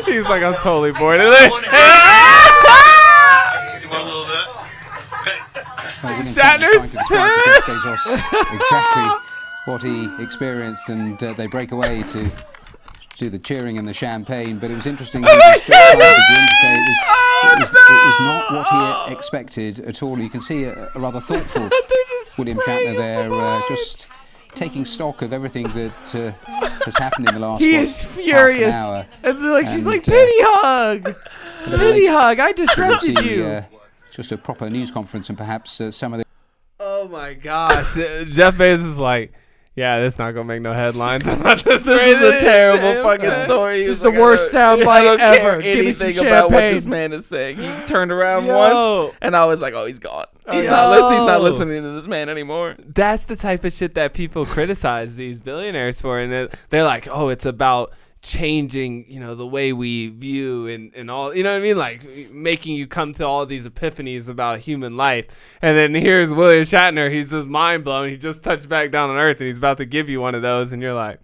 He's like, I'm totally bored of it. You want a little of this? Shatner's trying to describe to Jeff Bezos exactly what he experienced, and they break away to do the cheering and the champagne. But it was interesting. He was just trying to begin to say it was not what he expected at all. You can see a rather thoughtful William Shatner there, just taking stock of everything that has happened in the last. He is furious, half an hour. and like she's like, "Pity hug, pity hug." I disrupted you. Just a proper news conference, and perhaps some of the. Oh my gosh, Jeff Bezos is like, yeah, this not gonna make no headlines. This is a terrible fucking story. It's the worst soundbite ever. Give me some anything about what this champagne. man is saying. He turned around once, and I was like, "Oh, he's gone. He's not listening to this man anymore." That's the type of shit that people criticize these billionaires for, and they're like, oh, it's about changing, the way we view and all, you know what I mean? Like making you come to all these epiphanies about human life. And then here's William Shatner. He's just mind blown. He just touched back down on Earth, and he's about to give you one of those, and you're like,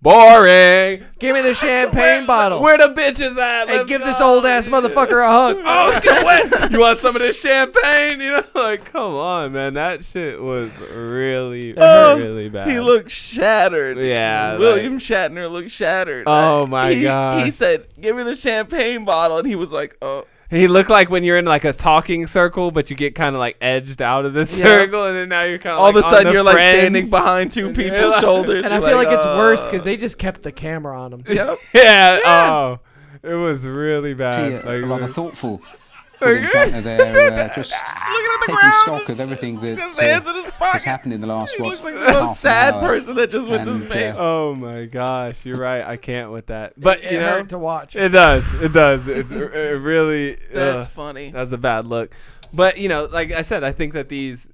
boring. Give me the champagne bottle. Where the bitches at? Hey, give this old ass motherfucker a hug. Oh, it's getting wet. You want some of this champagne? Like, come on, man. That shit was really, really bad. He looked shattered. Yeah, William Shatner looked shattered. Oh my God. He said, "Give me the champagne bottle," and he was like, "Oh." He looked like when you're in like a talking circle, but you get kind of like edged out of the circle, and then now you're kind of all of a on sudden the you're like fringe. standing behind two people's shoulders. And I You're feel like it's worse because they just kept the camera on him. Yep. Yeah. Oh, it was really bad. A Like, rather thoughtful William Shatner there, just taking stock of everything that has happened in the last He looks like the half most an sad hour. person that just went to And, space. oh my gosh, you're right. I can't with that. But It you know, hurt to watch. it does. It does. It really. That's funny. That's a bad look. But like I said, I think that these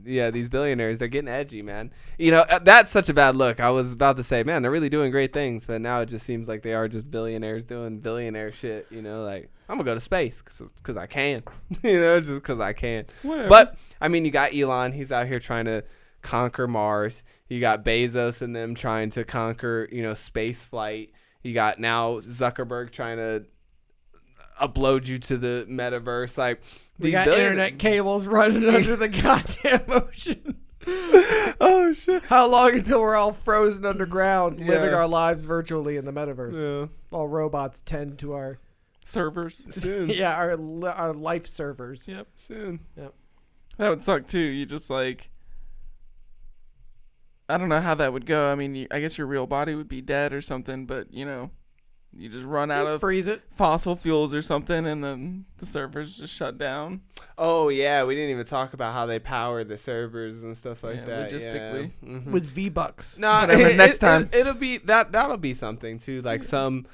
billionaires, they're getting edgy, man. That's such a bad look. I was about to say, man, they're really doing great things, but now it just seems like they are just billionaires doing billionaire shit. Like, I'm gonna go to space because I can. Just because I can. Whatever. But I mean, you got Elon. He's out here trying to conquer Mars. You got Bezos and them trying to conquer, space flight. You got now Zuckerberg trying to upload you to the metaverse. Like, We got internet cables running under the goddamn ocean. Oh shit! How long until we're all frozen underground, living our lives virtually in the metaverse? Yeah. All robots tend to our Servers. Soon. our life servers. Yep. Soon. Yep. That would suck too. You just like, I don't know how that would go. I mean, I guess your real body would be dead or something, but You just run out Just of freeze it. fossil fuels or something, and then the servers just shut down. Oh yeah, we didn't even talk about how they power the servers and stuff like that. Logistically. Yeah. Mhm. With V-Bucks. No, Whatever, next time. It'll be that'll be something too, like some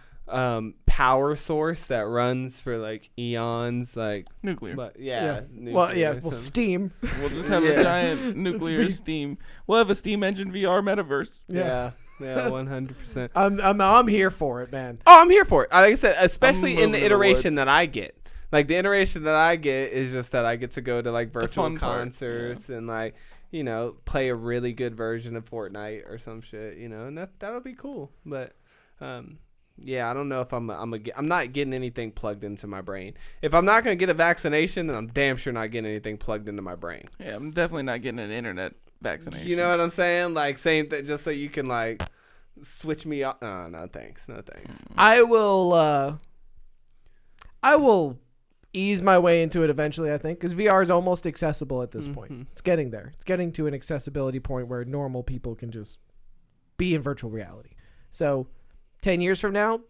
power source that runs for like eons, like Nuclear. But Yeah. nuclear Well, yeah. or Well, something. steam. We'll just have Yeah. a giant nuclear be- steam. We'll have a steam engine VR metaverse. Yeah, 100%. I'm here for it, man. Oh, I'm here for it. Like I said, especially in moving the to the iteration woods. that I get. Like the iteration that I get is just that I get to go to like virtual fun part, concerts and like, you know, play a really good version of Fortnite or some shit, you know, and that'll be cool. But yeah, I don't know if I'm not getting anything plugged into my brain. If I'm not gonna get a vaccination, then I'm damn sure not getting anything plugged into my brain. Yeah, I'm definitely not getting an internet vaccination. You know what I'm saying? Like same thing, just so you can like switch me off. Oh, no thanks, no thanks. I will ease my way into it eventually, I think, because VR is almost accessible at this point. It's getting there. It's getting to an accessibility point where normal people can just be in virtual reality. So 10 years from now,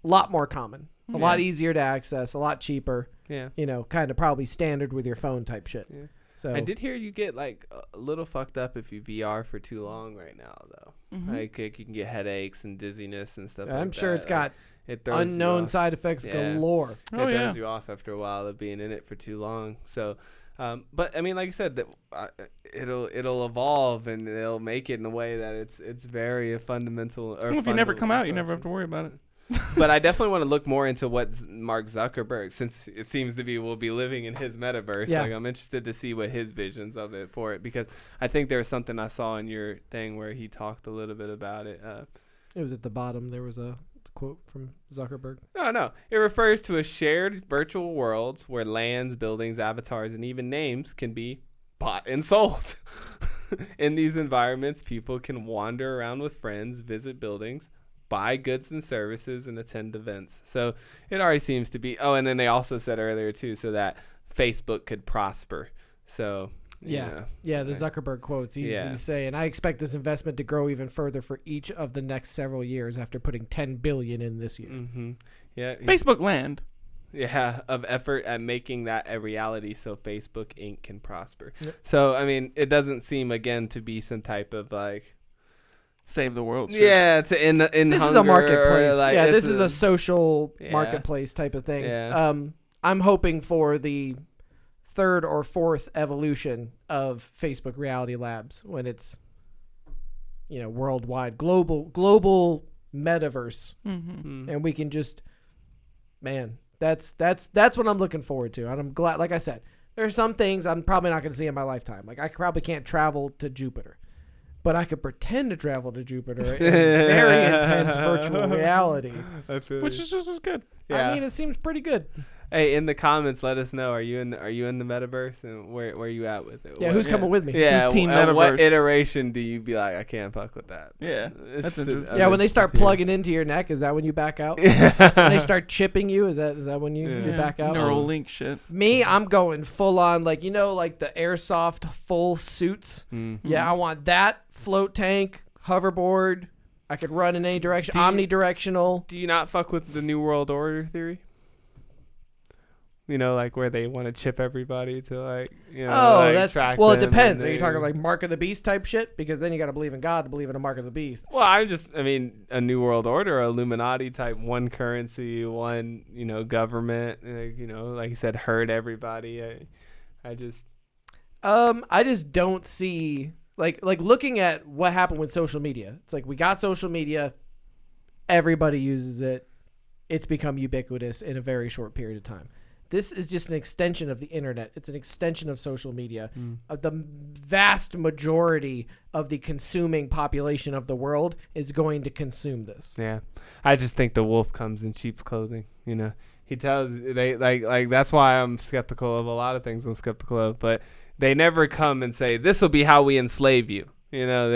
a lot more common, a lot easier to access, a lot cheaper, Yeah. you know, kind of probably standard with your phone type shit. Yeah. So I did hear you get like a little fucked up if you VR for too long right now, though. Like you can get headaches and dizziness and stuff. I'm like sure that. it's got it throws you unknown off. side effects Yeah. galore. Oh, It yeah. throws you off after a while of being in it for too long. So, but I mean, like I said, that it'll evolve and it'll make it in a way that it's very fundamental. Or Well, if you never come out, you fundamental never have to worry about it. But I definitely want to look more into what Mark Zuckerberg, since it seems to be we'll be living in his metaverse. Yeah. Like I'm interested to see what his visions of it for it, because I think there was something I saw in your thing where he talked a little bit about it. It was at the bottom. There was a quote from Zuckerberg. No. It refers to a shared virtual worlds where lands, buildings, avatars, and even names can be bought and sold. In these environments, people can wander around with friends, visit buildings, buy goods and services, and attend events. So it already seems to be. Oh, and then they also said earlier too, so that Facebook could prosper. So Yeah, the okay. Zuckerberg quotes. He's saying, "I expect this investment to grow even further for each of the next several years after putting $10 billion in this year." Mm-hmm. Yeah, Facebook land. Yeah, of effort at making that a reality, so Facebook Inc. can prosper. Yep. So I mean, it doesn't seem again to be some type of like. Save the world. Shit. Yeah, to in This is hunger a marketplace. or, like, Yeah, it's this is a social Yeah. marketplace type of thing. Yeah. I'm hoping for the third or fourth evolution of Facebook Reality Labs when it's, you know, worldwide, global metaverse, and we can just, man, that's what I'm looking forward to, and I'm glad. Like I said, there are some things I'm probably not going to see in my lifetime. Like I probably can't travel to Jupiter, but I could pretend to travel to Jupiter in very intense virtual reality. Which is just as good. Yeah. I mean, it seems pretty good. Hey, in the comments, let us know. Are you in the metaverse, and where are you at with it? Yeah, What- who's coming with me? Yeah, Who's team and what metaverse? iteration do you be like? I can't fuck with that. Yeah, It's that's just- interesting. Yeah, I'm when they start interested to hear. plugging into your neck, is that when you back out? Yeah. When they start chipping you, is that when you Yeah. back out? Neural link shit. Me, I'm going full on, like, you know, like the airsoft full suits. Yeah, I want that float tank, hoverboard. I could run in any direction, omnidirectional. Do you not fuck with the New World Order theory? You know, like where they want to chip everybody to like, you know, Oh, like, that's track well. It them depends. and Are you they- talking like Mark of the Beast type shit? Because then you got to believe in God to believe in a Mark of the Beast. Well, I mean, a New World Order, Illuminati type, one currency, one, you know, government, you know, like you said, herd everybody. I just don't see like looking at what happened with social media. It's like we got social media, everybody uses it. It's become ubiquitous in a very short period of time. This is just an extension of the internet. It's an extension of social media. The vast majority of the consuming population of the world is going to consume this. Yeah, I just think the wolf comes in sheep's clothing. You know, he tells they like that's why I'm skeptical of a lot of things. I'm skeptical of, but they never come and say this will be how we enslave you. You know,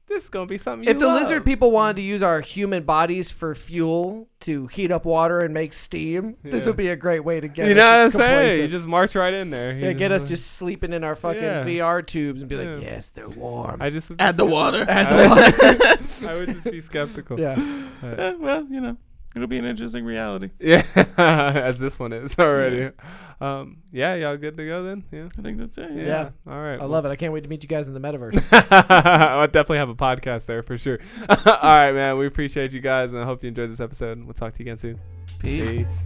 this is gonna be something. You If the love. lizard people wanted to use our human bodies for fuel to heat up water and make steam, this would be a great way to get you know what I'm us saying? complacent. You just march right in there. Yeah, get us just sleeping in our fucking Yeah. VR tubes and be like, Yeah. yes, they're warm. I just would Add the be- water. Add the water. I would just be skeptical. Yeah. Well, you know, it'll be an interesting reality. Yeah, as this one is already. Yeah, y'all good to go then? Yeah. I think that's it. Yeah. All right. I love it. I can't wait to meet you guys in the metaverse. I'll definitely have a podcast there for sure. All right, man. We appreciate you guys, and I hope you enjoyed this episode. We'll talk to you again soon. Peace. Peace.